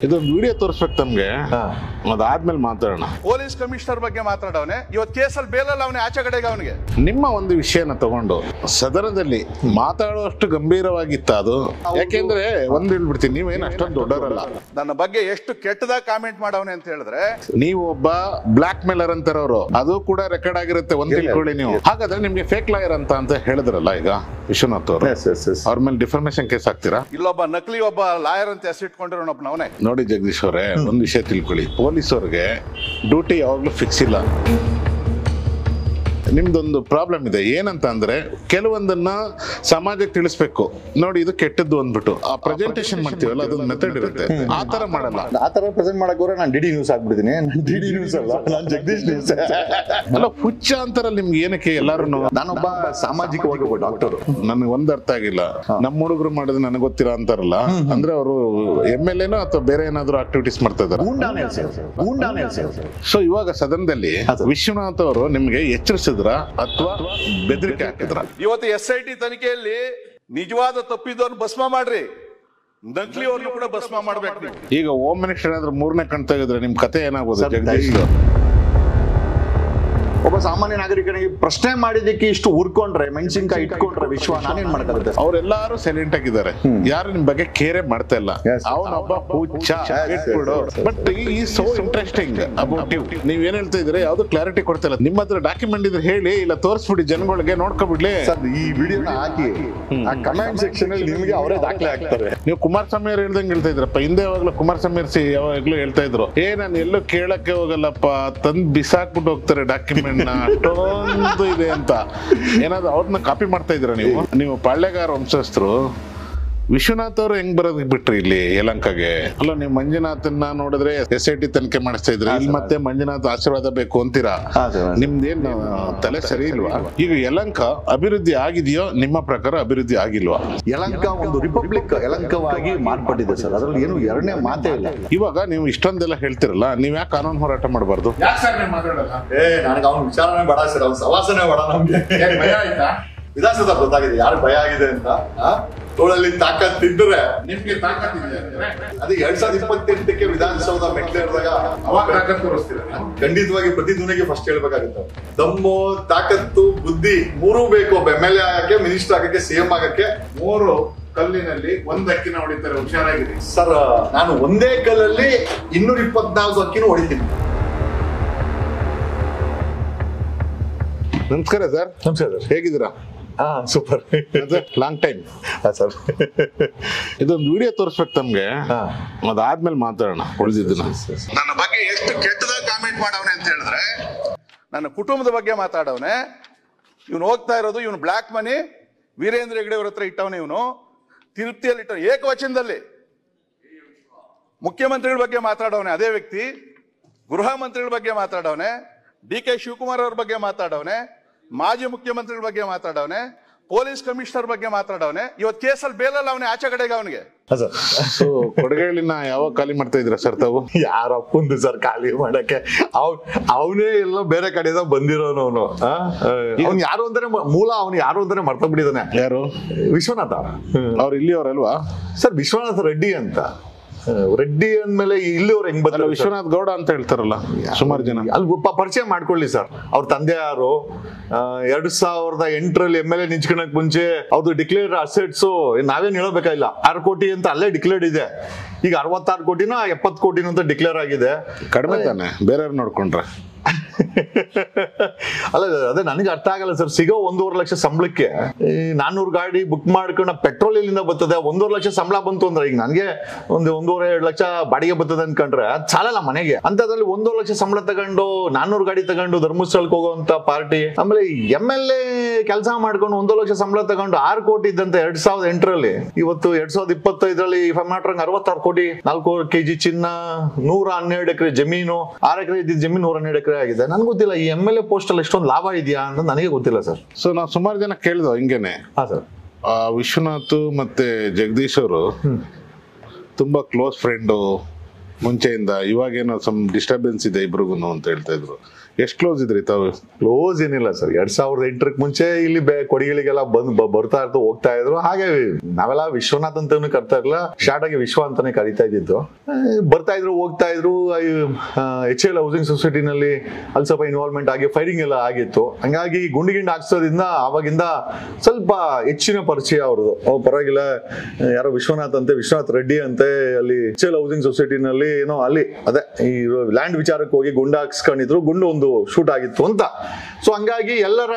ಇದೊಂದು ವಿಡಿಯೋ ತೋರಿಸ್ಬೇಕು ತಮ್ಗೆ, ಅದಾದ್ಮೇಲೆ ಮಾತಾಡೋಣ. ಪೊಲೀಸ್ ಕಮಿಷನರ್ ಬಗ್ಗೆ ಮಾತಾಡವನೆ, ಇವತ್ತು ಕೇಸಲ್ಲಿ ಬೇಲಲ್ಲ ಅವನೇ, ಆಚೆ ಕಡೆಗೆ ಅವನಿಗೆ. ನಿಮ್ಮ ಒಂದು ವಿಷಯನ ತಗೊಂಡು ಸದನದಲ್ಲಿ ಮಾತಾಡುವಷ್ಟು ಗಂಭೀರವಾಗಿತ್ತ ಅದು? ಯಾಕೆಂದ್ರೆ ಒಂದ್ ಹೇಳ್ಬಿಡ್ತೀನಿ, ನೀವೇನು ಅಷ್ಟೊಂದು ದೊಡ್ಡವರಲ್ಲ. ನನ್ನ ಬಗ್ಗೆ ಎಷ್ಟು ಕೆಟ್ಟದಾಗ ಕಾಮೆಂಟ್ ಮಾಡವನೆ ಅಂತ ಹೇಳಿದ್ರೆ, ನೀವು ಒಬ್ಬ ಬ್ಲಾಕ್ ಮೇಲರ್ ಅಂತಾರವ್ರು, ಅದು ಕೂಡ ರೆಕಾರ್ಡ್ ಆಗಿರುತ್ತೆ, ಒಂದ್ ತಿಳ್ಕೊಳ್ಳಿ ನೀವು. ಹಾಗಾದ್ರೆ ನಿಮ್ಗೆ ಫೇಕ್ ಲಾಯರ್ ಅಂತ ಹೇಳಿದ್ರಲ್ಲ ಈಗ ವಿಶ್ವನಾಥ್ ಅವರು, ಅವ್ರ ಮೇಲೆ ಡಿಫರ್ಮೇಶನ್ ಕೇಸ್ ಹಾಕ್ತೀರಾ? ಇಲ್ಲೊಬ್ಬ ನಕಲಿ ಒಬ್ಬ ಲಾಯರ್ ಅಂತ ಹೆಸರಿಟ್ಕೊಂಡಿರೋನೊಬ್ಬ ಅವನೇ. ನೋಡಿ ಜಗದೀಶ್ ಅವರೇ, ಒಂದ್ ವಿಷಯ ತಿಳ್ಕೊಳ್ಳಿ, ಪೊಲೀಸವ್ರಿಗೆ ಡ್ಯೂಟಿ ಯಾವಾಗ್ಲೂ ಫಿಕ್ಸ್ ಇಲ್ಲ. ನಿಮ್ದೊಂದು ಪ್ರಾಬ್ಲಮ್ ಇದೆ, ಏನಂತ ಅಂದ್ರೆ ಕೆಲವೊಂದನ್ನ ಸಮಾಜಕ್ಕೆ ತಿಳಿಸ್ಬೇಕು. ನೋಡಿ ಇದು ಕೆಟ್ಟದ್ದು ಅಂದ್ಬಿಟ್ಟು ಆ ಪ್ರೆಸೆಂಟೇಶನ್ ಮಾಡ್ತೀವಲ್ಲ, ಅದೊಂದು ಮೆಥಡ್ ಇರುತ್ತೆ. ಆ ತರ ಮಾಡಲ್ಲ. ಆ ತರ ಪ್ರೆಸೆಂಟ್ ಮಾಡಕ್ ಹೋದ್ರೆ ನಾನು ಡಿಡಿ ನ್ಯೂಸ್ ಆಗ್ಬಿಡ್ತೀನಿ. ಡಿಡಿ ನ್ಯೂಸ್ ಅಲ್ಲ, ನಾನು ಜಗದೀಶ್ ನ್ಯೂಸ್. ಅಲ್ಲ ಹುಚ್ಚ ಅಂತಾರಲ್ಲ ನಿಮ್ಗೆ, ಏನಕ್ಕೆ ಎಲ್ಲಾರು? ನಾನೊಬ್ಬ ಸಾಮಾಜಿಕವಾಗಿ ಒಬ್ಬ ಡಾಕ್ಟರ್. ನನ್ಗೆ ಒಂದ್ ಅರ್ಥ ಆಗಿಲ್ಲ, ನಮ್ಮ ಹುಡುಗರು ಮಾಡಿದ್ರೆ ನನಗೆ ಗೊತ್ತಿಲ್ಲ ಅಂತಾರಲ್ಲ, ಅಂದ್ರೆ ಅವರು MLA ನೋ ಅಥವಾ ಬೇರೆ ಏನಾದ್ರು ಆಕ್ಟಿವಿಟೀಸ್ ಮಾಡ್ತಾ ಇದಾರೆ? ಸೊ ಇವಾಗ ಸದನದಲ್ಲಿ ವಿಶ್ವನಾಥ್ ಅವರು ನಿಮ್ಗೆ ಎಚ್ಚರಿಸಿದ್ರ ಅಥವಾ ಬೆದರಿಕೆ ಹಾಕಿದ್ರ? ಇವತ್ತು SIT ತನಿಖೆಯಲ್ಲಿ ನಿಜವಾದ ತಪ್ಪಿದವ್ರನ್ನ ಭಸ್ಮ ಮಾಡ್ರಿ, ನಕಲಿ ಅವ್ರನ್ನು ಕೂಡ ಭಸ್ಮ ಮಾಡ್ಬೇಕು. ಈಗ ಹೋಮ್ ಮಿನಿಸ್ಟರ್ ಏನಾದ್ರು ಮೂರನೇ ಕಣ್ ತೆಗೆದ್ರೆ ನಿಮ್ ಕತೆ ಏನಾಗ್ಬೋದು ಜಗದೀಶ್? ಒಬ್ಬ ಸಾಮಾನ್ಯ ನಾಗರಿಕನಿಗೆ ಪ್ರಶ್ನೆ ಮಾಡಿದಕ್ಕೆ ಇಷ್ಟು ಉರ್ಕೊಂಡ್ರೆ, ಮೆಣಸಿನ್ಕಾಯಿ ಇಟ್ಕೊಂಡ್ರೆ ವಿಶ್ವ ನಾನೇನ್ ಮಾಡ್ತಾರೆ? ಅವರೆಲ್ಲಾರು ಸೈಲೆಂಟ್ ಆಗಿದ್ದಾರೆ, ಯಾರು ನಿಮ್ ಬಗ್ಗೆ ಕೇರೆ ಮಾಡ್ತಾ ಇಲ್ಲ. ಅವನೊಬ್ಬ ಹುಚ್ಚ ಇಟ್ಬಿಡು. ಬಟ್ ಈ ಸೋ ಇಂಟ್ರೆಸ್ಟಿಂಗ್ ಅಬೌಟ್ ಯು. ನೀವ್ ಏನ್ ಹೇಳ್ತಾ ಇದ್ರೆ ಯಾವ್ದು ಕ್ಲಾರಿಟಿ ಕೊಡ್ತಾ ಇಲ್ಲ. ನಿಮ್ಮ ಹತ್ರ ಡಾಕ್ಯುಮೆಂಟ್ ಇದ್ರೆ ಹೇಳಿ, ಇಲ್ಲ ತೋರಿಸ್ಬಿಡಿ, ಜನಗಳಿಗೆ ನೋಡ್ಕೊಬಿಡ್ಲಿ. ಈ ವಿಡಿಯೋನ ಹಾಕಿ ಆ ಕಮೆಂಟ್ ಸೆಕ್ಷನ್ ಅಲ್ಲಿ ನಿಮಗೆ ಅವರೇ ದಾಖಲೆ ಹಾಕ್ತಾರೆ. ನೀವು ಕುಮಾರಸ್ವಾಮಿ ಅವ್ರು ಹೇಳ್ದಂಗೆ ಹೇಳ್ತಾ ಇದ್ರಪ್ಪ, ಹಿಂದೆ ಯಾವಾಗ್ಲೂ ಕುಮಾರಸ್ವಾಮಿ ಯಾವಾಗ್ಲೂ ಹೇಳ್ತಾ ಇದ್ರು, ನಾನು ಎಲ್ಲೂ ಕೇಳಕ್ಕೆ ಹೋಗಲ್ಲಪ್ಪ, ತಂದ್ ಬಿಸಾಕ್ಬಿಟ್ಟು ಹೋಗ್ತಾರೆ ಡಾಕ್ಯುಮೆಂಟ್, ಅಷ್ಟೊಂದು ಇದೆ ಅಂತ. ಏನಾದ್ರು ಅವ್ರನ್ನ ಕಾಪಿ ಮಾಡ್ತಾ ಇದ್ರ ನೀವು ಪಾಳ್ಯಗಾರ ವಂಶಸ್ಥರು. ವಿಶ್ವನಾಥ್ ಅವರು ಹೆಂಗ್ ಬರೋದಕ್ಕೆ ಬಿಟ್ರಿ ಇಲ್ಲಿ ಯಲಂಕಾಗೆ? ಅಲ್ಲ, ನೀವು ಮಂಜುನಾಥನ್ನ ನೋಡಿದ್ರೆ SIT ತನಿಖೆ ಮಾಡಿಸ್ತಾ ಇದ್ರೆ, ಇಲ್ಲಿ ಮತ್ತೆ ಮಂಜುನಾಥ್ ಆಶೀರ್ವಾದ ಬೇಕು ಅಂತೀರಾ? ನಿಮ್ದೇನ್ ತಲೆ ಸರಿ ಇಲ್ವಾ? ಈಗ ಯಲಂಕ ಅಭಿವೃದ್ಧಿ ಆಗಿದೆಯೋ? ನಿಮ್ಮ ಪ್ರಕಾರ ಅಭಿವೃದ್ಧಿ ಆಗಿಲ್ವಾ? ಯಲಂಕ ಒಂದು ರಿಪಬ್ಲಿಕ್ ಯಲಂಕವಾಗಿ ಮಾರ್ಪಟ್ಟಿದೆ ಸರ್, ಅದ್ರಲ್ಲಿ ಏನು ಎರಡನೇ ಮಾತೇ ಇಲ್ಲ. ಇವಾಗ ನೀವು ಇಷ್ಟೊಂದೆಲ್ಲ ಹೇಳ್ತಿರಲ್ಲ, ನೀವ್ ಯಾಕೆ ಕಾನೂನು ಹೋರಾಟ ಮಾಡಬಾರ್ದು? ನನಗೆ ಅವ್ನ ವಿಚಾರನೇ ಬೇಡ ಸರ್, ಅವ್ನ ಸವಾಸನೆ ಬೇಡ. ನಮ್ಗೆ ಭಯ ಆಯ್ತಾ? ವಿಧಾನಸೌಧ ಗೊತ್ತಾಗಿದೆ ಯಾರು ಭಯ ಆಗಿದೆ ಅಂತ. ತೋಳಲ್ಲಿ ತಾಕತ್ತಿದ್ರೆ ನಿಮ್ಗೆ ತಾಕತ್ತಿದೆ ಅದೇ 2028ಕ್ಕೆ ವಿಧಾನಸೌಧ ಮೆಟ್ಲೇರಿದಾಗ ಖಂಡಿತವಾಗಿ ಪ್ರತಿಧ್ವನಿಗೆ ಫಸ್ಟ್ ಹೇಳ್ಬೇಕಾಗುತ್ತೆ. ದಮ್ಮು, ತಾಕತ್ತು, ಬುದ್ಧಿ ಮೂರೂ ಬೇಕು ಒಬ್ಬ MLA ಆಗಕ್ಕೆ, ಮಿನಿಸ್ಟರ್ ಆಗಕ್ಕೆ, CM ಆಗಕ್ಕೆ. ಮೂರು ಕಲ್ಲಿನಲ್ಲಿ ಒಂದ್ ಅಕ್ಕಿನ ಹೊಡಿತಾರೆ, ಹುಷಾರಾಗಿದೆ ಸರ್. ನಾನು ಒಂದೇ ಕಲ್ಲಲ್ಲಿ 224 ಅಕ್ಕಿನೂ ಹೊಡಿತೀನಿ. ನಮಸ್ಕಾರ ಸರ್. ನಮಸ್ಕಾರ ಸರ್, ಹೇಗಿದ್ದೀರಾ? ಸೂಪರ್. Long time sir. ಇದೊಂದು ವಿಡಿಯೋ ತೋರಿಸ್ಬೇಕು ತಮ್ಗೆ, ಅದಾದ್ಮೇಲೆ ಮಾತಾಡೋಣ ಉಳಿದಿದ್ದನ್ನ. ನನ್ನ ಬಗ್ಗೆ ಎಷ್ಟು ಕೆಟ್ಟದಾಗ ಕಾಮೆಂಟ್ ಮಾಡವನೆ ಅಂತ ಹೇಳಿದ್ರೆ, ನನ್ನ ಕುಟುಂಬದ ಬಗ್ಗೆ ಮಾತಾಡವನೆ. ಇವನು ಹೋಗ್ತಾ ಇರೋದು, ಇವನು ಬ್ಲಾಕ್ ಮನಿ ವೀರೇಂದ್ರ ಹೆಗ್ಡೆ ಅವ್ರ ಹತ್ರ ಇಟ್ಟವನೆ. ಇವನು ತಿರುಪ್ತಿಯಲ್ಲಿ ಇಟ್ಟ ಏಕವಚನದಲ್ಲಿ ಮುಖ್ಯಮಂತ್ರಿಗಳ ಬಗ್ಗೆ ಮಾತಾಡವನೆ. ಅದೇ ವ್ಯಕ್ತಿ ಗೃಹ ಮಂತ್ರಿಗಳ ಬಗ್ಗೆ ಮಾತಾಡವನೆ, DK ಶಿವಕುಮಾರ್ ಅವ್ರ ಬಗ್ಗೆ ಮಾತಾಡವನೆ, ಮಾಜಿ ಮುಖ್ಯಮಂತ್ರಿಗಳ ಬಗ್ಗೆ ಮಾತಾಡವನೆ, ಪೊಲೀಸ್ ಕಮಿಷನರ್ ಬಗ್ಗೆ ಮಾತಾಡವನೆ. ಇವತ್ತು ಕೇಸಲ್ಲಿ ಬೇಲಲ್ಲ ಅವನೇ, ಆಚೆ ಕಡೆಗೆ ಅವನಿಗೆ. ಸೊ ಕೊಡಗೇಳಿನ ಯಾವಾಗ ಖಾಲಿ ಮಾಡ್ತಾ ಇದ್ರ ಸರ್ ತಾವು? ಯಾರಪ್ಪಂದು ಸರ್ ಖಾಲಿ ಮಾಡಕ್ಕೆ? ಅವನೇ ಎಲ್ಲ ಬೇರೆ ಕಡೆಯಿಂದ ಬಂದಿರೋನು. ಅವ್ನು ಯಾರು ಅಂತಾನೆ ಮೂಲ, ಅವ್ನು ಯಾರು ಅಂತಾನೆ ಮರ್ತ ಬಿಟ್ಟಿದ್ದಾನೆ. ಯಾರು? ವಿಶ್ವನಾಥ. ಅವ್ರು ಇಲ್ಲಿಯವರಲ್ವಾ ಸರ್? ವಿಶ್ವನಾಥ ರೆಡ್ಡಿ ಅಂತ. ರೆಡ್ಡಿ ಅಂದ್ಮೇಲೆ ಇಲ್ಲಿವ್ರು ಹೆಂಗ್ ಬಂದ್ರೆ ವಿಶ್ವನಾಥ್ ಗೌಡ ಅಂತ ಹೇಳ್ತಾರಲ್ಲ ಸುಮಾರು ಜನ. ಅಲ್ಲಿ ಪರಿಚಯ ಮಾಡ್ಕೊಳ್ಳಿ ಸರ್. ಅವ್ರ ತಂದೆ ಯಾರು? 2008ರಲ್ಲಿ MLA ನಿಂಚ್ಕೊಳಕ್ ಮುಂಚೆ ಅವ್ರದ್ದು ಡಿಕ್ಲೇರ್ ಅಸೆಟ್ಸ್ ನಾವೇನ್ ಹೇಳಬೇಕಾಗಿಲ್ಲ, 6 ಕೋಟಿ ಅಂತ ಅಲ್ಲೇ ಡಿಕ್ಲೇರ್ಡ್ ಇದೆ. ಈಗ 66 ಕೋಟಿನೋ 70 ಕೋಟಿನೋ ಅಂತ ಡಿಕ್ಲೇರ್ ಆಗಿದೆ. ಕಡಿಮೆ ತಾನೆ ಬೇರೆಯವ್ರು ನೋಡ್ಕೊಂಡ್ರೆ? ಅಲ್ಲ, ಅದೇ ನನಗೆ ಅರ್ಥ ಆಗಲ್ಲ ಸರ್. ಸಿಗೋ 1.5 ಲಕ್ಷ ಸಂಬಳಕ್ಕೆ 400 ಗಾಡಿ ಬುಕ್ ಮಾಡ್ಕೊಂಡು ಪೆಟ್ರೋಲ್ ಇಲ್ಲಿಂದ ಬರ್ತದೆ. 1.5 ಲಕ್ಷ ಸಂಬಳ ಬಂತು ಅಂದ್ರೆ, ಈಗ ನನಗೆ ಒಂದು 1.5-2 ಲಕ್ಷ ಬಾಡಿಗೆ ಬರ್ತದೆ ಅನ್ಕೊಂಡ್ರೆ ಅದ್ ಸಾಲಲ್ಲ ಮನೆಗೆ. ಅಂತದ್ರಲ್ಲಿ 1.5 ಲಕ್ಷ ಸಂಬಳ ತಗೊಂಡು 400 ಗಾಡಿ ತಗೊಂಡು ಧರ್ಮಸ್ಥಳಕ್ಕೆ ಹೋಗುವಂತ ಪಾರ್ಟಿ, ಆಮೇಲೆ MLA ಕೆಲಸ ಮಾಡ್ಕೊಂಡು 1 ಲಕ್ಷ ಸಂಬಳ ತಗೊಂಡು 6 ಕೋಟಿ ಇದ್ದಂತೆ 2008ರಲ್ಲಿ, ಇವತ್ತು 2025ರಲ್ಲಿ ಇಫ್ ಐ ನಾಟ್ ರಾಂಗ್ 66 ಕೋಟಿ, 4 kg ಚಿನ್ನ, 112 ಎಕರೆ ಜಮೀನು, 6 ಎಕರೆ ಇದ್ದಿದ್ದ ಜಮೀನು 112 ಎಕರೆ ಆಗಿದೆ. ನನ್ಗೆ ಗೊತ್ತಿಲ್ಲ ಈ MLA ಪೋಸ್ಟ್ ಅಲ್ಲಿ ಎಷ್ಟೊಂದು ಲಾಭ ಇದೆಯಾ ಅಂತ ನನಗೆ ಗೊತ್ತಿಲ್ಲ ಸರ್. ಸೊ ನಾವು ಸುಮಾರು ಜನ ಕೇಳಿದ್ವು ಹಿಂಗೇನೆ. ಸರ್, ವಿಶ್ವನಾಥ್ ಮತ್ತೆ ಜಗದೀಶ್ ಅವರು ತುಂಬಾ ಕ್ಲೋಸ್ ಫ್ರೆಂಡು, ಮುಂಚೆಯಿಂದ? ಇವಾಗೇನೋ ಸಮ್ ಡಿಸ್ಟರ್ಬೆನ್ಸ್ ಇದೆ ಇಬ್ರಿಗೂ ಅಂತ ಹೇಳ್ತಾ ಇದ್ರು. ಎಷ್ಟು ಕ್ಲೋಸ್ ಇದ್ರಿ ತಾವು? ಕ್ಲೋಸ್ ಏನಿಲ್ಲ ಸರ್. 2008 ಮುಂಚೆ ಇಲ್ಲಿ ಕೊಡಿಗಳಿಗೆಲ್ಲ ಬರ್ತಾ ಇರ್ತು, ಹೋಗ್ತಾ ಇದ್ರು. ಹಾಗೆ ನಾವೆಲ್ಲ ವಿಶ್ವನಾಥ್ ಅಂತಾನು ಕರ್ತಾ ಇರಲಿಲ್ಲ, ಶಾರ್ಟ್ ಆಗಿ ವಿಶ್ವ ಅಂತಾನೆ ಕರಿತಾ ಇದ್ದಿದ್ದು. ಬರ್ತಾ ಇದ್ರು, ಹೋಗ್ತಾ ಇದ್ರು. HL ಹೌಸಿಂಗ್ ಸೊಸೈಟಿನಲ್ಲಿ ಅಲ್ಲಿ ಸ್ವಲ್ಪ ಇನ್ವಾಲ್ವ್ಮೆಂಟ್ ಆಗಿ ಫೈರಿಂಗ್ ಎಲ್ಲ ಆಗಿತ್ತು. ಹಂಗಾಗಿ ಗುಂಡಿ ಹಾಕ್ಸೋದ್ರಿಂದ ಅವಾಗಿಂದ ಸ್ವಲ್ಪ ಹೆಚ್ಚಿನ ಪರಿಚಯ ಅವ್ರದ್ದು. ಪರವಾಗಿಲ್ಲ, ಯಾರೋ ವಿಶ್ವನಾಥ್ ರೆಡ್ಡಿ ಅಂತೆ ಅಲ್ಲಿ HL ಹೌಸಿಂಗ್ ಸೊಸೈಟಿನಲ್ಲಿ ಏನೋ ಅಲ್ಲಿ ಅದೇ ಈ ಲ್ಯಾಂಡ್ ವಿಚಾರಕ್ಕೆ ಹೋಗಿ ಗುಂಡು ಹಾಕ್ಸ್ಕೊಂಡಿದ್ರು. ಗುಂಡು ಒಂದು ಶೂಟ್ ಆಗಿತ್ತು ಅಂತ. ಸೊ ಹಂಗಾಗಿ ಎಲ್ಲರ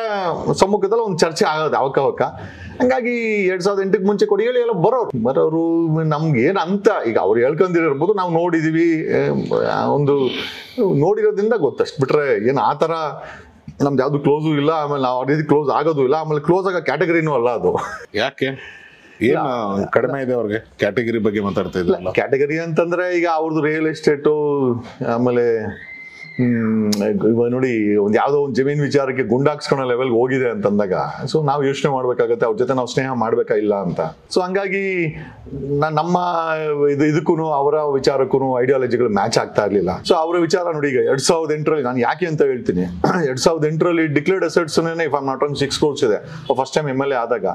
ಸಮ್ಮುಖದಲ್ಲಿ ಒಂದು ಚರ್ಚೆ ಆಗೋದು ಅವಕ್ಕ. ಹಂಗಾಗಿ 2008 ಮುಂಚೆ ಕೊಡಿಗಳು ಎಲ್ಲ ಬರೋರು ನಮ್ಗೆ ಏನ್ ಅಂತ ಈಗ ಅವ್ರು ಹೇಳ್ಕೊಂಡಿರ್ಬೋದು, ನಾವು ನೋಡಿದೀವಿ, ಒಂದು ನೋಡಿರೋದ್ರಿಂದ ಗೊತ್ತಷ್ಟು ಬಿಟ್ರೆ ಏನ್ ಆತರ ನಮ್ದು ಯಾವ್ದು ಕ್ಲೋಸು ಇಲ್ಲ. ಆಮೇಲೆ ನಾವು ಆ ರೀತಿ ಕ್ಲೋಸ್ ಆಗೋದು ಇಲ್ಲ. ಆಮೇಲೆ ಕ್ಲೋಸ್ ಆಗೋ ಕ್ಯಾಟಗರಿನೂ ಅಲ್ಲ ಅದು. ಯಾಕೆ? ಏನ್ ಕಡಿಮೆ ಇದೆ ಅವ್ರಿಗೆ? ಕ್ಯಾಟಗರಿ ಬಗ್ಗೆ ಮಾತಾಡ್ತಾ ಇದ್ರಲ್ಲ. ಕ್ಯಾಟಗರಿ ಅಂತಂದ್ರೆ ಈಗ ಅವ್ರದ್ದು ರಿಯಲ್ ಎಸ್ಟೇಟು, ಆಮೇಲೆ ನೋಡಿ ಒಂದ್ ಯಾವ್ದೋ ಒಂದು ಜಮೀನ್ ವಿಚಾರಕ್ಕೆ ಗುಂಡಾಕ್ಸ್ಕೊಳೋ ಲೆವೆಲ್ಗೆ ಹೋಗಿದೆ ಅಂತಂದಾಗ ಸೊ ನಾವು ಯೋಚನೆ ಮಾಡ್ಬೇಕಾಗತ್ತೆ, ಅವ್ರ ಜೊತೆ ನಾವು ಸ್ನೇಹ ಮಾಡ್ಬೇಕಾ ಇಲ್ಲ ಅಂತ. ಸೊ ಹಂಗಾಗಿ ನಮ್ಮ ಇದಕ್ಕೂ ಅವರ ವಿಚಾರಕ್ಕೂ ಐಡಿಯಾಲಜಿಗಳು ಮ್ಯಾಚ್ ಆಗ್ತಾ ಇರ್ಲಿಲ್ಲ. ಸೊ ಅವರ ವಿಚಾರ ನೋಡಿ, ಈಗ 2008 ನಾನು ಯಾಕೆ ಅಂತ ಹೇಳ್ತೀನಿ. 2008 declared assets if I'm not wrong 6 crores ಇದೆ ಫಸ್ಟ್ ಟೈಮ್ MLA ಆದಾಗ,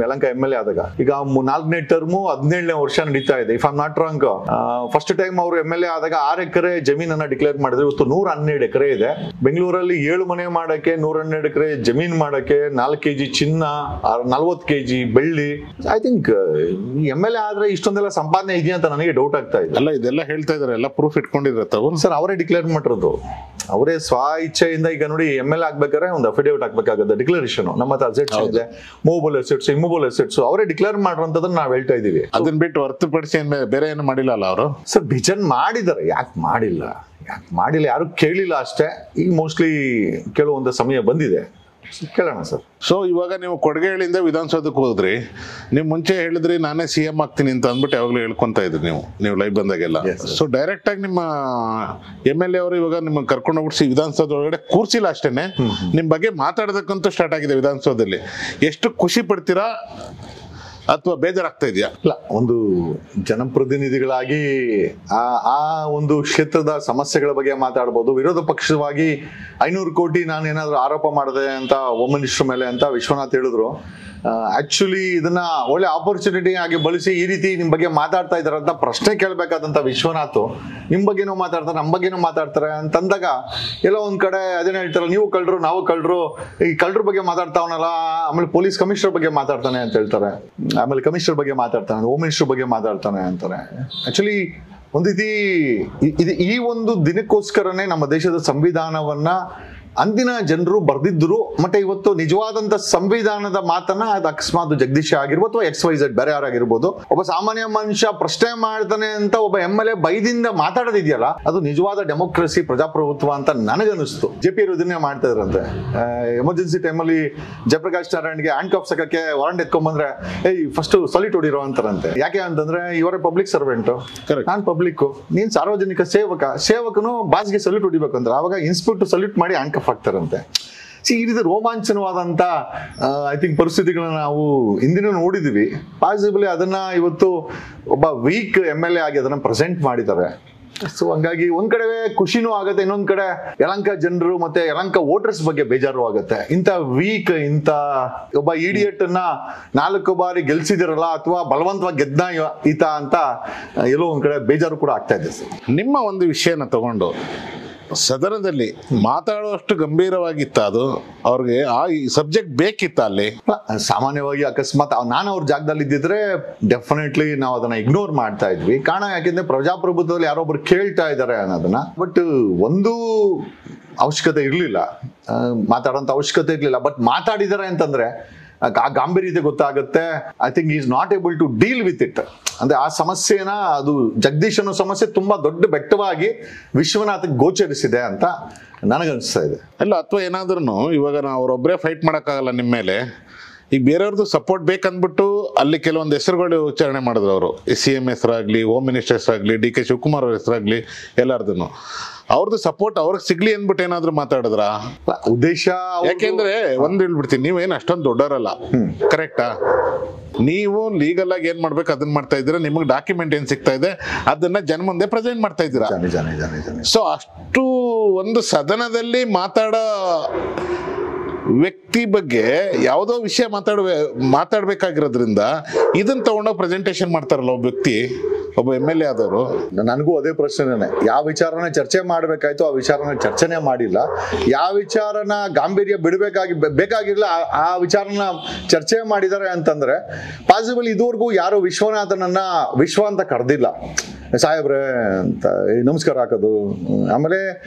ಯಲಹಂಕ MLA ಆದಾಗ. ಈಗ 4ನೇ ಟರ್ಮು 17ನೇ ವರ್ಷ ನಡೀತಾ ಇದೆ. If I'm not wrong first time ಅವರು MLA ಆದಾಗ 6 ಎಕರೆ ಜಮೀನನ್ನ ಡಿಕ್ಲೇರ್ ಮಾಡಿದ್ರು. ಇವತ್ತು 112 ಎಕರೆ ಇದೆ. ಬೆಂಗಳೂರಲ್ಲಿ 7 ಮನೆ ಮಾಡಕ್ಕೆ 112 ಎಕರೆ ಜಮೀನ್ ಮಾಡಕ್ಕೆ 4 kg ಚಿನ್ನ, 40 kg ಬೆಳ್ಳಿ. ಐ ಥಿಂಕ್ MLA ಆದ್ರೆ ಇಷ್ಟೊಂದೆಲ್ಲ ಸಂಪಾದನೆ ಇದೆಯಾ ಅಂತ ನನಗೆ ಡೌಟ್ ಆಗ್ತಾ ಇದೆ. ಅಲ್ಲ, ಇದೆಲ್ಲ ಹೇಳ್ತಾ ಇದಾರೆ, ಎಲ್ಲ ಪ್ರೂಫ್ ಇಟ್ಕೊಂಡಿದ್ರೆ ತಾವು? ಸರ್ ಅವರೇ ಡಿಕ್ಲೇರ್ ಮಾಡಿರೋದು, ಅವರೇ ಸ್ವ ಇಚ್ಛೆಯಿಂದ. ಈಗ ನೋಡಿ MLA ಆಗ್ಬೇಕಾದ್ರೆ ಒಂದು ಅಫಿಡೇವಿಟ್ ಹಾಕ್ಬೇಕಾಗುತ್ತೆ, ಡಿಕ್ಲರೇಷನ್. ನಮ್ಮ ಹತ್ರ ಅಸೆಟ್ಸ್ ಇದೆ, ಮೂವಬಲ್ ಅಸೆಟ್ಸ್, ಇಮ್ಮೂವಬಲ್ ಅಸೆಟ್ಸ್, ಅವರೇ ಡಿಕ್ಲೇರ್ ಮಾಡಿರೋಂಥದ್ದನ್ನ ನಾವು ಹೇಳ್ತಾ ಇದೀವಿ. ಅದನ್ನ ಬಿಟ್ಟು ಹೊರತುಪಡಿಸಿ ಬೇರೆ ಏನು ಮಾಡಿಲ್ಲ ಅಲ್ಲ ಅವರು? ಸರ್ ಬಿಜನ್ ಮಾಡಿದ್ದಾರೆ, ಯಾಕೆ ಮಾಡಿಲ್ಲ ಯಾರು ಕೇಳಿಲ್ಲ ಅಷ್ಟೇ. ಈಗ ಮೋಸ್ಟ್ಲಿ ಕೆಲವೊಂದು ಸಮಯ ಬಂದಿದೆ, ಕೇಳೋಣ ಸರ್. ಸೊ ಇವಾಗ ನೀವು ಕೊಡಗೇಳಿಂದ ವಿಧಾನಸೌಧಕ್ಕೆ ಹೋದ್ರಿ, ನೀವು ಮುಂಚೆ ಹೇಳಿದ್ರಿ ನಾನೇ CM ಆಗ್ತೀನಿ ಅಂತ ಅಂದ್ಬಿಟ್ಟು ಯಾವಾಗಲೂ ಹೇಳ್ಕೊಂತ ಇದ್ರಿ ನೀವು ಲೈವ್ ಬಂದಾಗೆಲ್ಲ. ಸೊ ಡೈರೆಕ್ಟ್ ಆಗಿ ನಿಮ್ಮ MLA ಅವರು ಇವಾಗ ನಿಮ್ಮನ್ನು ಕರ್ಕೊಂಡು ಹೋಗ್ಬಿಟ್ಟು ವಿಧಾನಸೌಧ ಒಳಗಡೆ ಕೂರ್ಸಿಲ್ಲ ಅಷ್ಟೇನೆ, ನಿಮ್ ಬಗ್ಗೆ ಮಾತಾಡೋದಕ್ಕಂತೂ ಸ್ಟಾರ್ಟ್ ಆಗಿದೆ ವಿಧಾನಸೌಧದಲ್ಲಿ. ಎಷ್ಟು ಖುಷಿ ಪಡ್ತೀರಾ ಅಥವಾ ಬೇಜಾರಾಗ್ತಾ ಇದೆಯಾ? ಇಲ್ಲ, ಒಂದು ಜನಪ್ರತಿನಿಧಿಗಳಾಗಿ ಆ ಒಂದು ಕ್ಷೇತ್ರದ ಸಮಸ್ಯೆಗಳ ಬಗ್ಗೆ ಮಾತಾಡ್ಬೋದು. ವಿರೋಧ ಪಕ್ಷವಾಗಿ 500 ಕೋಟಿ ನಾನು ಏನಾದ್ರು ಆರೋಪ ಮಾಡಿದೆ ಅಂತ ಹೋಮ್ ಮಿನಿಸ್ಟರ್ ಮೇಲೆ ಅಂತ ವಿಶ್ವನಾಥ್ ಹೇಳಿದ್ರು. ಆಕ್ಚುಲಿ ಇದನ್ನ ಒಳ್ಳೆ ಆಪರ್ಚುನಿಟಿ ಆಗಿ ಬಳಸಿ ಈ ರೀತಿ ನಿಮ್ ಬಗ್ಗೆ ಮಾತಾಡ್ತಾ ಇದಾರೆ ಅಂತ ಪ್ರಶ್ನೆ ಕೇಳ್ಬೇಕಾದಂತ ವಿಶ್ವನಾಥ್ ನಿಮ್ ಬಗ್ಗೆನೂ ಮಾತಾಡ್ತಾರೆ, ನಮ್ಮ ಬಗ್ಗೆನೂ ಮಾತಾಡ್ತಾರೆ ಅಂತಂದಾಗ ಎಲ್ಲೋ ಒಂದ್ ಕಡೆ ಅದೇನು ಹೇಳ್ತಾರಲ್ಲ, ನೀವು ಕಳ್ರು ನಾವು ಕಳ್ರು, ಈ ಕಳ್ರ ಬಗ್ಗೆ ಮಾತಾಡ್ತಾವನಲ್ಲ, ಆಮೇಲೆ ಪೊಲೀಸ್ ಕಮಿಷನರ್ ಬಗ್ಗೆ ಮಾತಾಡ್ತಾನೆ ಅಂತ ಹೇಳ್ತಾರೆ, ಆಮೇಲೆ ಕಮಿಷನರ್ ಬಗ್ಗೆ ಮಾತಾಡ್ತಾನೆ, ಹೋಮ್ ಮಿನಿಸ್ಟರ್ ಬಗ್ಗೆ ಮಾತಾಡ್ತಾನೆ ಅಂತಾರೆ. ಆಕ್ಚುಲಿ ಒಂದ್ ರೀತಿ ಈ ಒಂದು ದಿನಕ್ಕೋಸ್ಕರನೇ ನಮ್ಮ ದೇಶದ ಸಂವಿಧಾನವನ್ನ ಅಂದಿನ ಜನರು ಬರ್ದಿದ್ರು. ಮತ್ತೆ ಇವತ್ತು ನಿಜವಾದಂತ ಸಂವಿಧಾನದ ಮಾತನ್ನ ಅದು ಅಕಸ್ಮಾತ್ ಜಗದೀಶ ಆಗಿರ್ಬೋದು ಅಥವಾ XYZ ಬೇರೆ ಯಾರಾಗಿರ್ಬೋದು, ಒಬ್ಬ ಸಾಮಾನ್ಯ ಮನುಷ್ಯ ಪ್ರಶ್ನೆ ಮಾಡ್ತಾನೆ ಅಂತ ಒಬ್ಬ MLA ಬೈದಿಂದ ಮಾತಾಡೋದಿದೆಯಲ್ಲ, ಅದು ನಿಜವಾದ ಡೆಮೋಕ್ರಸಿ, ಪ್ರಜಾಪ್ರಭುತ್ವ ಅಂತ ನನಗನ್ನಿಸ್ತು. JP ಇದನ್ನೇ ಮಾಡ್ತಾ ಇದ್ರಂತೆ. ಎಮರ್ಜೆನ್ಸಿ ಟೈಮಲ್ಲಿ ಜಯಪ್ರಕಾಶ್ ನಾರಾಯಣ್ಗೆ ಹ್ಯಾಂಡ್ ಕಾಫ್ ಸಕಕ್ಕೆ ವಾರಂಟ್ ಎತ್ಕೊಂಡ್ಬಂದ್ರೆ ಫಸ್ಟ್ ಸಲ್ಯೂಟ್ ಹೊಡಿರೋ ಅಂತಾರಂತೆ. ಯಾಕೆ ಅಂತಂದ್ರೆ ಇವರೇ ಪಬ್ಲಿಕ್ ಸರ್ವೆಂಟ್, ನಾನ್ ಪಬ್ಲಿಕ್, ನೀನ್ ಸಾರ್ವಜನಿಕ ಸೇವಕನು ಬಾಸ್ಗೆ ಸಲ್ಯೂಟ್ ಹೊಡಿಬೇಕಂದ್ರೆ ಅವಾಗ ಇನ್ಸ್ಪೆಕ್ಟರ್ ಸಲ್ಯೂಟ್ ಮಾಡಿ ಹ್ಯಾಂಡ್ ಕಾಫ್ ಹಾಕ್ತಾರಂತೆ. ಈ ರೀತಿ ರೋಮಾಂಚನವಾದಂತ ಐ ಥಿಂಕ್ ಪರಿಸ್ಥಿತಿಗಳನ್ನ ನಾವು ಹಿಂದಿನ ನೋಡಿದೀವಿ. ಪಾಸಿಬಲಿ ಅದನ್ನ ಇವತ್ತು ಒಬ್ಬ ವೀಕ್ MLA ಆಗಿ ಅದನ್ನ ಪ್ರೆಸೆಂಟ್ ಮಾಡಿದ್ದಾರೆ. ಸೊ ಹಂಗಾಗಿ ಒಂದ್ ಕಡೆ ಖುಷಿನೂ ಆಗತ್ತೆ, ಇನ್ನೊಂದ್ ಕಡೆ ಯಲಹಂಕ ಜನರು ಮತ್ತೆ ಯಲಹಂಕ ವೋಟರ್ಸ್ ಬಗ್ಗೆ ಬೇಜಾರು ಆಗತ್ತೆ. ಇಂಥ ವೀಕ್, ಇಂಥ ಒಬ್ಬ ಇಡಿಯಟ್ ಅನ್ನ 4 ಬಾರಿ ಗೆಲ್ಸಿದಿರಲ್ಲ ಅಥವಾ ಬಲವಂತವಾಗಿ ಗೆದ್ದ ಈತ ಅಂತ ಎಲ್ಲೋ ಒಂದ್ ಕಡೆ ಬೇಜಾರು ಕೂಡ ಆಗ್ತಾ ಇದೆ ಸರ್. ನಿಮ್ಮ ಒಂದು ವಿಷಯನ ತಗೊಂಡು ಸದನದಲ್ಲಿ ಮಾತಾಡುವಷ್ಟು ಗಂಭೀರವಾಗಿತ್ತ ಅದು? ಅವ್ರಿಗೆ ಆ ಸಬ್ಜೆಕ್ಟ್ ಬೇಕಿತ್ತ ಅಲ್ಲಿ? ಸಾಮಾನ್ಯವಾಗಿ ಅಕಸ್ಮಾತ್ ನಾನು ಅವ್ರ ಜಾಗದಲ್ಲಿ ಇದ್ದಿದ್ರೆ ಡೆಫಿನೆಟ್ಲಿ ನಾವು ಅದನ್ನ ಇಗ್ನೋರ್ ಮಾಡ್ತಾ ಇದ್ವಿ. ಕಾರಣ ಯಾಕೆಂದ್ರೆ ಪ್ರಜಾಪ್ರಭುತ್ವದಲ್ಲಿ ಯಾರೊಬ್ರು ಕೇಳ್ತಾ ಇದ್ದಾರೆ ಅನ್ನೋದನ್ನ. ಬಟ್ ಒಂದು ಅವಶ್ಯಕತೆ ಇರ್ಲಿಲ್ಲ, ಮಾತಾಡೋಂಥ ಅವಶ್ಯಕತೆ ಇರ್ಲಿಲ್ಲ. ಬಟ್ ಮಾತಾಡಿದ್ದಾರೆ ಅಂತಂದ್ರೆ ಆ ಗಾಂಭೀರ್ಯತೆ ಗೊತ್ತಾಗುತ್ತೆ. I think is not able to deal with it. ಅಂದ್ರೆ ಆ ಸಮಸ್ಯೆನ, ಅದು ಜಗದೀಶ್ ಅನ್ನೋ ಸಮಸ್ಯೆ ತುಂಬಾ ದೊಡ್ಡ ಬೆಟ್ಟವಾಗಿ ವಿಶ್ವನಾಥ್ ಗೋಚರಿಸಿದೆ ಅಂತ ನನಗನ್ನಿಸ್ತಾ ಇದೆ. ಅಲ್ಲ, ಅಥವಾ ಏನಾದ್ರೂ ಇವಾಗ ನಾವು ಅವರೊಬ್ಬರೇ ಫೈಟ್ ಮಾಡೋಕ್ಕಾಗಲ್ಲ ನಿಮ್ಮ ಮೇಲೆ. ಈಗ ಬೇರೆಯವ್ರದ್ದು ಸಪೋರ್ಟ್ ಬೇಕಂದ್ಬಿಟ್ಟು ಅಲ್ಲಿ ಕೆಲವೊಂದು ಹೆಸರುಗಳು ಉಚ್ಚಾರಣೆ ಮಾಡಿದ್ರು ಅವರು, CM ಹೆಸರಾಗ್ಲಿ, ಹೋಮ್ ಮಿನಿಸ್ಟರ್ ಹೆಸರಾಗ್ಲಿ, DK ಶಿವಕುಮಾರ್ ಅವ್ರ ಹೆಸರಾಗ್ಲಿ, ಎಲ್ಲಾರ್ದು ಅವ್ರದ್ದು ಸಪೋರ್ಟ್ ಅವ್ರಿಗೆ ಸಿಗ್ಲಿ ಅಂದ್ಬಿಟ್ಟು ಏನಾದ್ರು ಮಾತಾಡಿದ್ರ ಉದ್ದೇಶ? ಯಾಕೆಂದ್ರೆ ಒಂದ್ ಹೇಳ್ಬಿಡ್ತೀನಿ, ನೀವೇನು ಅಷ್ಟೊಂದು ದೊಡ್ಡವರಲ್ಲ, ಕರೆಕ್ಟಾ? ನೀವು ಲೀಗಲ್ ಆಗಿ ಏನ್ ಮಾಡ್ಬೇಕು ಅದನ್ನ ಮಾಡ್ತಾ ಇದ್ದೀರಾ, ನಿಮಗೆ ಡಾಕ್ಯುಮೆಂಟ್ ಏನ್ ಸಿಗ್ತಾ ಇದೆ ಅದನ್ನ ಜನ ಮುಂದೆ ಪ್ರೆಸೆಂಟ್ ಮಾಡ್ತಾ ಇದ್ದೀರಾ. ಸೊ ಅಷ್ಟು ಒಂದು ಸದನದಲ್ಲಿ ಮಾತಾಡೋ ವ್ಯಕ್ತಿ ಬಗ್ಗೆ ಯಾವುದೋ ವಿಷಯ ಮಾತಾಡ್ಬೇಕಾಗಿರೋದ್ರಿಂದ ಇದನ್ನ ತಗೊಂಡೋಗಿ ಪ್ರೆಸೆಂಟೇಶನ್ ಮಾಡ್ತಾರಲ್ಲ ಒಬ್ಬ ವ್ಯಕ್ತಿ, ಒಬ್ಬ MLA ಆದವರು. ನನಗೂ ಅದೇ ಪ್ರಶ್ನೆನೇ, ಯಾವ ವಿಚಾರನ ಚರ್ಚೆ ಮಾಡ್ಬೇಕಾಯ್ತು ಆ ವಿಚಾರನ ಚರ್ಚೆನೆ ಮಾಡಿಲ್ಲ, ಯಾವ ವಿಚಾರನ ಗಾಂಭೀರ್ಯ ಬೇಕಾಗಿರ್ಲಿಲ್ಲ ಆ ವಿಚಾರನ ಚರ್ಚೆ ಮಾಡಿದ್ದಾರೆ ಅಂತಂದ್ರೆ ಪಾಸಿಬಲ್ ಇದುವರೆಗೂ ಯಾರು ವಿಶ್ವನಾಥನನ್ನ ವಿಶ್ವ ಅಂತ ಕರೆದಿಲ್ಲ. ಸಾಹೇಬ್ರೆ ಅಂತ ನಮಸ್ಕಾರ ಹಾಕೋದು, ಆಮೇಲೆ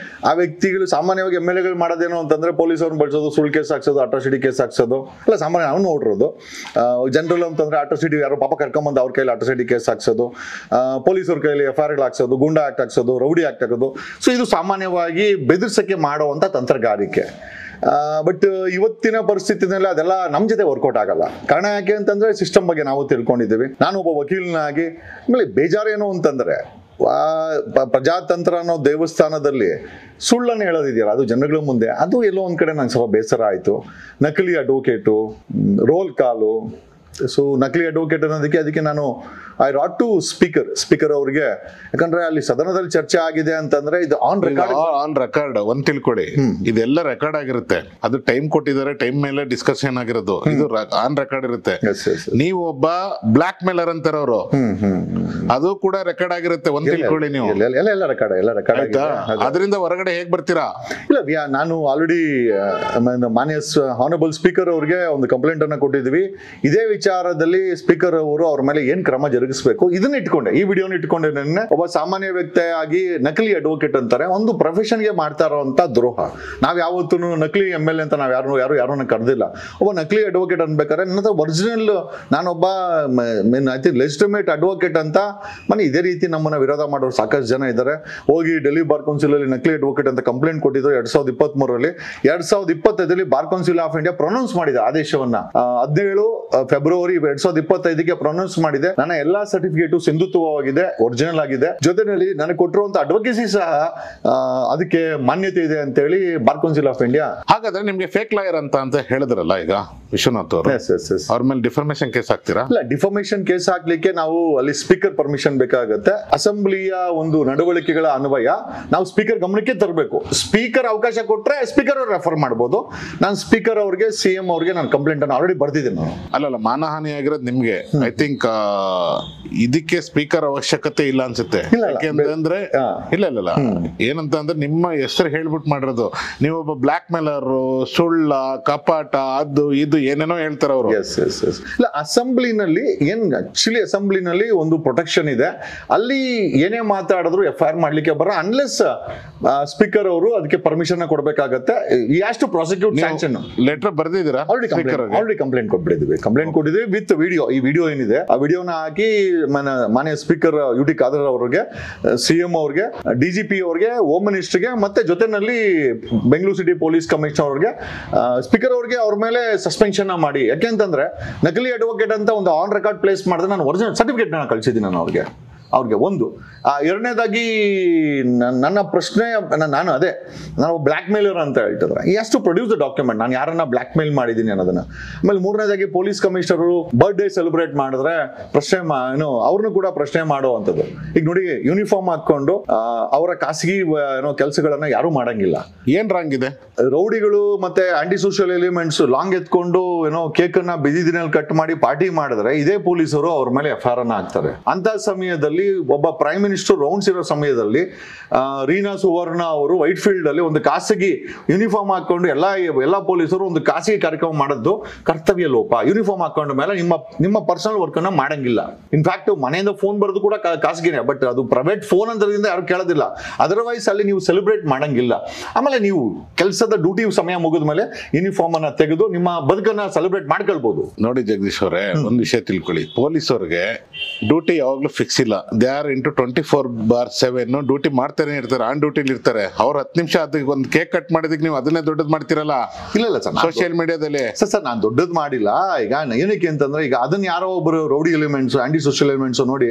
ಆ ವ್ಯಕ್ತಿಗಳು ಸಾಮಾನ್ಯವಾಗಿ MLAಗಳು ಮಾಡೋದೇನು ಅಂತಂದ್ರೆ ಪೊಲೀಸ್ ಅವ್ರನ್ನ ಬಳಸೋದು, ಸುಳ್ಳು ಕೇಸ್ ಹಾಕ್ಸೋದು, ಅಟ್ರಾಸಿಟಿ ಕೇಸ್ ಹಾಕ್ಸೋದು ಎಲ್ಲ ಸಾಮಾನ್ಯ ಅವ್ನು ನೋಡಿರೋದು. ಜನರಲ್ ಅಂತಂದ್ರೆ ಅಟ್ರಾಸಿಟಿ ಯಾರೋ ಪಾಪ ಕರ್ಕೊಂಬಂದು ಅವ್ರ ಕೈಲಿ ಅಟ್ರಾಸಿಟಿ ಕೇಸ್ ಹಾಕ್ಸೋದು, ಪೊಲೀಸವ್ರ ಕೈಲಿ FIR ಹಾಕ್ಸೋದು, ಗುಂಡಾ ಆಕ್ಟ್ ಹಾಕ್ಸೋದು, ರೌಡಿ ಆಕ್ಟ್ ಹಾಕೋದು. ಸೊ ಇದು ಸಾಮಾನ್ಯವಾಗಿ ಬೆದರ್ಸಕ್ಕೆ ಮಾಡುವಂತ ತಂತ್ರಗಾರಿಕೆ. ಬಟ್ ಇವತ್ತಿನ ಪರಿಸ್ಥಿತಿನಲ್ಲಿ ಅದೆಲ್ಲ ನಮ್ಮ ಜೊತೆ ವರ್ಕೌಟ್ ಆಗಲ್ಲ. ಕಾರಣ ಯಾಕೆ ಅಂತಂದ್ರೆ ಸಿಸ್ಟಮ್ ಬಗ್ಗೆ ನಾವು ತಿಳ್ಕೊಂಡಿದ್ದೀವಿ. ನಾನು ಒಬ್ಬ ವಕೀಲನಾಗಿ ಆಮೇಲೆ ಬೇಜಾರೇನು ಅಂತಂದ್ರೆ ಪ್ರಜಾತಂತ್ರ ಅನ್ನೋ ದೇವಸ್ಥಾನದಲ್ಲಿ ಸುಳ್ಳನ್ನು ಹೇಳೋದಿದೆಯಲ್ಲ ಅದು ಜನಗಳ ಮುಂದೆ, ಅದು ಎಲ್ಲೋ ಒಂದ್ ಕಡೆ ನಂಗೆ ಸ್ವಲ್ಪ ಬೇಸರ ಆಯ್ತು. ನಕಲಿ ಅಡ್ವೊಕೇಟು, ರೋಲ್ ಕಾಲು. ಸೊ ನಕಲಿ ಅಡ್ವೊಕೇಟ್ ಅದಕ್ಕೆ ನಾನು ಐ ರಾಟ್ ಟು ಸ್ಪೀಕರ್ ಅವ್ರಿಗೆ, ಯಾಕಂದ್ರೆ ಅಲ್ಲಿ ಸದನದಲ್ಲಿ ಚರ್ಚೆ ಆಗಿದೆ ಅಂತಂದ್ರೆ ಇದು ಆನ್ ರೆಕಾರ್ಡ್ ಒಂದ್ ತಿಳ್ಕೊಡಿ, ಇದೆಲ್ಲ ರೆಕಾರ್ಡ್ ಆಗಿರುತ್ತೆ. ಅದು ಟೈಮ್ ಕೊಟ್ಟಿದ್ದಾರೆ, ಟೈಮ್ ಮೇಲೆ ಡಿಸ್ಕಷನ್ ಆಗಿರೋದು, ಇದು ಆನ್ ರೆಕಾರ್ಡ್ ಇರುತ್ತೆ. ನೀವು ಒಬ್ಬ ಬ್ಲಾಕ್ ಮೇಲರ್ ಅಂತಾರ ಅವರು, ಅದು ಕೂಡ ರೆಕಾರ್ಡ್ ಆಗಿರುತ್ತೆ, ಒಂದ್ ತಿಳ್ಕೊಳ್ಳಿ ನೀವು. ಎಲ್ಲ ರೆಕಾರ್ಡ್ ಅದರಿಂದ ಹೊರಗಡೆ ಹೇಗ್ ಬರ್ತೀರಾ? ಇಲ್ಲ, ನಾನು ಆಲ್ರೆಡಿ ಮಾನ್ಯ ಹಾನರಬಲ್ ಸ್ಪೀಕರ್ ಅವ್ರಿಗೆ ಒಂದು ಕಂಪ್ಲೇಂಟ್ ಅನ್ನ ಕೊಟ್ಟಿದ್ವಿ. ಇದೇ ವಿಚಾರದಲ್ಲಿ ಸ್ಪೀಕರ್ ಅವರು ಅವ್ರ ಮೇಲೆ ಏನ್ ಕ್ರಮ ಜರುಗಿಸಬೇಕು ಇದನ್ನ ಇಟ್ಕೊಂಡೆ, ಈ ವಿಡಿಯೋನ ಇಟ್ಕೊಂಡೆ. ಒಬ್ಬ ಸಾಮಾನ್ಯ ವ್ಯಕ್ತಿಯಾಗಿ ನಕಲಿ ಅಡ್ವೊಕೇಟ್ ಅಂತಾರೆ, ಒಂದು ಪ್ರೊಫೆಷನ್ಗೆ ಮಾಡ್ತಾ ಇರುವಂತ ದ್ರೋಹ. ನಾವ್ ಯಾವತ್ತೂ ನಕಲಿ MLA ಅಂತ ನಾವ್ ಯಾರನ್ನ ಕರೆದಿಲ್ಲ. ಒಬ್ಬ ನಕಲಿ ಅಡ್ವೊಕೇಟ್ ಅನ್ಬೇಕಾದ್ರೆ ನನ್ನ ಒರಿಜಿನಲ್ ನಾನೊಬ್ಬ ಲೆಜಿಟಿಮೇಟ್ ಅಡ್ವೊಕೇಟ್ ಅಂತ ಇದೇ ರೀತಿ ನಮ್ಮನ್ನ ವಿರೋಧ ಮಾಡೋರು ಸಾಕಷ್ಟು ಜನ ಇದ್ದಾರೆ. ಹೋಗಿ ಡೆಲ್ಲಿ ಬಾರ್ ಕೌನ್ಸಿಲ್ ಅಲ್ಲಿ ನಕಲಿ ಅಡ್ವೊಕೇಟ್ ಅಂತ ಕಂಪ್ಲೇಂಟ್ ಕೊಟ್ಟಿದ್ರು 2023. 2025 Bar Council of India pronounce ಮಾಡಿದೆ ಆದೇಶವನ್ನ. 17 ಫೆಬ್ರವರಿ 2025 ಪ್ರೊನೌನ್ಸ್ ಮಾಡಿದೆ. ನನ್ನ ಎಲ್ಲಾ ಸರ್ಟಿಫಿಕೇಟು ಸಿಂಧುತ್ವವಾಗಿದೆ, ಒರಿಜಿನಲ್ ಆಗಿದೆ. ಜೊತೆನಲ್ಲಿ ನನಗೆ ಕೊಟ್ಟಿರುವಂತ ಅಡ್ವೊಕೇಸಿ ಸಹ ಅದಕ್ಕೆ ಮಾನ್ಯತೆ ಇದೆ ಅಂತ ಹೇಳಿ ಬಾರ್ ಕೌನ್ಸಿಲ್ ಆಫ್ ಇಂಡಿಯಾ. ಹಾಗಾದ್ರೆ ನಿಮ್ಗೆ ಫೇಕ್ ಲಾಯರ್ ಅಂತ ಹೇಳಿದ್ರಲ್ಲ ಈಗ ವಿಶ್ವನಾಥ್ ಅವರು, ಅವ್ರ ಮೇಲೆ ಡಿಫಾರ್ಮೇಶನ್ ಕೇಸ್ ಹಾಕ್ತೀರಾ? ಇಲ್ಲ, ಡಿಫಾರ್ಮೇಶನ್ ಕೇಸ್ ಹಾಕ್ಲಿಕ್ಕೆ ನಾವು ಅಲ್ಲಿ ಸ್ಪೀಕರ್ ಪರ್ಮಿಷನ್ ಬೇಕಾಗುತ್ತೆ. ಅಸೆಂಬ್ಲಿಯ ಒಂದು ನಡವಳಿಕೆಗಳ ಅನ್ವಯ ನಾವು ಸ್ಪೀಕರ್ ಗಮನಕ್ಕೆ ತರಬೇಕು. ಸ್ಪೀಕರ್ ಅವಕಾಶ ಕೊಟ್ರೆ ಸ್ಪೀಕರ್ ಅವ್ರು ರೆಫರ್ ಮಾಡಬಹುದು. ನಾನು ಸ್ಪೀಕರ್ ಅವ್ರಿಗೆ, CM ಅವ್ರಿಗೆ ನಾನು ಕಂಪ್ಲೇಂಟ್ ಅನ್ನು ಆಲ್ರೆಡಿ ಬರ್ದಿದ್ದೀನಿ ನಾನು. ಅಲ್ಲಲ್ಲ, ಮಾನಹಾನಿ ಆಗಿರೋದು ನಿಮ್ಗೆ. ಐ ಥಿಂಕ್ ಇದಕ್ಕೆ ಸ್ಪೀಕರ್ ಅವಶ್ಯಕತೆ ಇಲ್ಲ ಅನ್ಸುತ್ತೆ. ಯಾಕೆಂದ್ರೆ ಇಲ್ಲ ಏನಂತ ಅಂದ್ರೆ ನಿಮ್ಮ ಹೆಸರು ಹೇಳ್ಬಿಟ್ಟು ಮಾಡಿರೋದು, ನೀವೊಬ್ಬ ಬ್ಲಾಕ್ ಮೇಲರ್, ಸುಳ್ಳ, ಕಪಾಟ, ಅದು ಇದು ಏನೇನೋ ಹೇಳ್ತಾರ ಅವರು. ಇಲ್ಲ, ಅಸೆಂಬ್ಲಿನಲ್ಲಿ ಅಸೆಂಬ್ಲಿನಲ್ಲಿ ಒಂದು ಪ್ರೊಟೆಕ್ಷನ್ ಇದೆ. ಅಲ್ಲಿ ಏನೇ ಮಾತಾಡಿದ್ರು FIR ಮಾಡ್ಲಿಕ್ಕೆ ಬರ, ಅನ್ಲೆಸ್ ಸ್ಪೀಕರ್ ಅವರು ಅದಕ್ಕೆ ಪರ್ಮಿಷನ್ ಕೊಡ್ಬೇಕಾಗತ್ತೆ. ಟು ಪ್ರಾಸಿಕ್ಯೂಟ್ ಸ್ಯಾಂಕ್ಷನ್ ಲೆಟರ್ ಬರ್ದಿದ್ದೀರಾ? ಆಲ್ರೆಡಿ ಕಂಪ್ಲೇಂಟ್ ಕೊಟ್ಟಿದ್ವಿ ವಿತ್ ವಿಡಿಯೋ. ಈ ವಿಡಿಯೋ ಏನಿದೆ ಆ ವಿಡಿಯೋನ ಹಾಕಿ ಮಾನ್ಯ ಸ್ಪೀಕರ್ UT ಖಾದರ್ ಅವ್ರಿಗೆ, CM ಅವ್ರಿಗೆ, DGP ಅವ್ರಿಗೆ, ಹೋಮ್ ಮಿನಿಸ್ಟರ್ಗೆ, ಮತ್ತೆ ಜೊತೆನಲ್ಲಿ ಬೆಂಗಳೂರು ಸಿಟಿ ಪೊಲೀಸ್ ಕಮಿಷನರ್ ಅವ್ರಿಗೆ, ಸ್ಪೀಕರ್ ಅವ್ರಿಗೆ ಅವ್ರ ಮೇಲೆ ಸಸ್ಪೆನ್ಷನ್ ಮಾಡಿ. ಯಾಕೆಂತಂದ್ರೆ ನಕಲಿ ಅಡ್ವೊಕೇಟ್ ಅಂತ ಒಂದು ಆನ್ ರೆಕಾರ್ಡ್ ಪ್ಲೇಸ್ ಮಾಡಿದ್ರೆ ನಾನು ಒರಿಜಿನಲ್ ಸರ್ಟಿಫಿಕೇಟ್ ಕಳಿಸಿದ್ದೀನಿ ನಾನು ಅವ್ರಿಗೆ. ಒಂದು ಎರಡನೇದಾಗಿ ನನ್ನ ಪ್ರಶ್ನೆ, ನಾನು ಬ್ಲಾಕ್ ಮೇಲರ್ ಅಂತ ಹೇಳ್ತಿದ್ರೆ ಎಷ್ಟು ಪ್ರೊಡ್ಯೂಸ್ ದ ಡಾಕ್ಯುಮೆಂಟ್, ನಾನು ಯಾರನ್ನ ಬ್ಲಾಕ್ ಮೇಲ್ ಮಾಡಿದ್ದೀನಿ ಅನ್ನೋದನ್ನ. ಆಮೇಲೆ ಮೂರನೇದಾಗಿ ಪೊಲೀಸ್ ಕಮಿಷನರು ಬರ್ಡೇ ಸೆಲೆಬ್ರೇಟ್ ಮಾಡಿದ್ರೆ ಪ್ರಶ್ನೆ ಅವ್ರನ್ನು ಕೂಡ ಪ್ರಶ್ನೆ ಮಾಡುವಂಥದ್ದು. ಈಗ ನೋಡಿ, ಯೂನಿಫಾರ್ಮ್ ಹಾಕೊಂಡು ಅವರ ಖಾಸಗಿ ಕೆಲಸಗಳನ್ನ ಯಾರು ಮಾಡಂಗಿಲ್ಲ. ಏನ್ ರಾಂಗ್ ಇದೆ? ರೌಡಿಗಳು ಮತ್ತೆ ಆಂಟಿ ಸೋಷಿಯಲ್ ಎಲಿಮೆಂಟ್ಸ್ ಲಾಂಗ್ ಎತ್ಕೊಂಡು ಕೇಕ್ ಅನ್ನ ಬಿದಿ ದಿನಲ್ಲಿ ಕಟ್ ಮಾಡಿ ಪಾರ್ಟಿ ಮಾಡಿದ್ರೆ ಇದೇ ಪೊಲೀಸರು ಅವ್ರ ಮೇಲೆ FIR ಅನ್ನ ಹಾಕ್ತಾರೆ. ಅಂತ ಸಮಯದಲ್ಲಿ ಒಬ್ಬ ಪ್ರೈಮ್ ಮಿನಿಸ್ಟರ್ ರೌಂಡ್ಸ್ ಇರೋ ಸಮಯದಲ್ಲಿ ರೀನಾ ಸುವರ್ಣ ಅವರು ವೈಟ್ ಫೀಲ್ಡ್ ಅಲ್ಲಿ ಒಂದು ಖಾಸಗಿ ಯೂನಿಫಾರ್ಮ್ ಹಾಕೊಂಡು ಎಲ್ಲಾ ಪೊಲೀಸರು ಒಂದು ಖಾಸಗಿ ಕಾರ್ಯಕ್ರಮ ಮಾಡೋದು ಕರ್ತವ್ಯ ಲೋಪ. ಯೂನಿಫಾರ್ಮ್ ಹಾಕೊಂಡ ಮೇಲೆ ನಿಮ್ಮ ಪರ್ಸನಲ್ ವರ್ಕ್ ಅನ್ನ ಮಾಡಂಗಿಲ್ಲ. ಇನ್ಫ್ಯಾಕ್ಟ್ ಮನೆಯಿಂದ ಫೋನ್ ಬರೋದು ಕೂಡ ಖಾಸಗಿನೇ, ಬಟ್ ಅದು ಪ್ರೈವೇಟ್ ಫೋನ್ ಅಂತದಿಂದ ಯಾರು ಕೇಳೋದಿಲ್ಲ. ಅದರ್ವೈಸ್ ಅಲ್ಲಿ ನೀವು ಸೆಲೆಬ್ರೇಟ್ ಮಾಡಂಗಿಲ್ಲ. ಆಮೇಲೆ ನೀವು ಕೆಲಸದ ಡ್ಯೂಟಿ ಸಮಯ ಮುಗಿದ ಮೇಲೆ ಯೂನಿಫಾರ್ಮ್ ಅನ್ನ ತೆಗೆದು ನಿಮ್ಮ ಬದುಕನ್ನ ಸೆಲೆಬ್ರೇಟ್ ಮಾಡ್ಕೊಳ್ಬಹುದು. ನೋಡಿ ಜಗದೀಶ್ ಅವರೇ, ಒಂದು ವಿಷಯ ತಿಳ್ಕೊಳ್ಳಿ, ಪೊಲೀಸರಿಗೆ ಡ್ಯೂಟಿ ಯಾವಾಗ್ಲೂ ಫಿಕ್ಸ್ ಇಲ್ಲ. ದೇ ಆರ್ ಇಂಟು 24/7 ಡ್ಯೂಟಿ ಮಾಡ್ತಾನೆ ಇರ್ತಾರೆ, ಆನ್ ಡ್ಯೂಟಿಲಿ ಇರ್ತಾರೆ. ಅವ್ರು 10 ನಿಮಿಷ ಅದಕ್ಕೆ ಒಂದು ಕೇಕ್ ಕಟ್ ಮಾಡಿದಕ್ಕೆ ನೀವು ಅದನ್ನೇ ದೊಡ್ಡದು ಮಾಡ್ತಿರಲ್ಲ ಇಲ್ಲ ಸರ್ ಸೋಷಿಯಲ್ ಮೀಡಿಯಾದಲ್ಲಿ. ಸರ್ ನಾನು ದೊಡ್ಡದು ಮಾಡಿಲ್ಲ. ಈಗ ಏನಕ್ಕೆ ಅಂತಂದ್ರೆ ಈಗ ಅದನ್ನ ಯಾರೋ ಒಬ್ಬರು rowdy elements, aunty social elements ನೋಡಿ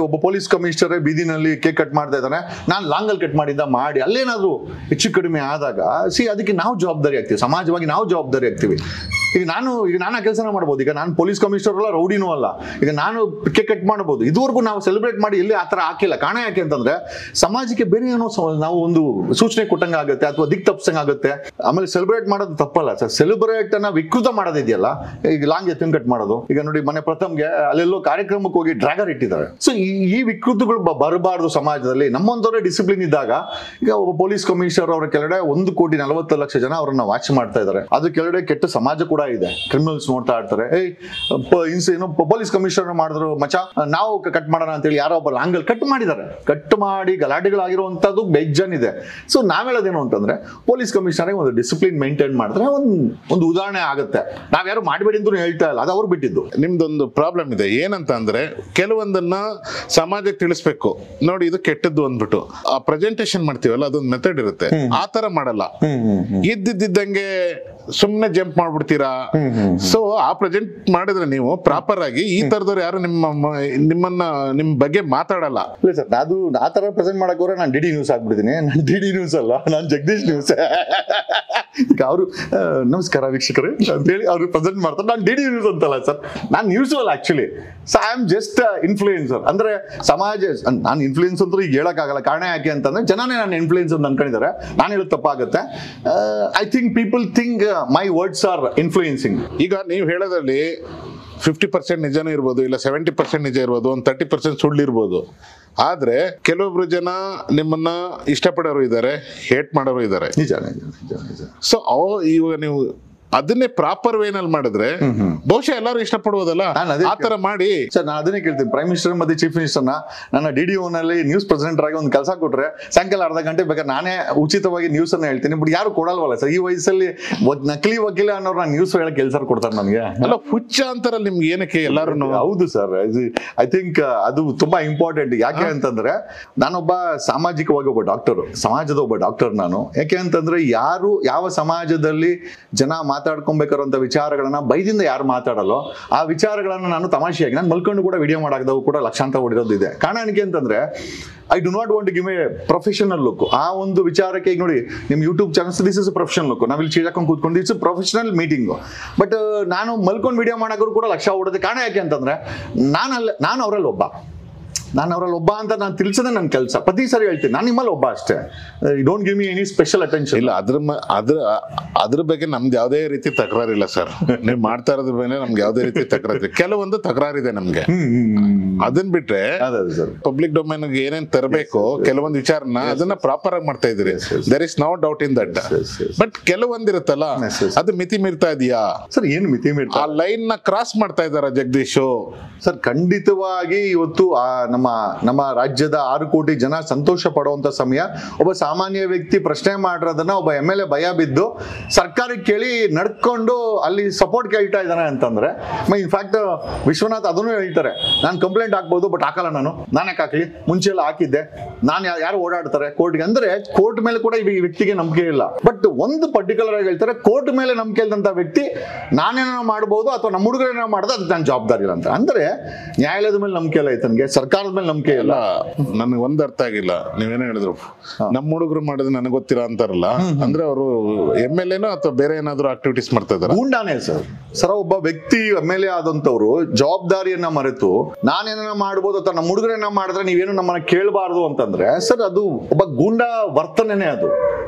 ಒಬ್ಬ ಪೊಲೀಸ್ ಕಮಿಷನರ್ ಬೀದಿನಲ್ಲಿ ಕೇಕ್ ಕಟ್ ಮಾಡ್ತಾ ಇದ್ದಾನೆ, ನಾನು ಲಾಂಗಲ್ ಕಟ್ ಮಾಡಿದ್ದ ಮಾಡಿ ಅಲ್ಲೇನಾದ್ರು ಹೆಚ್ಚು ಕಡಿಮೆ ಆದಾಗ ಅದಕ್ಕೆ ನಾವು ಜವಾಬ್ದಾರಿ ಆಗ್ತೀವಿ, ಸಮಾಜವಾಗಿ ನಾವು ಜವಾಬ್ದಾರಿ ಆಗ್ತೀವಿ. ಈಗ ನಾನು ಆ ಕೆಲಸನ ಮಾಡ್ಬೋದು. ಈಗ ನಾನು ಪೊಲೀಸ್ ಕಮಿಷನರ್ ಅಲ್ಲ, ರೌಡಿನೂ ಅಲ್ಲ. ಈಗ ನಾನು ಕೇಕ್ ಕಟ್ ಮಾಡಬಹುದು. ಇದುವರೆಗೂ ನಾವು ಸೆಲೆಬ್ರೇಟ್ ಮಾಡಿ ಎಲ್ಲಿ ಆ ಥರ ಹಾಕಿಲ್ಲ. ಕಾರಣ ಯಾಕೆ ಅಂತಂದ್ರೆ ಸಮಾಜಕ್ಕೆ ಬೇರೆ ಏನೋ ನಾವು ಒಂದು ಸೂಚನೆ ಕೊಟ್ಟಂಗೆ ಆಗುತ್ತೆ ಅಥವಾ ದಿಕ್ ತಪ್ಸಂಗೆ ಆಗುತ್ತೆ. ಆಮೇಲೆ ಸೆಲೆಬ್ರೇಟ್ ಮಾಡೋದು ತಪ್ಪಲ್ಲ ಸರ್. ಸೆಲೆಬ್ರೇಟ್ ಅನ್ನ ವಿಕೃತ ಮಾಡೋದಿದೆಯಲ್ಲ, ಈಗ ಲಾಂಗ್ ಎತ್ತಿನ ಕಟ್ ಮಾಡೋದು. ಈಗ ನೋಡಿ ಮೊನ್ನೆ ಪ್ರಥಮ್ಗೆ ಅಲ್ಲೆಲ್ಲೋ ಕಾರ್ಯಕ್ರಮಕ್ಕೆ ಹೋಗಿ ಡ್ರ್ಯಾಗರ್ ಇಟ್ಟಿದ್ದಾರೆ. ಸೊ ಈ ವಿಕೃತಗಳು ಬರಬಾರ್ದು ಸಮಾಜದಲ್ಲಿ. ನಮ್ಮಂತವರೇ ಡಿಸಿಪ್ಲಿನ್ ಇದ್ದಾಗ ಈಗ ಒಬ್ಬ ಪೊಲೀಸ್ ಕಮಿಷನರ್ ಅವರ ಕೆಳಗಡೆ 1,40,00,000 ಜನ ಅವರನ್ನ ವಾಚ್ ಮಾಡ್ತಾ ಇದ್ದಾರೆ. ಅದು ಕೆಳಗಡೆ ಕೆಟ್ಟ ಸಮಾಜ ಕೂಡ ಇದೆ. ಕ್ರಿಮಿನಲ್ಸ್ ನೋಡ್ತಾ ಇರ್ತಾರೆ, ಪೊಲೀಸ್ ಕಮಿಷನರ್ ಮಾಡಿದ್ರು ಮಚ ನಾವು ಕಟ್ ಮಾಡೋಣ ಅಂತೇಳಿ ಯಾರೋ ಒಬ್ಬ ಲಾಂಗಲ್ ಕಟ್ ಮಾಡಿದ್ದಾರೆ. ಕಟ್ ಮಾಡಿ ಗಲಾಟೆಗಳಾಗಿರುವಂತದ್ದು ಬೇಜಾನ್ ಇದೆ. ಸೊ ನಾವ್ ಹೇಳೋದೇನು ಅಂತಂದ್ರೆ ಪೊಲೀಸ್ ಕಮಿಷನರ್ ಒಂದು ಡಿಸಿಪ್ಲಿನ್ ಮೇಂಟೈನ್ ಮಾಡಿದ್ರೆ ಒಂದು ಉದಾಹರಣೆ ಆಗುತ್ತೆ. ನಾವ್ ಯಾರು ಮಾಡಬೇಡಿ ಅಂತ ಹೇಳ್ತಾ ಇಲ್ಲ, ಅದು ಅವ್ರು ಬಿಟ್ಟಿದ್ದು. ನಿಮ್ದೊಂದು ಪ್ರಾಬ್ಲಮ್ ಇದೆ ಏನಂತ ಅಂದ್ರೆ ಕೆಲವೊಂದನ್ನ ಸಮಾಜಕ್ಕೆ ತಿಳಿಸ್ಬೇಕು. ನೋಡಿ ಇದು ಕೆಟ್ಟದ್ದು ಅಂದ್ಬಿಟ್ಟು ಆ ಪ್ರೆಸೆಂಟೇಶನ್ ಮಾಡ್ತೀವಲ್ಲ, ಅದೊಂದು ಮೆಥಡ್ ಇರುತ್ತೆ. ಆ ತರ ಮಾಡಲ್ಲ. ಇದ್ದಿದ್ದಂಗೆ ಸುಮ್ನೆ ಜಂಪ್ ಮಾಡ್ಬಿಡ್ತೀರಾ. ಸೊ ಆ ಪ್ರೆಸೆಂಟ್ ಮಾಡಿದ್ರೆ ನೀವು ಪ್ರಾಪರ್ ಆಗಿ ಈ ತರದವ್ರು ಯಾರು ನಿಮ್ ಬಗ್ಗೆ ಮಾತಾಡಲ್ಲ. ಇಲ್ಲ ಸರ್, ಅದು ಆ ತರ ಪ್ರೆಸೆಂಟ್ ಮಾಡಕ್ ಹೋದ್ರೆ ನಾನು ಡಿಡಿ ನ್ಯೂಸ್ ಆಗ್ಬಿಡ್ತೀನಿ. ನಾನು ಡಿಡಿ ನ್ಯೂಸ್ ಅಲ್ಲ, ನಾನು ಜಗದೀಶ್ ನ್ಯೂಸ್. ಈಗ ಅವರು ನಮಸ್ಕಾರ ವೀಕ್ಷಕರೇ ಅಂತೇಳಿ ಅವ್ರು ಪ್ರೆಸೆಂಟ್ ಮಾಡ್ತಾರೆ. ನಾನು ಡಿಡಿ ನ್ಯೂಸ್ ಅಂತಲ್ಲ ಸರ್, ನಾನು ನ್ಯೂಸ್ ಅಲ್ಲ actually. So I am just influencer. ಅಂದ್ರೆ ಸಮಾಜ, ನಾನು ಇನ್ಫ್ಲೂಯೆನ್ಸ್ ಅಂತೂ ಈಗ ಹೇಳಕ್ಕಾಗಲ್ಲ. ಕಾರಣ ಯಾಕೆ ಅಂತಂದ್ರೆ ಜನನೇ ನಾನು ಇನ್ಫ್ಲೂಯೆನ್ಸ್ ಅಂತ ಅನ್ಕೊಂಡಿದ್ದಾರೆ. ನಾನು ಹೇಳೋದು ತಪ್ಪಾಗುತ್ತೆ. I think people think my words are influencing. ಈಗ ನೀವು ಹೇಳೋದ್ರಲ್ಲಿ 50% ನಿಜನೂ ಇರ್ಬೋದು, ಇಲ್ಲ 70% ನಿಜ ಇರ್ಬೋದು, ಒಂದು 30% ಸುಳ್ಳಿರ್ಬೋದು. ಆದ್ರೆ ಕೆಲವೊಬ್ರು ಜನ ನಿಮ್ಮನ್ನ ಇಷ್ಟಪಡೋರು ಇದ್ದಾರೆ, ಹೇಟ್ ಮಾಡೋರು ಇದ್ದಾರೆ. ನಿಜ ನಿಜ ನಿಜ ನಿಜ. ಸೊ ಇವಾಗ ನೀವು ಅದನ್ನೇ ಪ್ರಾಪರ್ ವೇನಲ್ಲಿ ಮಾಡಿದ್ರೆ ಬಹುಶಃ ಎಲ್ಲರೂ ಇಷ್ಟಪಡುವುದಲ್ಲ. ಆ ತರ ಮಾಡಿ ಸರ್, ನಾನು ಅದನ್ನೇ ಕೇಳ್ತೀನಿ. ಪ್ರೈಮ್ ಮಿನಿಸ್ಟರ್ ಮತ್ತೆ ಚೀಫ್ ಮಿನಿಸ್ಟರ್ನ ನನ್ನ DDO ನಲ್ಲಿ ನ್ಯೂಸ್ ಪ್ರೆಸೆಂಟರ್ ಆಗಿ ಒಂದು ಕೆಲಸ ಕೊಟ್ರೆ ಸಾಯಂಕಾಲ ಅರ್ಧ ಗಂಟೆ ಬೇಕಾದ್ರೆ ನಾನೇ ಉಚಿತವಾಗಿ ನ್ಯೂಸ್ ಅನ್ನ ಹೇಳ್ತೀನಿ. ಬಟ್ ಯಾರು ಕೊಡಲ್ವಲ್ಲ ಸರ್. ಈ ವಯಸ್ಸಲ್ಲಿ ನಕಲಿ ವಕೀಲ ಅನ್ನೋರು ನಾನು ನ್ಯೂಸ್ ಹೇಳಕ್ ಕೆಲಸ ಕೊಡ್ತಾರೆ ನನಗೆ. ಅಲ್ಲ ಹುಚ್ಚ ಅಂತಾರಲ್ಲ ನಿಮ್ಗೆ, ಏನಕ್ಕೆ ಎಲ್ಲಾರು? ಹೌದು ಸರ್, ಐ ಥಿಂಕ್ ಅದು ತುಂಬಾ ಇಂಪಾರ್ಟೆಂಟ್. ಯಾಕೆ ಅಂತಂದ್ರೆ ನಾನೊಬ್ಬ ಸಾಮಾಜಿಕವಾಗಿ ಒಬ್ಬ ಡಾಕ್ಟರ್, ಸಮಾಜದ ಒಬ್ಬ ಡಾಕ್ಟರ್ ನಾನು. ಯಾಕೆ ಅಂತಂದ್ರೆ ಯಾವ ಸಮಾಜದಲ್ಲಿ ಜನ ಮಾತಾಡ್ಕೊಬೇಕಾರಂತ ವಿಚಾರಗಳನ್ನ ಬೈದಿಂದ ಯಾರು ಮಾತಾಡಲ್ಲೋ ಆ ವಿಚಾರಗಳನ್ನ ನಾನು ತಮಾಷೆಯಾಗಿ ನಾನು ಮಲ್ಕೊಂಡು ಕೂಡ ವಿಡಿಯೋ ಮಾಡಾಕದವು ಕೂಡ ಲಕ್ಷಾಂತರ ಹೊಡಿರೋದು ಇದೆ. ಕಾರಣ ಏನಕ್ಕೆ ಅಂತಂದ್ರೆ I do not want to give a professional look. ಆ ಒಂದು ವಿಚಾರಕ್ಕೆ ಈಗ ನೋಡಿ ನಿಮ್ಮ YouTube channels this is professional look. ನಾವಿಲ್ಲಿ ಚೀರಾಕೊಂಡು ಕೂತ್ಕೊಂಡು ಇಟ್ಸ್ ಪ್ರೊಫೆಷನಲ್ ಮೀಟಿಂಗ್. ಬಟ್ ನಾನು ಮಲ್ಕೊಂಡು ವಿಡಿಯೋ ಮಾಡೋರು ಕೂಡ ಲಕ್ಷ ಹೊಡೋದು. ಕಾರಣ ಯಾಕೆ ಅಂತಂದ್ರೆ ನಾನು ಅವರಲ್ಲಿ ಒಬ್ಬ ಅಂತ ನಾನು ತಿಳಿಸೋದೇ ನನ್ನ ಕೆಲಸ. ಪ್ರತಿ ಸಾರಿ ಹೇಳ್ತೀನಿ ನಾನು ನಿಮ್ಮಲ್ಲಿ ಒಬ್ಬ ಅಷ್ಟೇ. Don't give me any special attention. ಇಲ್ಲ, ಅದ್ರ ಬಗ್ಗೆ ನಮ್ದು ಯಾವುದೇ ರೀತಿ ತಕರಾರಿಲ್ಲ ಸರ್. ನೀವು ಮಾಡ್ತಾ ಇರೋದ್ರ ಮೇಲೆ ನಮ್ಗೆ ಯಾವುದೇ ರೀತಿ ತಕರಾರಿದೆ. ಕೆಲವೊಂದು ತಕರಾರಿದೆ ನಮ್ಗೆ. ಅದನ್ ಬಿಟ್ರೆ ಪಬ್ಲಿಕ್ ಡೊಮೈನ್ ಏನೇನ್ ತರಬೇಕು ಕೆಲವೊಂದು ವಿಚಾರನ ಅದನ್ನ ಪ್ರಾಪರ್ ಆಗಿ ಮಾಡ್ತಾ ಇದ್ರಿ. There is no doubt in that. But ಕೆಲವೊಂದಿರುತ್ತಲ್ಲ, ಅದು ಮಿತಿ ಮೀರ್ತಾ ಇದೆಯಾ ಸರ್? ಏನು ಮಿತಿ ಮೀರ್ತಾ? ಆ ಲೈನ್ ನ ಕ್ರಾಸ್ ಮಾಡ್ತಾ ಇದಾರ ಜಗದೀಶ್ ಸರ್? ಖಂಡಿತವಾಗಿ ಇವತ್ತು ನಮ್ಮ ರಾಜ್ಯದ 6 ಕೋಟಿ ಜನ ಸಂತೋಷ ಪಡುವಂತ ಸಮಯ. ಒಬ್ಬ ಸಾಮಾನ್ಯ ವ್ಯಕ್ತಿ ಪ್ರಶ್ನೆ ಮಾಡಿರೋದನ್ನ ಒಬ್ಬ MLA ಭಯ ಬಿದ್ದು ಸರ್ಕಾರಕ್ಕೆ ಕೇಳಿ ನಡ್ಕೊಂಡು ಅಲ್ಲಿ ಸಪೋರ್ಟ್ ಕೇಳ್ತಾ ಇದ್ದಾನೆ ಅಂತಂದ್ರೆ, ಇನ್ಫ್ಯಾಕ್ಟ್ ವಿಶ್ವನಾಥ್ ಅದನ್ನು ಹೇಳ್ತಾರೆ, ನಾನು ಕಂಪ್ಲೇಂಟ್ ಹಾಕ್ಬೋದು ಬಟ್ ಹಾಕಲ್ಲ. ನಾನೇ ಹಾಕ್ಲಿ, ಮುಂಚೆ ಎಲ್ಲ ಹಾಕಿದ್ದೆ. ನಾನು ಯಾರು ಓಡಾಡ್ತಾರೆ ಕೋರ್ಟ್ಗೆ ಅಂದ್ರೆ ಕೋರ್ಟ್ ಮೇಲೆ ಕೂಡ ಈ ವ್ಯಕ್ತಿಗೆ ನಂಬಿಕೆ ಇಲ್ಲ. ಬಟ್ ಒಂದು ಪರ್ಟಿಕ್ಯುಲರ್ ಆಗಿ ಹೇಳ್ತಾರೆ, ಕೋರ್ಟ್ ಮೇಲೆ ನಂಬಿಕೆ ಇಲ್ಲದಂತ ವ್ಯಕ್ತಿ ನಾನೇನೋ ಮಾಡ್ಬೋದು ಅಥವಾ ನಮ್ಮ ಹುಡುಗರೇನೋ ಮಾಡಿದ್ರೆ ಅದಕ್ಕೆ ನಾನು ಜವಾಬ್ದಾರಿ ಇಲ್ಲ ಅಂತ. ಅಂದ್ರೆ ನ್ಯಾಯಾಲಯದ ಮೇಲೆ ನಂಬಿಕೆ ಇಲ್ಲ ಈತನಿಗೆ, ಸರ್ಕಾರದ ಮೇಲೆ ನಂಬಿಕೆ ಇಲ್ಲ. ನನಗೆ ಒಂದ್ ಅರ್ಥ ಆಗಿಲ್ಲ. ನೀವೇನೋ ಹೇಳಿದ್ರು ನಮ್ಮ ಹುಡುಗರು ಮಾಡಿದ್ರೆ ನನಗೆ ಗೊತ್ತಿಲ್ಲ ಅಂತಾರಲ್ಲ, ಅಂದ್ರೆ ಅವರು MLA ಅಥವಾ ಬೇರೆ ಏನಾದ್ರು ಆಕ್ಟಿವಿಟೀಸ್ ಮಾಡ್ತಾ ಇದಾರೆ? ಗೂಂಡಾನೇ ಸರ್. ಒಬ್ಬ ವ್ಯಕ್ತಿ MLA ಆದಂತವ್ರು ಜವಾಬ್ದಾರಿಯನ್ನ ಮರೆತು ನಾನೇನ ಮಾಡ್ಬೋದು ಅಥವಾ ನಮ್ಮ ಹುಡುಗರೇನ ಮಾಡಿದ್ರೆ ನೀವೇನು ನಮ್ಮನ್ನ ಕೇಳಬಾರ್ದು ಅಂತಂದ್ರೆ ಸರ್, ಅದು ಒಬ್ಬ ಗೂಂಡಾ ವರ್ತನೆನೇ. ಅದು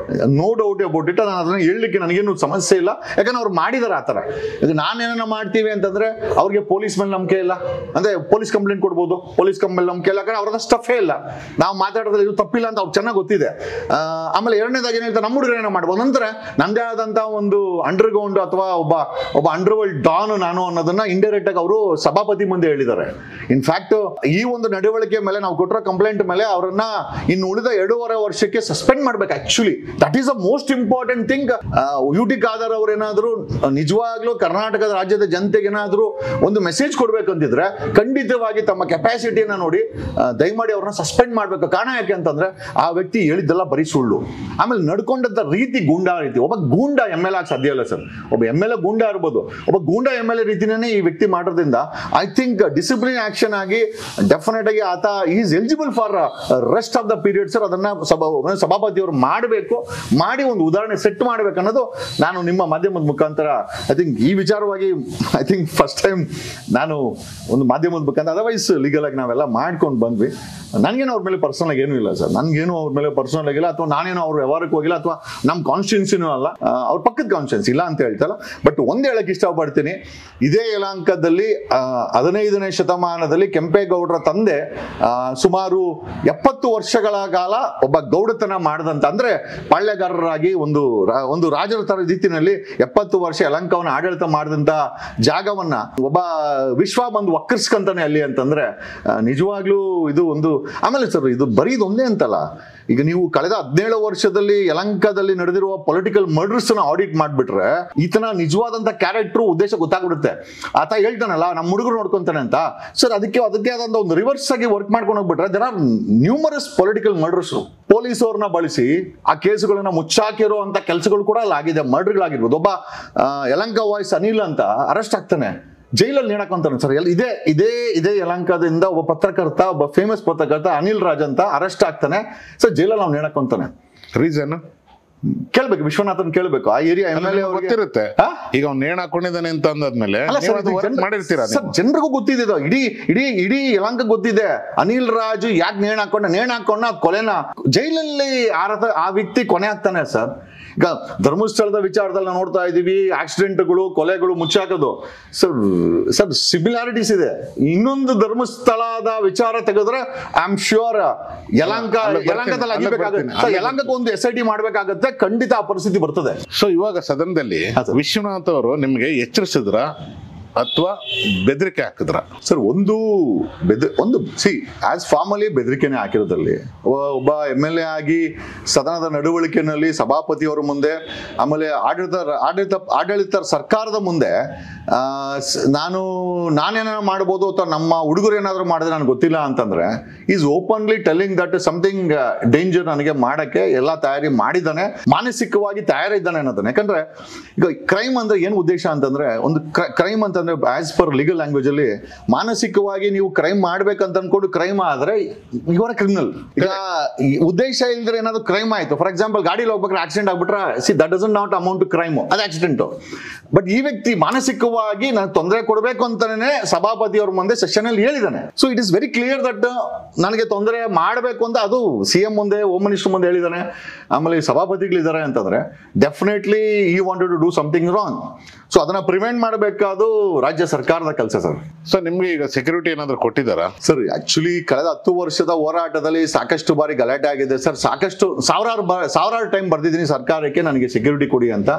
ನೋ ಡೌಟ್ ಅಬೌಟ್ ಇಟ್. ನಾನು ಅದನ್ನ ಹೇಳಲಿಕ್ಕೆ ನನಗೇನು ಸಮಸ್ಯೆ ಇಲ್ಲ, ಯಾಕಂದ್ರೆ ಅವ್ರು ಮಾಡಿದಾರೆ ಆತರ. ಈಗ ನಾನೇನ ಮಾಡ್ತೀವಿ ಅಂತಂದ್ರೆ ಅವ್ರಿಗೆ ಪೊಲೀಸ್ ಮೇಲೆ ನಂಬಿಕೆ ಇಲ್ಲ, ಅಂದ್ರೆ ಪೊಲೀಸ್ ಕಂಪ್ಲೇಂಟ್ ಕೊಡ್ಬೋದು. ಪೊಲೀಸ್ ಕಂಪ್ಲೇಂಟ್ ನಂಬಿಕೆ ಇಲ್ಲ, ಯಾಕಂದ್ರೆ ಅವ್ರದ ಸ್ಟಫೇ ಇಲ್ಲ. ನಾವು ಮಾತಾಡೋದ್ರಲ್ಲಿ ಇದು ತಪ್ಪಿಲ್ಲ ಅಂತ ಅವ್ರು ಚೆನ್ನಾಗಿ ಗೊತ್ತಿದೆ. ಆಮೇಲೆ ಎರಡನೇದಾಗಿ ಏನ್ ಹೇಳ್ತಾರೆ, ನಮ್ಮ ಹುಡುಗರೇನ ಮಾಡ್ಬೋದು. ನಂತರ ನಂದೇ ಆದಂತ ಒಂದು ಅಂಡರ್ಗ್ರೌಂಡ್ ಅಥವಾ ಒಬ್ಬ ಅಂಡರ್ವರ್ಲ್ಡ್ ಡಾನ್ ನಾನು ಅನ್ನೋದನ್ನ ಇಂಡೈರೆಕ್ಟ್ ಆಗಿ ಅವರು ಸಭಾಪತಿ ಮುಂದೆ ಹೇಳಿದ್ದಾರೆ. ಇನ್ಫ್ಯಾಕ್ಟ್ ಈ ಒಂದು ನಡವಳಿಕೆ ಮೇಲೆ ನಾವು ಕೊಟ್ಟಿರೋ ಕಂಪ್ಲೇಂಟ್ ಮೇಲೆ ಅವರನ್ನ ಇನ್ನು ಉಳಿದ 2.5 ವರ್ಷಕ್ಕೆ ಸಸ್ಪೆಂಡ್ ಮಾಡ್ಬೇಕು. Actually that is a most important thing. U T Khader ಅವ್ರೇನಾದ್ರು ನಿಜವಾಗ್ಲೂ ಕರ್ನಾಟಕದ ರಾಜ್ಯದ ಜನತೆಗೆ ಏನಾದ್ರು ಒಂದು ಮೆಸೇಜ್ ಕೊಡ್ಬೇಕಂತಿದ್ರೆ ಖಂಡಿತವಾಗಿ ತಮ್ಮ ಕೆಪಾಸಿಟಿಯನ್ನ ನೋಡಿ ದಯಮಾಡಿ ಅವ್ರನ್ನ ಸಸ್ಪೆಂಡ್ ಮಾಡ್ಬೇಕು. ಕಾರಣ ಯಾಕೆ ಅಂತಂದ್ರೆ ಆ ವ್ಯಕ್ತಿ ಹೇಳಿದ್ದೆಲ್ಲ ಬರೀ ಸುಳ್ಳು. ಆಮೇಲೆ ನಡ್ಕೊಂಡಂತ ರೀತಿ ಗೂಂಡಾ ರೀತಿ. ಒಬ್ಬ ಗೂಂಡಾ ಎಮ್ ಎಲ್ ಆಗಿ ಸಾಧ್ಯ ಇಲ್ಲ ಸರ್. ಒಬ್ಬ ಎಮ್ ಎಲ್ ಎ ಗೂಂಡಾ ಇರ್ಬೋದು, ಒಬ್ಬ ಗೂಂಡಾ ಎಮ್ ಎಲ್ ಎ ರೀತಿನೇ ಈ ವ್ಯಕ್ತಿ ಮಾಡೋದ್ರಿಂದ ಐ ಥಿಂಕ್ ಡಿಸಿಪ್ಲಿನ್ ಆಕ್ಷನ್ ಆಗಿ ಡೆಫಿನೆಟ್ ಆಗಿ ಆತ is eligible for rest of the period sir. ಅದನ್ನ ಸಭಾಪತಿಯವರು ಮಾಡಬೇಕು, ಮಾಡಿ ಒಂದು ಉದಾಹರಣೆ ಸೆಟ್ ಮಾಡ್ಬೇಕು ಅನ್ನೋದು ನಾನು ನಿಮ್ಮ ಮಾಧ್ಯಮದ ಮುಖಾಂತರ ಐ ಥಿಂಕ್ ಈ ವಿಚಾರವಾಗಿ ಐ ಥಿಂಕ್ ಫಸ್ಟ್ ಟೈಮ್ ನಾನು ಒಂದು ಮಾಧ್ಯಮದ ಮುಖಾಂತರ, ಅದರ್ವೈಸ್ ಲೀಗಲ್ ಆಗಿ ನಾವೆಲ್ಲ ಮಾಡ್ಕೊಂಡು ಬಂದ್ವಿ. ನನಗೇನು ಅವ್ರ ಮೇಲೆ ಪರ್ಸನಲ್ ಆಗಿ ಏನೂ ಇಲ್ಲ ಸರ್. ನನಗೇನು ಅವ್ರ ಮೇಲೆ ಪರ್ಸನಲ್ ಆಗಿಲ್ಲ, ಅಥವಾ ನಾನೇನು ಅವ್ರ ವ್ಯವಹಾರಕ್ಕೆ ಹೋಗಿಲ್ಲ, ಅಥವಾ ನಮ್ಮ ಕಾನ್ಸ್ಟಿಟ್ಯೂನ್ಸಿನೂ ಅಲ್ಲ, ಅವ್ರ ಪಕ್ಕದ ಕಾನ್ಸ್ಟಿಟ್ಯೂನ್ಸಿ ಇಲ್ಲ ಅಂತ ಹೇಳ್ತಲ್ಲ. ಬಟ್ ಒಂದೇ ಹೇಳಕ್ ಇಷ್ಟಪಡ್ತೀನಿ, ಇದೇ ಯಲಹಂಕದಲ್ಲಿ 15ನೇ ಶತಮಾನದಲ್ಲಿ ಕೆಂಪೇಗೌಡರ ತಂದೆ ಸುಮಾರು 70 ವರ್ಷಗಳ ಕಾಲ ಒಬ್ಬ ಗೌಡತನ ಮಾಡದಂತ, ಅಂದ್ರೆ ಪಾಳ್ಯಗಾರರಾಗಿ ಒಂದು ರಾಜರ ತರ ರೀತಿಯಲ್ಲಿ 70 ವರ್ಷ ಯಲಹಂಕವನ್ನ ಆಡಳಿತ ಮಾಡಿದಂತ ಜಾಗವನ್ನ ಒಬ್ಬ ವಿಶ್ವ ಬಂದು ವಕ್ಕರ್ಸ್ಕಂತಾನೆ ಅಲ್ಲಿ ಅಂತಂದ್ರೆ ನಿಜವಾಗ್ಲೂ ಇದು ಒಂದು. ಆಮೇಲೆ ಸರ್ ಇದು ಬರೀ ಒಂದೇ ಅಂತಲ್ಲ, ಈಗ ನೀವು ಕಳೆದ 17 ವರ್ಷದಲ್ಲಿ ಯಲಹಂಕದಲ್ಲಿ ನಡೆದಿರುವ ಪೊಲಿಟಿಕಲ್ ಮರ್ಡರ್ಸ್ ನ ಆಡಿಟ್ ಮಾಡ್ಬಿಟ್ರೆ ಈತನ ನಿಜವಾದಂತ ಕ್ಯಾರೆಕ್ಟರ್ ಉದ್ದೇಶ ಗೊತ್ತಾಗ್ಬಿಡುತ್ತೆ. ಆತ ಹೇಳ್ತಾನಲ್ಲ ನಮ್ಮ ಹುಡುಗರು ನೋಡ್ಕೊಂತಾನೆ ಅಂತ ಸರ್, ಅದಕ್ಕೆ ಆದಂತ ಒಂದು ರಿವರ್ಸ್ ಆಗಿ ವರ್ಕ್ ಮಾಡ್ಕೊಂಡು ಹೋಗ್ಬಿಟ್ರೆ there are numerous political murders. Police ಅವ್ರನ್ನ ಬಳಸಿ ಆ ಕೇಸುಗಳನ್ನ ಮುಚ್ಚಾಕಿರೋ ಅಂತ ಕೆಲಸಗಳು ಕೂಡ ಅಲ್ಲಿ ಆಗಿದೆ, ಮರ್ಡರ್ಗಳಾಗಿರ್ಬೋದು. ಒಬ್ಬ ಯಲಹಂಕ ವಾಯ್ಸ್ ಅನಿಲ್ ಅಂತ ಅರೆಸ್ಟ್ ಆಗ್ತಾನೆ, ಜೈಲಲ್ಲಿ ನೇಣಾಕೊಂತಾನೆ ಸರ್. ಇದೇ ಯಲಹಂಕದಿಂದ ಒಬ್ಬ ಪತ್ರಕರ್ತ, ಒಬ್ಬ ಫೇಮಸ್ ಪತ್ರಕರ್ತ ಅನಿಲ್ ರಾಜ್ ಅಂತ ಅರೆಸ್ಟ್ ಆಗ್ತಾನೆ ಸರ್, ಜೈಲಲ್ಲಿ ನಾವು ನೇಣಾಕೊಂತಾನೆ. ರೀಸನ್ ಕೇಳ್ಬೇಕು, ವಿಶ್ವನಾಥನ್ ಕೇಳ್ಬೇಕು. ಆ ಏರಿಯಾ MLA ಗೊತ್ತಿರುತ್ತೆ. ಈಗ ಅವ್ನು ನೇಣು ಹಾಕೊಂಡಿದ್ದಾನೆ ಅಂತ ಅಂದಾದ್ಮೇಲೆ ಮಾಡಿರ್ತೀರಾ ಸರ್, ಜನರಿಗೂ ಗೊತ್ತಿದೆ, ಇಡೀ ಯಲಹಂಕ ಗೊತ್ತಿದೆ ಅನಿಲ್ ರಾಜ್ ಯಾಕೆ ನೇಣು ಹಾಕೊಂಡ ಕೊಲೆನ ಜೈಲಲ್ಲಿ ಆ ವ್ಯಕ್ತಿ ಕೊನೆ ಆಗ್ತಾನೆ ಸರ್. ಈಗ ಧರ್ಮಸ್ಥಳದ ವಿಚಾರದಲ್ಲಿ ನಾವು ನೋಡ್ತಾ ಇದೀವಿ, ಆಕ್ಸಿಡೆಂಟ್ಗಳು, ಕೊಲೆಗಳು ಮುಚ್ಚಾಕೋದು ಸರ್ ಸಿಮಿಲಾರಿಟೀಸ್ ಇದೆ. ಇನ್ನೊಂದು ಧರ್ಮಸ್ಥಳದ ವಿಚಾರ ತೆಗೆದ್ರೆ ಐ ಆಮ್ ಶ್ಯೂರ್ ಯಲಹಂಕದಲ್ಲಿ ಆಗಿಬೇಕಾಗುತ್ತೆ. ಯಲಹಂಕಕ್ಕೆ ಒಂದು SIT ಮಾಡ್ಬೇಕಾಗತ್ತೆ, ಖಂಡಿತ ಆ ಪರಿಸ್ಥಿತಿ ಬರ್ತದೆ. ಸೊ ಇವಾಗ ಸದನದಲ್ಲಿ ವಿಶ್ವನಾಥ್ ಅವರು ನಿಮ್ಗೆ ಎಚ್ಚರಿಸಿದ್ರ ಅಥವಾ ಬೆದರಿಕೆ ಹಾಕಿದ್ರ ಸರ್? ಒಂದು ಆಸ್ ಫಾರ್ಮಲಿ ಬೆದರಿಕೆನೆ ಹಾಕಿರೋದಲ್ಲಿ, ಒಬ್ಬ MLA ಆಗಿ ಸದನದ ನಡವಳಿಕೆಯಲ್ಲಿ ಸಭಾಪತಿಯವರ ಮುಂದೆ, ಆಮೇಲೆ ಆಡಳಿತ ಸರ್ಕಾರದ ಮುಂದೆ ನಾನೇನಾದ್ರು ಮಾಡ್ಬೋದು ಅಥವಾ ನಮ್ಮ ಹುಡುಗರು ಏನಾದ್ರು ಮಾಡಿದ್ರೆ ನನಗೆ ಗೊತ್ತಿಲ್ಲ ಅಂತಂದ್ರೆ is openly telling that something danger ನನಗೆ ಮಾಡಕ್ಕೆ ಎಲ್ಲ ತಯಾರಿ ಮಾಡಿದ್ದಾನೆ, ಮಾನಸಿಕವಾಗಿ ತಯಾರಿದ್ದಾನೆ ಅನ್ನೋದನ್ನ. ಯಾಕಂದ್ರೆ ಈಗ ಕ್ರೈಮ್ ಅಂದ್ರೆ ಏನು ಉದ್ದೇಶ ಅಂತಂದ್ರೆ, ಒಂದು ಕ್ರೈಮ್ ಅಂತಂದ್ರೆ ಆಸ್ ಪರ್ ಲೀಗಲ್ ಲ್ಯಾಂಗ್ವೇಜ್ ಅಲ್ಲಿ ಮಾನಸಿಕವಾಗಿ ನೀವು ಕ್ರೈಮ್ ಮಾಡ್ಬೇಕಂತ ಅನ್ಕೊಂಡು ಕ್ರೈಮ್ ಆದ್ರೆ ಇವರ ಕ್ರಿಮಿನಲ್. ಈಗ ಉದ್ದೇಶ ಇಲ್ದ್ರೆ ಏನಾದ್ರು ಕ್ರೈಮ್ ಆಯ್ತು, ಫಾರ್ ಎಕ್ಸಾಂಪಲ್ ಗಾಡಿಲಿ ಹೋಗ್ಬೇಕಾದ್ರೆ ಆಕ್ಸಿಡೆಂಟ್ ಆಗ್ಬಿಟ್ರೆ that doesn't not amount to crime, ಅದು ಆಕ್ಸಿಡೆಂಟ್. ಬಟ್ ಈ ವ್ಯಕ್ತಿ ಮಾನಸಿಕವಾಗಿ ನಾನು ತೊಂದರೆ ಕೊಡಬೇಕು ಅಂತಾನೆ ಸಭಾಪತಿ ಅವ್ರ ಮುಂದೆ ಸೆಷನ್ ಅಲ್ಲಿ ಹೇಳಿದಾನೆ. So it is very clear that ನನಗೆ ತೊಂದರೆ ಮಾಡಬೇಕು ಅಂತ ಅದು CM ಮುಂದೆ, ಹೋಮ್ ಮಿನಿಸ್ಟರ್ ಮುಂದೆ ಹೇಳಿದಾನೆ. ಆಮೇಲೆ ಸಭಾಪತಿಗಳಿದ್ದಾರೆ ಅಂತಂದ್ರೆ ಡೆಫಿನೆಟ್ಲಿ ಈ wanted to do something wrong. So ಅದನ್ನ ಪ್ರಿವೆಂಟ್ ಮಾಡಬೇಕಾದು ರಾಜ್ಯ ಸರ್ಕಾರದ ಕೆಲಸ ಸರ್. ಸೊ ನಿಮ್ಗೆ ಈಗ ಸೆಕ್ಯೂರಿಟಿ ಏನಾದ್ರು ಕೊಟ್ಟಿದ್ದಾರಾ ಸರ್? ಆಕ್ಚುಲಿ ಕಳೆದ 10 ವರ್ಷದ ಹೋರಾಟದಲ್ಲಿ ಸಾಕಷ್ಟು ಬಾರಿ ಗಲಾಟೆ ಆಗಿದೆ ಸರ್. ಸಾಕಷ್ಟು ಸಾವಿರಾರು ಟೈಮ್ ಬರ್ದಿದ್ದೀನಿ ಸರ್ಕಾರಕ್ಕೆ ನನಗೆ ಸೆಕ್ಯೂರಿಟಿ ಕೊಡಿ ಅಂತ.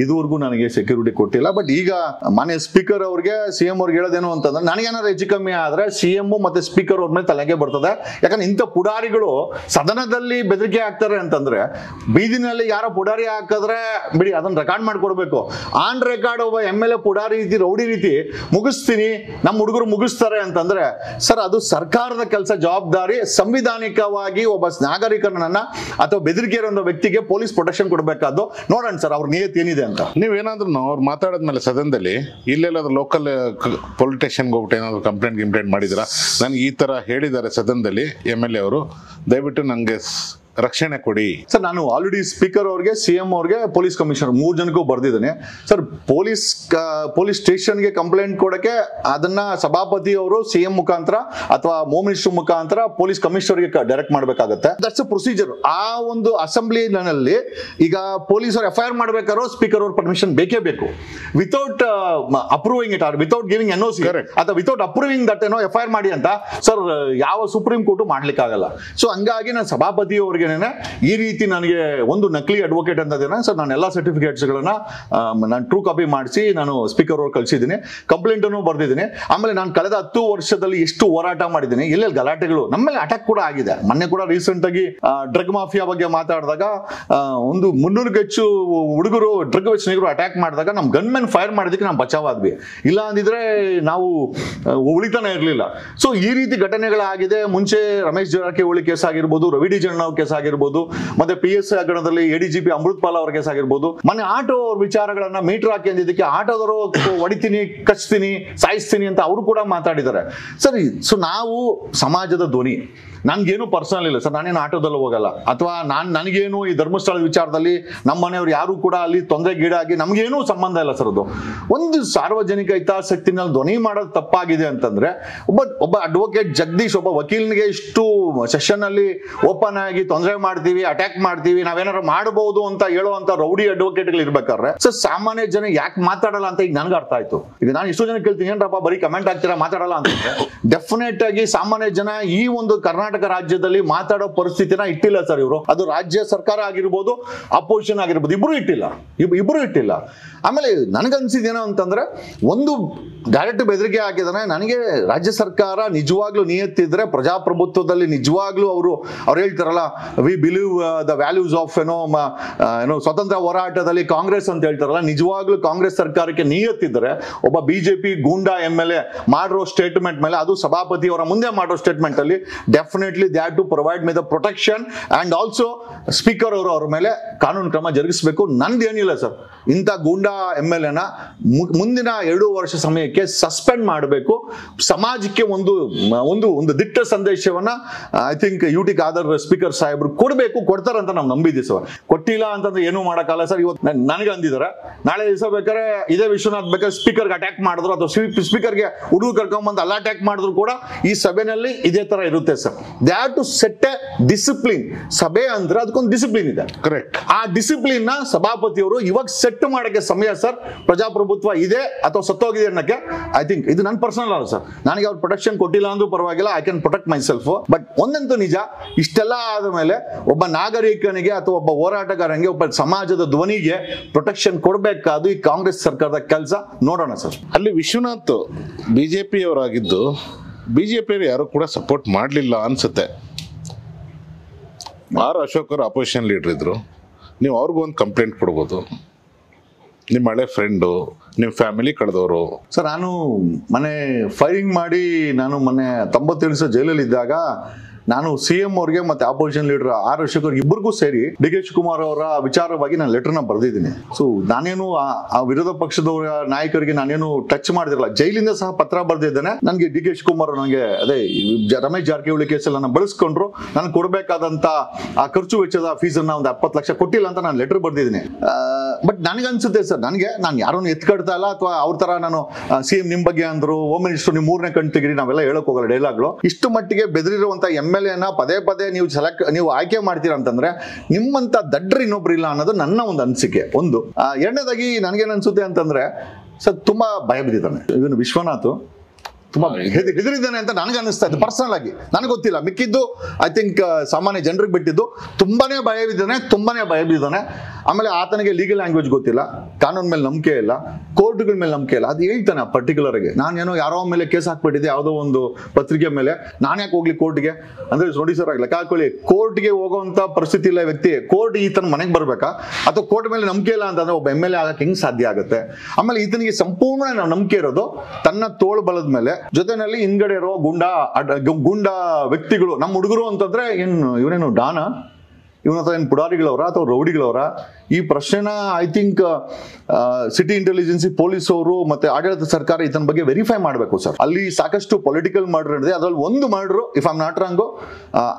ಇದುವರೆಗೂ ನನಗೆ ಸೆಕ್ಯೂರಿಟಿ ಕೊಟ್ಟಿಲ್ಲ. ಬಟ್ ಈಗ ಮಾನ್ಯ ಸ್ಪೀಕರ್ ಅವ್ರಿಗೆ, CM ಅವ್ರಿಗೆ ಹೇಳೋದೇನು ಅಂತಂದ್ರೆ, ನನಗೇನಾದ್ರು ಹೆಚ್ಚು ಕಮ್ಮಿ ಆದ್ರೆ CM ಮತ್ತೆ ಸ್ಪೀಕರ್ ಅವ್ರ ಮೇಲೆ ತಲೆಗೆ ಬರ್ತದೆ. ಯಾಕಂದ್ರೆ ಇಂಥ ಪುಡಾರಿಗಳು ಸದನದಲ್ಲಿ ಬೆದರಿಕೆ ಹಾಕ್ತಾರೆ ಅಂತಂದ್ರೆ, ಬೀದಿನಲ್ಲಿ ಯಾರೋ ಪುಡಾರಿ ಹಾಕಿದ್ರೆ ಬಿಡಿ, ಅದನ್ನ ರೆಕಾರ್ಡ್ ಮಾಡ್ಕೊಡ್ಬೇಕು. ಆನ್ ರೆಕಾರ್ಡ್ ಒಬ್ಬ MLA ಪುಡಾರಿ ರೀತಿ, ರೌಡಿ ರೀತಿ ಮುಗಿಸ್ತೀನಿ, ನಮ್ಮ ಹುಡುಗರು ಮುಗಿಸ್ತಾರೆ ಅಂತಂದ್ರೆ ಸರ್ ಅದು ಸರ್ಕಾರದ ಕೆಲಸ, ಜವಾಬ್ದಾರಿ. ಸಂವಿಧಾನಿಕವಾಗಿ ಒಬ್ಬ ನಾಗರಿಕನನ್ನ ಅಥವಾ ಬೆದರಿಕೆ ಇರೋ ವ್ಯಕ್ತಿಗೆ ಪೊಲೀಸ್ ಪ್ರೊಟೆಕ್ಷನ್ ಕೊಡಬೇಕಾದ್ದು. ನೋಡೋಣ ಸರ್ ಅವ್ರ ನಿಯತ್ ಏನಿದೆ ಅಂತ. ನೀವೇನಾದ್ರೂ ಅವ್ರು ಮಾತಾಡಿದ್ಮೇಲೆ ಸದನದಲ್ಲಿ ಇಲ್ಲೆಲ್ಲಾದ್ರೂ ಲೋಕಲ್ ಪೊಲಿಟಿಷಿಯನ್ಗೆ ಹೋಗ್ಬಿಟ್ಟು ಏನಾದ್ರು ಕಂಪ್ಲೇಂಟ್ ಮಾಡಿದ್ರ, ನನ್ಗೆ ಈ ತರ ಹೇಳಿದ್ದಾರೆ ಸದನದಲ್ಲಿ MLA ಅವರು, ದಯವಿಟ್ಟು ನಂಗೆ ರಕ್ಷಣೆ ಕೊಡಿ ಸರ್? ನಾನು ಆಲ್ರೆಡಿ ಸ್ಪೀಕರ್ ಅವ್ರಿಗೆ, CM ಅವ್ರಿಗೆ, ಪೊಲೀಸ್ ಕಮಿಷನರ್ 3 ಜನಕ್ಕೂ ಬರ್ದಿದ್ದೇನೆ ಸರ್. ಪೊಲೀಸ್ ಸ್ಟೇಷನ್ಗೆ ಕಂಪ್ಲೇಂಟ್ ಕೊಡಕ್ಕೆ ಅದನ್ನ ಸಭಾಪತಿ ಅವರು CM ಮುಖಾಂತರ ಅಥವಾ ಹೋಮ್ ಮಿನಿಸ್ಟರ್ ಮುಖಾಂತರ ಪೊಲೀಸ್ ಕಮಿಷನರ್ಗೆ ಡೈರೆಕ್ಟ್ ಮಾಡಬೇಕಾಗುತ್ತೆ. That's a procedure. ಆ ಒಂದು ಅಸೆಂಬ್ಲಿನಲ್ಲಿ ಈಗ ಪೊಲೀಸರು FIR ಮಾಡ್ಬೇಕಾದ್ರೂ ಸ್ಪೀಕರ್ ಅವ್ರ ಪರ್ಮಿಷನ್ ಬೇಕೇ ಬೇಕು. Without approving it or without giving NOC ಅಥವಾ ವಿತೌಟ್ ಅಪ್ರೂವಿಂಗ್ ದಟ್ FIR ಮಾಡಿ ಅಂತ ಸರ್ ಯಾವ ಸುಪ್ರೀಂ ಕೋರ್ಟ್ ಮಾಡ್ಲಿಕ್ಕೆ ಆಗಲ್ಲ. ಸೊ ಹಂಗಾಗಿ ನಾನು ಸಭಾಪತಿ ಅವ್ರಿಗೆ ಘಟನೆನೇ ಈ ರೀತಿ ನನಗೆ ಒಂದು ನಕಲಿ ಅಡ್ವೊಕೇಟ್ ಅಂತ ಸರ್ ನಾನು ಎಲ್ಲ ಸರ್ಟಿಫಿಕೇಟ್ಸ್ಗಳನ್ನ ನಾನು ಟ್ರೂ ಕಾಪಿ ಮಾಡಿಸಿ ನಾನು ಸ್ಪೀಕರ್ ಅವ್ರು ಕಳಿಸಿದ್ದೀನಿ, ಕಂಪ್ಲೇಂಟ್ ಅನ್ನು ಬರ್ದಿದ್ದೀನಿ. ಆಮೇಲೆ ನಾನು ಕಳೆದ 10 ವರ್ಷದಲ್ಲಿ ಎಷ್ಟು ಹೋರಾಟ ಮಾಡಿದ್ದೀನಿ, ಎಲ್ಲೆಲ್ಲಿ ಗಲಾಟೆಗಳು ನಮ್ಮಲ್ಲಿ ಅಟ್ಯಾಕ್ ಕೂಡ ಆಗಿದೆ. ಮೊನ್ನೆ ಕೂಡ ರೀಸೆಂಟ್ ಆಗಿ ಡ್ರಗ್ ಮಾಫಿಯಾ ಬಗ್ಗೆ ಮಾತಾಡಿದಾಗ ಒಂದು 300ಕ್ಕೂ ಹೆಚ್ಚು ಹುಡುಗರು ಡ್ರಗ್ ವ್ಯಸನಿಗರು ಅಟ್ಯಾಕ್ ಮಾಡಿದಾಗ ನಮ್ಮ ಗನ್ಮೆನ್ ಫೈರ್ ಮಾಡಿದಕ್ಕೆ ನಾವು ಬಚಾವಾದ್ವಿ, ಇಲ್ಲ ಅಂದಿದ್ರೆ ನಾವು ಉಳಿತಾನೆ ಇರಲಿಲ್ಲ. ಸೊ ಈ ರೀತಿ ಘಟನೆಗಳಾಗಿದೆ. ಮುಂಚೆ ರಮೇಶ್ ಜಾರಕಿಹೊಳಿ ಕೇಸ್ ಆಗಿರ್ಬೋದು, ರವಿ ಡಿ ಜಣ್ಣವ್ರ ಕೇಸ್ ಆಗಿರ್ಬೋದು, ಮತ್ತೆ PSI ಹಗರಣದಲ್ಲಿ ADGP ಅಮೃತ್ಪಾಲ್ ಅವ್ರ ಕೇಸ್ ಆಗಿರ್ಬೋದು. ಮೊನ್ನೆ ಆಟೋ ವಿಚಾರಗಳನ್ನ ಮೀಟರ್ ಹಾಕಿ ಅಂದಿದ್ದಕ್ಕೆ ಆಟೋದವರು ಹೊಡಿತೀನಿ, ಕಚ್ತೀನಿ, ಸಾಯಿಸ್ತೀನಿ ಅಂತ ಅವರು ಕೂಡ ಮಾತಾಡಿದ್ದಾರೆ. ಸರಿ, ಸೊ ನಾವು ಸಮಾಜದ ಧ್ವನಿ. ನನ್ಗೇನು ಪರ್ಸನಲ್ ಇಲ್ಲ ಸರ್, ನಾನೇನು ಆಟೋದಲ್ಲಿ ಹೋಗಲ್ಲ, ಅಥವಾ ನನಗೇನು ಈ ಧರ್ಮಸ್ಥಳದ ವಿಚಾರದಲ್ಲಿ ನಮ್ಮ ಮನೆಯವ್ರು ಯಾರು ಕೂಡ ಅಲ್ಲಿ ತೊಂದರೆಗೀಡಾಗಿ ನಮಗೇನು ಸಂಬಂಧ ಇಲ್ಲ ಸರ್. ಅದು ಒಂದು ಸಾರ್ವಜನಿಕ ಹಿತಾಸಕ್ತಿನಲ್ಲಿ ಧ್ವನಿ ಮಾಡೋದು ತಪ್ಪಾಗಿದೆ ಅಂತಂದ್ರೆ ಒಬ್ಬ ಅಡ್ವೊಕೇಟ್ ಜಗದೀಶ್ ಒಬ್ಬ ವಕೀಲನಿಗೆ ಇಷ್ಟು ಸೆಷನ್ ಅಲ್ಲಿ ಓಪನ್ ಆಗಿ ತೊಂದರೆ ಮಾಡ್ತೀವಿ, ಅಟ್ಯಾಕ್ ಮಾಡ್ತೀವಿ, ನಾವೇನಾರು ಮಾಡಬಹುದು ಅಂತ ಹೇಳುವಂತ ರೌಡಿ ಅಡ್ವೊಕೇಟ್ಗಳು ಇರ್ಬೇಕಾದ್ರೆ ಸರ್ ಸಾಮಾನ್ಯ ಜನ ಯಾಕೆ ಮಾತಾಡಲ್ಲ ಅಂತ ಈಗ ನನ್ಗೆ ಅರ್ಥ ಆಯ್ತು. ಈಗ ನಾನು ಇಷ್ಟು ಜನ ಕೇಳ್ತೀನಿ, ಏನಪ್ಪ ಬರೀ ಕಮೆಂಟ್ ಆಗ್ತೀರಾ ಮಾತಾಡಲ್ಲ ಅಂತಂದ್ರೆ ಡೆಫಿನೆಟ್ ಆಗಿ ಸಾಮಾನ್ಯ ಜನ ಈ ಒಂದು ಕರ್ನಾಟಕ ರಾಜ್ಯದಲ್ಲಿ ಮಾತಾಡೋ ಪರಿಸ್ಥಿತಿನ ಇಟ್ಟಿಲ್ಲ ಸರ್ ಇವರು. ಅದು ರಾಜ್ಯ ಸರ್ಕಾರ ಆಗಿರ್ಬೋದು, ಅಪೋಸಿಷನ್ ಆಗಿರ್ಬೋದು, ಇಬ್ರು ಇಟ್ಟಿಲ್ಲ. ಆಮೇಲೆ ನನಗನ್ಸಿದ್ದೇನೋ ಅಂತಂದ್ರೆ ಒಂದು ಡೈರೆಕ್ಟ್ ಬೆದರಿಕೆ ಹಾಕಿದಾನೆ. ನನಗೆ ರಾಜ್ಯ ಸರ್ಕಾರ ನಿಜವಾಗ್ಲೂ ನಿಯತ್ತಿದ್ರೆ ಪ್ರಜಾಪ್ರಭುತ್ವದಲ್ಲಿ ನಿಜವಾಗ್ಲೂ ಅವ್ರು ಹೇಳ್ತಾರಲ್ಲ, we believe the values of ಏನೋ ಸ್ವತಂತ್ರ ಹೋರಾಟದಲ್ಲಿ ಕಾಂಗ್ರೆಸ್ ಅಂತ ಹೇಳ್ತಾರಲ್ಲ, ನಿಜವಾಗ್ಲೂ ಕಾಂಗ್ರೆಸ್ ಸರ್ಕಾರಕ್ಕೆ ನಿಯತ್ತಿದ್ರೆ ಒಬ್ಬ BJP ಗೂಂಡಾ MLA ಮಾಡಿರೋ ಸ್ಟೇಟ್ಮೆಂಟ್ ಮೇಲೆ, ಅದು ಸಭಾಪತಿ ಅವರ ಮುಂದೆ ಮಾಡೋ ಸ್ಟೇಟ್ಮೆಂಟ್ ಅಲ್ಲಿ definitely they have to provide me the protection and also speaker ಅವರು ಅವ್ರ ಮೇಲೆ ಕಾನೂನು ಕ್ರಮ ಜರುಗಿಸಬೇಕು. ನಂದೇನಿಲ್ಲ ಸರ್, ಇಂಥ ಗೂಂಡಾ MLA ಮುಂದಿನ 2 ವರ್ಷ ಸಮಯಕ್ಕೆ ಸಸ್ಪೆಂಡ್ ಮಾಡಬೇಕು. ಸಮಾಜಕ್ಕೆ ಒಂದು ದಿಟ್ಟ ಸಂದೇಶವನ್ನ I think UT Khader speaker ಸಾಹೇಬ್ರು ಕೊಡ್ತಾರಂತ ನಾವು ನಂಬಿದ್ದೀವಿ ಸರ್. ಕೊಟ್ಟಿಲ್ಲ ಅಂತಂದ್ರೆ ಏನು ಮಾಡಕ್ಕಾಗಲ್ಲ ಸರ್. ಇವತ್ತು ನನಗೆ ಅಂದಿದ್ದಾರೆ, ನಾಳೆ ದಿವಸ ಬೇಕಾದ್ರೆ ಇದೇ ವಿಶ್ವನಾಥ್ ಬೇಕಾದ್ರೆ ಸ್ಪೀಕರ್ಗೆ ಅಟ್ಯಾಕ್ ಮಾಡಿದ್ರು ಅಥವಾ ಸ್ಪೀಕರ್ಗೆ ಹುಡುಗ ಕರ್ಕೊಂಡ್ಬಂದು ಅಲ್ಲ ಅಟ್ಯಾಕ್ ಮಾಡಿದ್ರು ಕೂಡ ಈ ಸಭೆನಲ್ಲಿ ಇದೇ ತರ ಇರುತ್ತೆ sir. They have to set a discipline. ಸಭೆ ಅಂದ್ರೆ ಅದಕ್ಕೊಂದು ಡಿಸಿಪ್ಲಿನ್ ಇದೆ, ಕರೆಕ್ಟ್. ಆ ಡಿಸಿಪ್ಲಿನ್ ನ ಸಭಾಪತಿಯವರು ಇವಾಗ ಸೆಟ್ ಮಾಡಕ್ಕೆ ಸಮಯ ಸರ್. ಪ್ರಜಾಪ್ರಭುತ್ವ ಇದೆ ಅಥವಾ ಸತ್ತೋಗಿದೆ ಅನ್ನಕ್ಕೆ ಐ ಥಿಂಕ್ ಇದು ನನ್ನ ಪರ್ಸನಲ್ ಅಲ್ಲ ಸರ್. ನನಗೆ ಅವ್ರು ಪ್ರೊಟೆಕ್ಷನ್ ಕೊಟ್ಟಿಲ್ಲ ಅಂದ್ರೂ ಪರವಾಗಿಲ್ಲ, I can protect my self. But ಒಂದಂತೂ ನಿಜ, ಇಷ್ಟೆಲ್ಲ ಆದ ಮೇಲೆ ಒಬ್ಬ ನಾಗರಿಕನಿಗೆ ಅಥವಾ ಒಬ್ಬ ಹೋರಾಟಗಾರನಿಗೆ, ಒಬ್ಬ ಸಮಾಜದ ಧ್ವನಿಗೆ ಪ್ರೊಟೆಕ್ಷನ್ ಕೊಡಬೇಕಾದ ಈ ಕಾಂಗ್ರೆಸ್ ಸರ್ಕಾರದ ಕೆಲಸ. ನೋಡೋಣ ಸರ್. ಅಲ್ಲಿ ವಿಶ್ವನಾಥ್ BJP ಅವರಾಗಿದ್ದು BJP ಯಾರು ಕೂಡ ಸಪೋರ್ಟ್ ಮಾಡಲಿಲ್ಲ ಅನ್ಸುತ್ತೆ. ಅಶೋಕ್ ಅವರು ಅಪೋಸಿಷನ್ ಲೀಡರ್ ಇದ್ರು, ನೀವು ಅವ್ರಿಗೂ ಒಂದು ಕಂಪ್ಲೇಂಟ್ ಕೊಡ್ಬೋದು. ನಿಮ್ಮ ಹಳೆ ಫ್ರೆಂಡು, ನಿಮ್ಮ ಫ್ಯಾಮಿಲಿ ಕಳೆದವರು ಸರ್. ನಾನು ಮೊನ್ನೆ ಫೈರಿಂಗ್ ಮಾಡಿ ನಾನು ಮೊನ್ನೆ 97 ದಿವಸ ಜೈಲಲ್ಲಿ ಇದ್ದಾಗ ನಾನು CM ಅವ್ರಿಗೆ ಮತ್ತೆ ಅಪೋಸಿಷನ್ ಲೀಡರ್ ಅಶೋಕ್ ಅವ್ರಿಗೆ ಇಬ್ಬರಿಗೂ ಸೇರಿ DK ಶಿವಕುಮಾರ್ ಅವರ ವಿಚಾರವಾಗಿ ನಾನು ಲೆಟರ್ನ ಬರೆದಿದ್ದೀನಿ. ಸೊ ನಾನೇನು ಆ ವಿರೋಧ ಪಕ್ಷದವರ ನಾಯಕರಿಗೆ ನಾನೇನು ಟಚ್ ಮಾಡಿದಿರಲ್ಲ, ಜೈಲಿಂದ ಸಹ ಪತ್ರ ಬರೆದಿದ್ದೇನೆ. ನನಗೆ DK ಶಿವಕುಮಾರ್ ನನಗೆ ಅದೇ ರಮೇಶ್ ಜಾರಕಿಹೊಳಿ ಕೇಸಲ್ಲಿ ನನ್ನ ಬಳಸ್ಕೊಂಡ್ರು, ನನಗೆ ಕೊಡಬೇಕಾದಂತ ಆ ಖರ್ಚು ವೆಚ್ಚದ ಫೀಸನ್ನ ಒಂದು 70 ಲಕ್ಷ ಕೊಟ್ಟಿಲ್ಲ ಅಂತ ನಾನು ಲೆಟರ್ ಬರೆದಿದ್ದೀನಿ. ಬಟ್ ನನಗನ್ಸುತ್ತೆ ಸರ್, ನಾನು ಯಾರನ್ನು ಎತ್ಕಡ್ತಾ ಇಲ್ಲ ಅಥವಾ ಅವ್ರ ತರ ನಾನು CM ನಿಮ್ ಬಗ್ಗೆ ಅಂದ್ರು, ಹೋಮ್ ಮಿನಿಸ್ಟರ್ ನೀವು 3ನೇ ಕಣ್ ತೆಗಿರಿ, ನಾವೆಲ್ಲ ಹೇಳಕ್ ಹೋಗಲ್ಲ ಡೈಲಾಗ್ಗಳು. ಇಷ್ಟು ಮಟ್ಟಿಗೆ ಬೆದರಿರುವಂತ MLA ನ ಪದೇ ನೀವು ಆಯ್ಕೆ ಮಾಡ್ತೀರಾ ಅಂತಂದ್ರೆ ನಿಮ್ಮಂತ ದಡ್ಡ್ರು ಇನ್ನೊಬ್ರು ಇಲ್ಲ ಅನ್ನೋದು ನನ್ನ ಒಂದು ಅನಿಸಿಕೆ. ಒಂದು ಎರಡನೇದಾಗಿ ನನಗೇನು ಅನ್ಸುತ್ತೆ ಅಂತಂದ್ರೆ ಸರ್, ತುಂಬಾ ಭಯ ಬಿದ್ದಿದ್ದಾನೆ ಇವನು ವಿಶ್ವನಾಥ್, ತುಂಬಾ ಹೆದರಿದ್ದಾನೆ ಅಂತ ನನಗೆ ಅನಿಸ್ತಾ ಇತ್ತು ಪರ್ಸನಲ್ ಆಗಿ. ನನಗೆ ಗೊತ್ತಿಲ್ಲ, ಮಿಕ್ಕಿದ್ದು ಐ ಥಿಂಕ್ ಸಾಮಾನ್ಯ ಜನರಿಗೆ ಬಿಟ್ಟಿದ್ದು. ತುಂಬಾನೇ ಭಯ ಬಿದ್ದಾನೆ. ಆಮೇಲೆ ಆತನಿಗೆ ಲೀಗಲ್ ಲ್ಯಾಂಗ್ವೇಜ್ ಗೊತ್ತಿಲ್ಲ, ಕಾನೂನು ಮೇಲೆ ನಂಬಿಕೆ ಇಲ್ಲ, ಕೋರ್ಟ್ಗಳ ಮೇಲೆ ನಂಬಿಕೆ ಇಲ್ಲ. ಅದು ಹೇಳ್ತಾನೆ ಪರ್ಟಿಕ್ಯುಲರ್ ಆಗಿ. ನಾನೇನೋ ಯಾರೋ ಮೇಲೆ ಕೇಸ್ ಹಾಕ್ಬಿಟ್ಟಿದ್ದೆ ಯಾವುದೋ ಒಂದು ಪತ್ರಿಕೆ ಮೇಲೆ, ನಾನು ಯಾಕೆ ಹೋಗ್ಲಿ ಕೋರ್ಟ್ಗೆ ಅಂದ್ರೆ ನೋಡಿ ಸರ್, ಲೆಕ್ಕ ಹಾಕೊಳ್ಳಿ, ಕೋರ್ಟ್ಗೆ ಹೋಗುವಂತ ಪರಿಸ್ಥಿತಿ ಇಲ್ಲ ವ್ಯಕ್ತಿ. ಕೋರ್ಟ್ ಈತನ ಮನೆಗೆ ಬರ್ಬೇಕಾ ಅಥವಾ ಕೋರ್ಟ್ ಮೇಲೆ ನಂಬಿಕೆ ಇಲ್ಲ ಅಂತಂದ್ರೆ ಒಬ್ಬ MLA ಆಗಕ್ಕೆ ಹೆಂಗ್ ಸಾಧ್ಯ ಆಗುತ್ತೆ? ಆಮೇಲೆ ಈತನಿಗೆ ಸಂಪೂರ್ಣ ನಂಬಿಕೆ ಇರೋದು ತನ್ನ ತೋಳು ಬಲದ ಮೇಲೆ, ಜೊತೆನಲ್ಲಿ ಹಿಂದ್ಗಡೆ ಇರೋ ಗುಂಡಾ ವ್ಯಕ್ತಿಗಳು. ನಮ್ಮ ಹುಡುಗರು ಅಂತಂದ್ರೆ ಇವನೇನು ಡಾನ, ಇವನ ಹತ್ರ ಏನು ಪುಡಾರಿಗಳವರ ಅಥವಾ ರೌಡಿಗಳವರ? ಈ ಪ್ರಶ್ನೆನ I think city intelligence police ಅವರು ಮತ್ತೆ ಆಡಳಿತ ಸರ್ಕಾರ ಇದನ್ನ ಬಗ್ಗೆ ವೆರಿಫೈ ಮಾಡಬೇಕು ಸರ್. ಅಲ್ಲಿ ಸಾಕಷ್ಟು ಪೊಲಿಟಿಕಲ್ ಮರ್ಡರ್ ಇದೆ. ಅದ್ರಲ್ಲಿ ಒಂದು murder, if I am not wrong,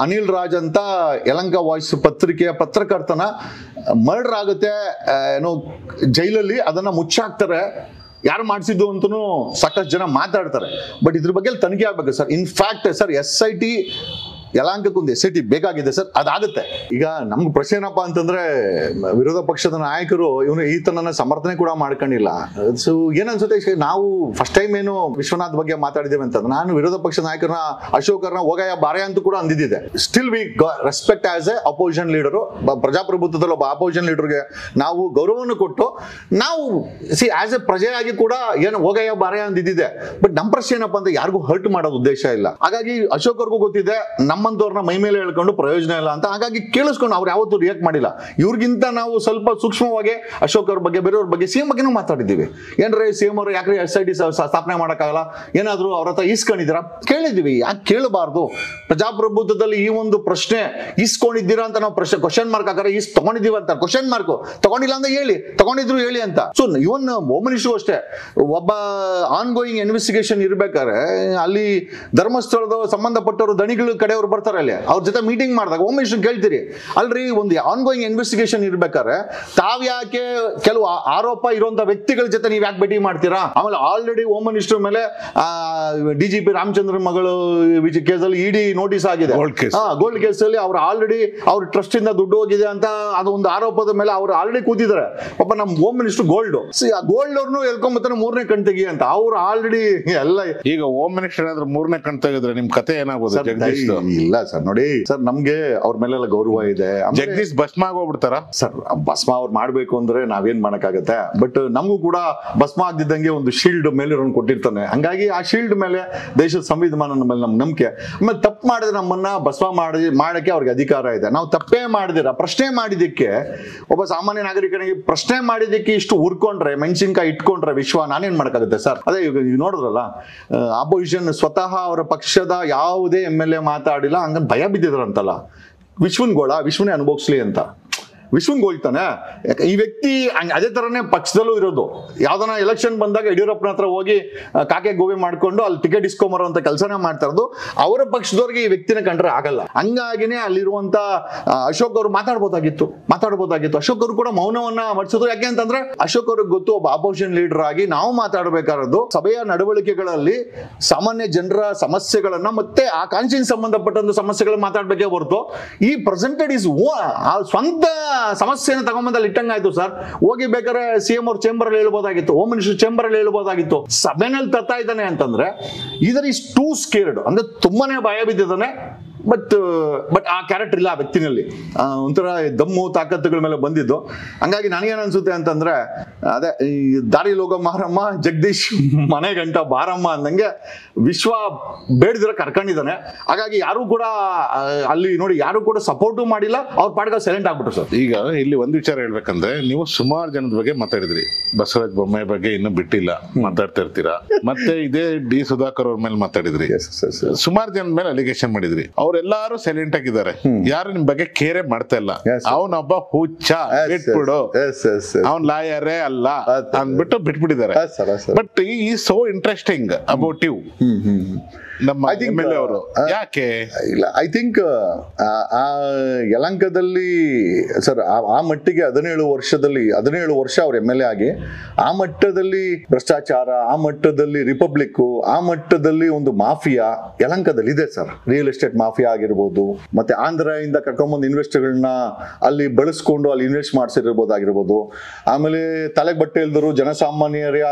Anil Raj ಅಂತ ಯಲಂಕ ವಾಯ್ಸ್ ಪತ್ರಿಕೆಯ ಪತ್ರಕರ್ತನ ಮರ್ಡರ್ ಆಗುತ್ತೆ ಏನೋ ಜೈಲಲ್ಲಿ, ಅದನ್ನ ಮುಚ್ಚಾಕ್ತಾರೆ. ಯಾರು ಮಾಡಿಸಿದ್ದು ಅಂತೂ ಸಾಕಷ್ಟು ಜನ ಮಾತಾಡ್ತಾರೆ. ಬಟ್ ಇದ್ರ ಬಗ್ಗೆ ತನಿಖೆ ಆಗ್ಬೇಕು sir. In fact sir, SIT ಯಲಹಂಕಕ್ಕೊಂದು SIT ಬೇಕಾಗಿದೆ ಸರ್, ಅದಾಗುತ್ತೆ. ಈಗ ನಮ್ಗೆ ಪ್ರಶ್ನೆ ಏನಪ್ಪಾ ಅಂತಂದ್ರೆ ವಿರೋಧ ಪಕ್ಷದ ನಾಯಕರು ಇವನು ಈತನನ್ನ ಸಮರ್ಥನೆ ಕೂಡ ಮಾಡ್ಕೊಂಡಿಲ್ಲ. ಸೊ ಏನನ್ಸುತ್ತೆ, ನಾವು ಫಸ್ಟ್ ಟೈಮ್ ಏನು ವಿಶ್ವನಾಥ್ ಬಗ್ಗೆ ಮಾತಾಡಿದ್ದೇವೆ ಅಂತಂದ್ರೆ, ನಾನು ವಿರೋಧ ಪಕ್ಷದ ನಾಯಕರನ್ನ ಅಶೋಕರ್ನ ಹೋಗಯ್ಯ ಬಾರೆ ಅಂತ ಕೂಡ ಅಂದಿದ್ದೆ. Still we respect as a opposition leader. ಪ್ರಜಾಪ್ರಭುತ್ವದಲ್ಲಿ ಒಬ್ಬ ಅಪೋಸಿಷನ್ ಲೀಡರ್ಗೆ ನಾವು ಗೌರವವನ್ನು ಕೊಟ್ಟು ನಾವು ಆಸ್ ಎ ಪ್ರಜೆಯಾಗಿ ಕೂಡ ಏನು ಹೋಗಯ್ಯ ಬಾರೆ ಅಂದಿದ್ದೆ. ಬಟ್ ನಮ್ಮ ಪ್ರಶ್ನೆ ಏನಪ್ಪಾ ಅಂದ್ರೆ ಯಾರಿಗೂ ಹರ್ಟ್ ಮಾಡೋದು ಉದ್ದೇಶ ಇಲ್ಲ. ಹಾಗಾಗಿ ಅಶೋಕ್ ಅವ್ರಿಗೂ ಗೊತ್ತಿದೆ ನಮ್ಮಂತವ್ರನ್ನ ಮೈ ಮೇಲೆ ಹೇಳ್ಕೊಂಡು ಪ್ರಯೋಜನ ಇಲ್ಲ ಅಂತ. ಹಾಗಾಗಿ ಕೇಳಿಸ್ಕೊಂಡು ಅವ್ರು ಯಾವತ್ತೂ ರಿಯಾಕ್ಟ್ ಮಾಡಿಲ್ಲ. ಇವ್ರಿಗಿಂತ ನಾವು ಸ್ವಲ್ಪ ಸೂಕ್ಷ್ಮವಾಗಿ ಅಶೋಕ್ ಅವ್ರ ಬಗ್ಗೆ, ಬೇರೆಯವ್ರ ಬಗ್ಗೆ, ಸಿಎಂ ಬಗ್ಗೆನೂ ಮಾತಾಡಿದ್ದೀವಿ. ಏನ್ರಿ ಸಿಎಂ ಅವರು ಯಾಕ್ರಿ SIT ಸ್ಥಾಪನೆ ಮಾಡೋಕ್ಕಾಗಲ್ಲ, ಏನಾದ್ರು ಅವ್ರ ಹತ್ರ ಈಸ್ಕೊಂಡಿದ್ದೀರಾ ಕೇಳಿದೀವಿ. ಯಾಕೆ ಕೇಳಬಾರ್ದು? ಪ್ರಜಾಪ್ರಭುತ್ವದಲ್ಲಿ ಈ ಒಂದು ಪ್ರಶ್ನೆ ಈಸ್ಕೊಂಡಿದ್ದೀರಾ ಅಂತ ನಾವು ಕ್ವಶನ್ ಮಾರ್ಕ್ ಹಾಕಿದ್ರೆ ತಗೊಂಡಿದ್ದೀವಿ ಅಂತ ಕ್ವಶನ್ ಮಾರ್ಕ್, ತಗೊಂಡಿಲ್ಲ ಅಂತ ಹೇಳಿ, ತಗೊಂಡಿದ್ರು ಹೇಳಿ ಅಂತ. ಸೊ ಇವನ್ ಹೋಮ್ ಮಿನಿಸ್ಟರ್ ಅಷ್ಟೇ, ಒಬ್ಬ ಆನ್ ಗೋಯಿಂಗ್ ಇನ್ವೆಸ್ಟಿಗೇಷನ್ ಇರ್ಬೇಕಾದ್ರೆ ಅಲ್ಲಿ ಧರ್ಮಸ್ಥಳದ ಸಂಬಂಧಪಟ್ಟವರು ದಣಿಗಳ ಕಡೆಯವರು ಬರ್ತಾರೆ, ಅಲ್ಲಿ ಅವ್ರ ಜೊತೆ ಮೀಟಿಂಗ್ ಮಾಡಿದಾಗ ಹೋಮ್ ಮಿನಿಸ್ಟರ್ ಕೇಳ್ತೀರಿ, ಅಲ್ರಿ ಒಂದು ಆನ್ ಗೋಯಿಂಗ್ ಇನ್ವೆಸ್ಟಿಗೇಷನ್ ಇರ್ಬೇಕಾದ್ರೆ ತಾವ್ ಯಾಕೆ ಕೆಲವು ಆರೋಪ ಇರುವಂತ ವ್ಯಕ್ತಿಗಳ ಜೊತೆ ನೀವ್ ಯಾಕೆ ಭೇಟಿ ಮಾಡ್ತೀರಾ? ಆಮೇಲೆ ಆಲ್ರೆಡಿ ಹೋಮ್ ಮಿನಿಸ್ಟರ್ ಮೇಲೆ DGP ರಾಮಚಂದ್ರ ಮಗಳು ಕೇಸಲ್ಲಿ ED ನೋಟಿಸ್ ಆಗಿದೆ. ಗೋಲ್ಡ್ ಕೇಸ್ ಅಲ್ಲಿ ಅವ್ರು ಆಲ್ರೆಡಿ ಅವ್ರ ಟ್ರಸ್ಟ್ ಇಂದ ದುಡ್ಡು ಹೋಗಿದೆ ಅಂತ ಅದು ಒಂದು ಆರೋಪದ ಮೇಲೆ ಅವ್ರು ಆಲ್ರೆಡಿ ಕೂತಿದ್ದಾರೆ. ಪಾಪ ನಮ್ ಹೋಮ್ ಮಿನಿಸ್ಟರ್ ಗೋಲ್ಡ್ ಅವ್ರನ್ನು ಎಲ್ಕೊಂಬತ್ತಾನೆ ಮೂರನೇ ಕಣ್ ತೆಗಿ ಅಂತ ಅವ್ರು ಆಲ್ರೆಡಿ ಎಲ್ಲ. ಈಗ ಹೋಮ್ ಮಿನಿಸ್ಟರ್ ಏನಾದ್ರು ಮೂರನೇ ಕಣ್ ತೆಗೆದ್ರೆ ನಿಮ್ ಕತೆ ಏನಾಗ್ಬೋದು ಜಗದೀಶ್? ಇಲ್ಲ ಸರ್, ನೋಡಿ ಸರ್, ನಮ್ಗೆ ಅವ್ರ ಮೇಲೆಲ್ಲ ಗೌರವ ಇದೆ. ಜಗದೀಶ್ ಭಸ್ಮ ಆಗೋಗ್ಬಿಡ್ತಾರ ಸರ್? ಭಸ್ಮ ಅವ್ರು ಮಾಡ್ಬೇಕು ಅಂದ್ರೆ ನಾವೇನ್ ಮಾಡಕ್ಕಾಗತ್ತೆ? ಬಟ್ ನಮಗೂ ಕೂಡ ಭಸ್ಮ ಆಗದಿದ್ದಂಗೆ ಒಂದು ಶೀಲ್ಡ್ ಮೇಲೆ ಕೊಟ್ಟಿರ್ತಾನೆ. ಹಂಗಾಗಿ ಆ ಶೀಲ್ಡ್ ಮೇಲೆ ದೇಶದ ಸಂವಿಧಾನದ ಮೇಲೆ ನಮ್ ನಂಬಿಕೆ. ಆಮೇಲೆ ತಪ್ಪು ಮಾಡಿದ್ರೆ ನಮ್ಮನ್ನ ಭಸ್ಮ ಮಾಡಕ್ಕೆ ಅವ್ರಿಗೆ ಅಧಿಕಾರ ಇದೆ. ನಾವು ತಪ್ಪೇ ಮಾಡಿದಿರ ಪ್ರಶ್ನೆ ಮಾಡಿದಕ್ಕೆ, ಒಬ್ಬ ಸಾಮಾನ್ಯ ನಾಗರಿಕನಿಗೆ ಪ್ರಶ್ನೆ ಮಾಡಿದಕ್ಕೆ ಇಷ್ಟು ಉರ್ಕೊಂಡ್ರೆ, ಮೆಣಸಿನ್ಕಾಯಿ ಇಟ್ಕೊಂಡ್ರೆ ವಿಶ್ವ ನಾನೇನ್ ಮಾಡಕ್ಕಾಗುತ್ತೆ ಸರ್? ಅದೇ ಈಗ ನೋಡಿದ್ರಲ್ಲ, ಅಪೋಸಿಷನ್ ಸ್ವತಃ ಅವರ ಪಕ್ಷದ ಯಾವುದೇ MLA ಮಾತಾಡಿಲ್ಲ, ಹಂಗ ಭಯ ಬಿದ್ದಿದ್ರಂತಲ್ಲ. ವಿಶ್ವನೇ ಅನುಭವಿಸ್ಲಿ ಅಂತ. ವಿಶ್ವನ್ಗೋಳ್ತಾನೆ ಈ ವ್ಯಕ್ತಿ. ಅದೇ ತರನೇ ಪಕ್ಷದಲ್ಲೂ ಇರೋದು. ಯಾವ್ದನ ಎಲೆಕ್ಷನ್ ಬಂದಾಗ ಯಡಿಯೂರಪ್ಪನ ಹತ್ರ ಹೋಗಿ ಕಾಕೆ ಗೋಬಿ ಮಾಡ್ಕೊಂಡು ಅಲ್ಲಿ ಟಿಕೆಟ್ ಇಸ್ಕೊಂಬರುವಂತ ಕೆಲಸನೇ ಮಾಡ್ತಾ ಇರೋದು. ಅವರ ಪಕ್ಷದವ್ರಿಗೆ ಈ ವ್ಯಕ್ತಿನ ಕಂಡ್ರೆ ಆಗಲ್ಲ. ಹಂಗಾಗಿನೇ ಅಲ್ಲಿರುವಂತ ಅಶೋಕ್ ಅವರು ಮಾತಾಡ್ಬೋದಾಗಿತ್ತು. ಅಶೋಕ್ ಅವರು ಕೂಡ ಮೌನವನ್ನ ಮಡಿಸಿದ್ರು. ಯಾಕೆ ಅಂತಂದ್ರೆ ಅಶೋಕ್ ಅವ್ರಿಗೆ ಗೊತ್ತು, ಒಬ್ಬ ಅಪೋಸಿಷನ್ ಲೀಡರ್ ಆಗಿ ನಾವು ಮಾತಾಡಬೇಕಾರದು ಸಭೆಯ ನಡವಳಿಕೆಗಳಲ್ಲಿ ಸಾಮಾನ್ಯ ಜನರ ಸಮಸ್ಯೆಗಳನ್ನ ಮತ್ತೆ ಆ ಕಾನ್ಸ್ಟಿಟ್ಯೂನ್ಸಿ ಸಂಬಂಧಪಟ್ಟಂತ ಸಮಸ್ಯೆಗಳನ್ನ ಮಾತಾಡ್ಬೇಕೇ ಹೊರತು ಈ ಪ್ರೆಸೆಂಟೆಡ್ ಇಸ್ ಸ್ವಂತ ಸಮಸ್ಯೆನ ತಗೊಂಬಂದಲ್ಲಿ ಇಟ್ಟಂಗಾಯ್ತು ಸರ್. ಹೋಗಿ ಬೇಕಾದ್ರೆ CM ಅವ್ರ ಚೇಂಬರ್ ಅಲ್ಲಿ ಹೇಳ್ಬೋದಾಗಿತ್ತು, ಹೋಮ್ ಮಿನಿಸ್ಟರ್ ಚೇಂಬರ್ ಅಲ್ಲಿ ಹೇಳ್ಬೋದಾಗಿತ್ತು. ಸಭೆನಲ್ಲಿ ತತ್ತಾ ಇದ್ದಾನೆ ಅಂತಂದ್ರೆ ಇದರ್ ಇಸ್ ಟೂ ಸ್ಕೇರ್ಡ್, ಅಂದ್ರೆ ತುಂಬಾನೇ ಭಯ ಬಿದ್ದಿದ್ದಾನೆ. ಬಟ್ ಆ ಕ್ಯಾರೆಕ್ಟರ್ ಇಲ್ಲ ಆ ವ್ಯಕ್ತಿನಲ್ಲಿ. ಒಂಥರ ದಮ್ಮು ತಾಕತ್ತುಗಳ ಮೇಲೆ ಬಂದಿದ್ದು. ಹಂಗಾಗಿ ನನಗೇನು ಅನ್ಸುತ್ತೆ ಅಂತಂದ್ರೆ, ಅದೇ ಈ ದಾರಿ ಲೋಗ ಮಾರಮ್ಮ ಜಗದೀಶ್ ಮನೆ ಗಂಟ ಬಾರಮ್ಮ ಅಂದಂಗೆ ವಿಶ್ವ ಬೇಡದಿರ ಕರ್ಕೊಂಡಿದ್ದಾನೆ. ಹಾಗಾಗಿ ಯಾರು ಕೂಡ ಅಲ್ಲಿ ನೋಡಿ ಯಾರು ಕೂಡ ಸಪೋರ್ಟು ಮಾಡಿಲ್ಲ, ಅವ್ರ ಪಾಡ್ಗ ಸೈಲೆಂಟ್ ಆಗ್ಬಿಟ್ರು ಸರ್. ಈಗ ಇಲ್ಲಿ ಒಂದು ವಿಚಾರ ಹೇಳ್ಬೇಕಂದ್ರೆ, ನೀವು ಸುಮಾರು ಜನದ ಬಗ್ಗೆ ಮಾತಾಡಿದ್ರಿ. ಬಸವರಾಜ ಬೊಮ್ಮಾಯಿ ಬಗ್ಗೆ ಇನ್ನೂ ಬಿಟ್ಟಿಲ್ಲ, ಮಾತಾಡ್ತಾ ಇರ್ತೀರಾ. ಮತ್ತೆ ಇದೇ D. ಸುಧಾಕರ್ ಅವ್ರ ಮೇಲೆ ಮಾತಾಡಿದ್ರಿ. ಸುಮಾರು ಜನದ ಮೇಲೆ ಅಲಿಗೇಷನ್ ಮಾಡಿದ್ರಿ. ಅವರೆಲ್ಲಾರು ಸೈಲೆಂಟ್ ಆಗಿದ್ದಾರೆ. ಯಾರು ನಿಮ್ ಬಗ್ಗೆ ಕೇರೆ ಮಾಡ್ತಾ ಇಲ್ಲ. ಅವನೊಬ್ಬ ಹುಚ್ಚ, ಬಿಟ್ಬಿಡು, ಅವನ್ ಲಾಯರೇ ಅಲ್ಲ ಅಂದ್ಬಿಟ್ಟು ಬಿಟ್ಬಿಟ್ಟಿದ್ದಾರೆ. ಬಟ್ ಈ ಸೋ ಇಂಟ್ರೆಸ್ಟಿಂಗ್ ಅಬೌಟ್ ಯು ನಮ್ಮ MLA ಅವರು ಯಾಕೆ ಇಲ್ಲ? ಐ ಥಿಂಕ್ ಆ ಯಲಹಂಕದಲ್ಲಿ ಸರ್ ಆ ಮಟ್ಟಿಗೆ 17 ವರ್ಷ ಅವ್ರ MLA ಆಗಿ ಆ ಮಟ್ಟದಲ್ಲಿ ಭ್ರಷ್ಟಾಚಾರ, ಆ ಮಟ್ಟದಲ್ಲಿ ರಿಪಬ್ಲಿಕ್, ಆ ಮಟ್ಟದಲ್ಲಿ ಒಂದು ಮಾಫಿಯಾ ಯಲಹಂಕದಲ್ಲಿ ಇದೆ ಸರ್. ರಿಯಲ್ ಎಸ್ಟೇಟ್ ಮಾಫಿಯಾ ಆಗಿರ್ಬೋದು, ಮತ್ತೆ ಆಂಧ್ರದಿಂದ ಕರ್ಕೊಂಡ್ಬಂದು ಇನ್ವೆಸ್ಟರ್ಗಳನ್ನ ಅಲ್ಲಿ ಬಳಸ್ಕೊಂಡು ಅಲ್ಲಿ ಇನ್ವೆಸ್ಟ್ ಮಾಡಿಸಿರ್ಬೋದಾಗಿರ್ಬೋದು. ಆಮೇಲೆ ತಲೆಗೆ ಬಟ್ಟೆ ಇಲ್ದರು ಜನಸಾಮಾನ್ಯರ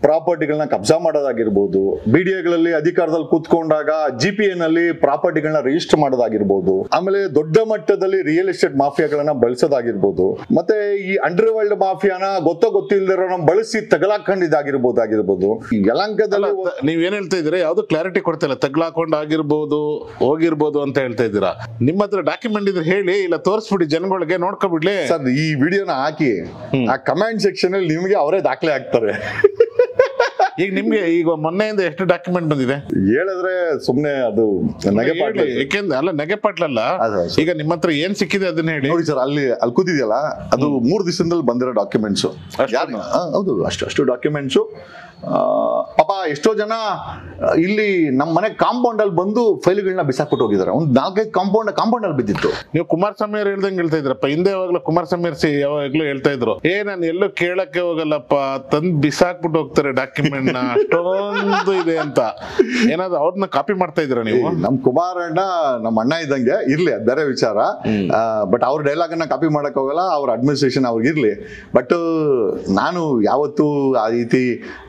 ಪ್ರಾಪರ್ಟಿಗಳನ್ನ ಕಬ್ಜಾ ಮಾಡೋದಾಗಿರ್ಬೋದು. BDAಗಳಲ್ಲಿ ಅಧಿಕಾರದಲ್ಲಿ ಕೂತ್ಕೊಂಡಾಗ GPA ನಲ್ಲಿ ಪ್ರಾಪರ್ಟಿಗಳನ್ನ ರಿಜಿಸ್ಟರ್ ಮಾಡೋದಾಗಿರ್ಬೋದು. ಆಮೇಲೆ ದೊಡ್ಡ ಮಟ್ಟದಲ್ಲಿ ರಿಯಲ್ ಎಸ್ಟೇಟ್ ಮಾಫಿಯಾಗಳನ್ನ ಬಳಸೋದಾಗಿರ್ಬೋದು. ಮತ್ತೆ ಈ ಅಂಡರ್ ವರ್ಲ್ಡ್ ಮಾಫಿಯಾನ ಗೊತ್ತಿಲ್ದಿರೋ ಬಳಸಿ ತಗಲಾಕೊಂಡಿದ್ದಾಗಿರ್ಬೋದಾಗಿರ್ಬೋದು. ಯಲಹಂಕದಲ್ಲಿ ನೀವೇನ್ ಹೇಳ್ತಾ ಇದ್ದೀರಾ? ಯಾವ್ದು ಕ್ಲಾರಿಟಿ ಕೊಡ್ತಾ ಇಲ್ಲ. ತಗ್ಲಾಕೊಂಡ್ ಆಗಿರ್ಬೋದು, ಹೋಗಿರ್ಬೋದು ಅಂತ ಹೇಳ್ತಾ ಇದ್ದೀರಾ. ನಿಮ್ಮ ಹತ್ರ ಡಾಕ್ಯುಮೆಂಟ್ ಇದ್ರೆ ಹೇಳಿ, ಇಲ್ಲ ತೋರಿಸ್ಬಿಡಿ ಜನಗಳಿಗೆ ನೋಡ್ಕೊಬಿಡ್ಲಿ ಸರ್. ಈ ವಿಡಿಯೋನ ಹಾಕಿ ಆ ಕಮೆಂಟ್ ಸೆಕ್ಷನ್ ಅಲ್ಲಿ ನಿಮ್ಗೆ ಅವರೇ ದಾಖಲೆ ಹಾಕ್ತಾರೆ. ಈಗ ನಿಮ್ಗೆ ಈಗ ಮೊನ್ನೆಯಿಂದ ಎಷ್ಟು ಡಾಕ್ಯುಮೆಂಟ್ ಬಂದಿದೆ ಹೇಳಿದ್ರೆ ಸುಮ್ನೆ ಅದು ನಗೆಪಾಟ್ಲ. ಯಾಕೆಂದ್ರೆ ಅಲ್ಲ, ನಗೆಪಾಟ್ಲಲ್ಲ. ಈಗ ನಿಮ್ಮ ಹತ್ರ ಏನ್ ಸಿಕ್ಕಿದೆ ಅದನ್ನ ಹೇಳಿ. ನೋಡಿ ಸರ್, ಅಲ್ಲಿ ಕೂತಿದೆಯಲ್ಲ, ಅದು 3 ದಿವಸದಲ್ಲಿ ಬಂದಿರೋ ಡಾಕ್ಯುಮೆಂಟ್ಸ್. ಹೌದು, ಅಷ್ಟು ಡಾಕ್ಯುಮೆಂಟ್ಸ್ ಪಾಪ ಎಷ್ಟೋ ಜನ ಇಲ್ಲಿ ನಮ್ಮ ಮನೆ ಕಾಂಪೌಂಡ್ ಅಲ್ಲಿ ಬಂದು ಫೈಲ್ಗಳನ್ನ ಬಿಸಾಕ್ಬಿಟ್ಟು ಹೋಗಿದ್ದಾರೆ. ಒಂದು 4-5 ಕಾಂಪೌಂಡ್ ಅಲ್ಲಿ ಬಿದ್ದಿತ್ತು. ನೀವು ಕುಮಾರಸ್ವಾಮಿ ಅವ್ರು ಹೇಳ್ದಂಗೆ ಹೇಳ್ತಾ ಇದ್ರಪ್ಪ, ಹಿಂದೆ ಯಾವಾಗ್ಲೂ ಕುಮಾರಸ್ವಾಮಿ ಯಾವಾಗ್ಲೂ ಹೇಳ್ತಾ ಇದ್ರು, ನಾನು ಎಲ್ಲೂ ಕೇಳಕ್ಕೆ ಹೋಗಲ್ಲಪ್ಪ, ತಂದ್ ಬಿಸಾಕ್ಬಿಟ್ಟು ಹೋಗ್ತಾರೆ ಡಾಕ್ಯುಮೆಂಟ್ ನ, ಅಷ್ಟೊಂದು ಇದೆ ಅಂತ. ಏನಾದ್ರು ಅವ್ರನ್ನ ಕಾಪಿ ಮಾಡ್ತಾ ಇದ್ರ ನೀವು? ನಮ್ ಕುಮಾರಣ್ಣ ನಮ್ಮ ಅಣ್ಣ ಇದ್ದಂಗೆ ಇರ್ಲಿ, ಅದ್ ಬೇರೆ ವಿಚಾರ. ಬಟ್ ಅವ್ರ ಡೈಲಾಗ್ ಅನ್ನ ಕಾಪಿ ಮಾಡಕ್ ಹೋಗಲ್ಲ, ಅವ್ರ ಅಡ್ಮಿನಿಸ್ಟ್ರೇಷನ್ ಅವ್ರಿಗಿರ್ಲಿ. ಬಟ್ ನಾನು ಯಾವತ್ತೂ ಆ ರೀತಿ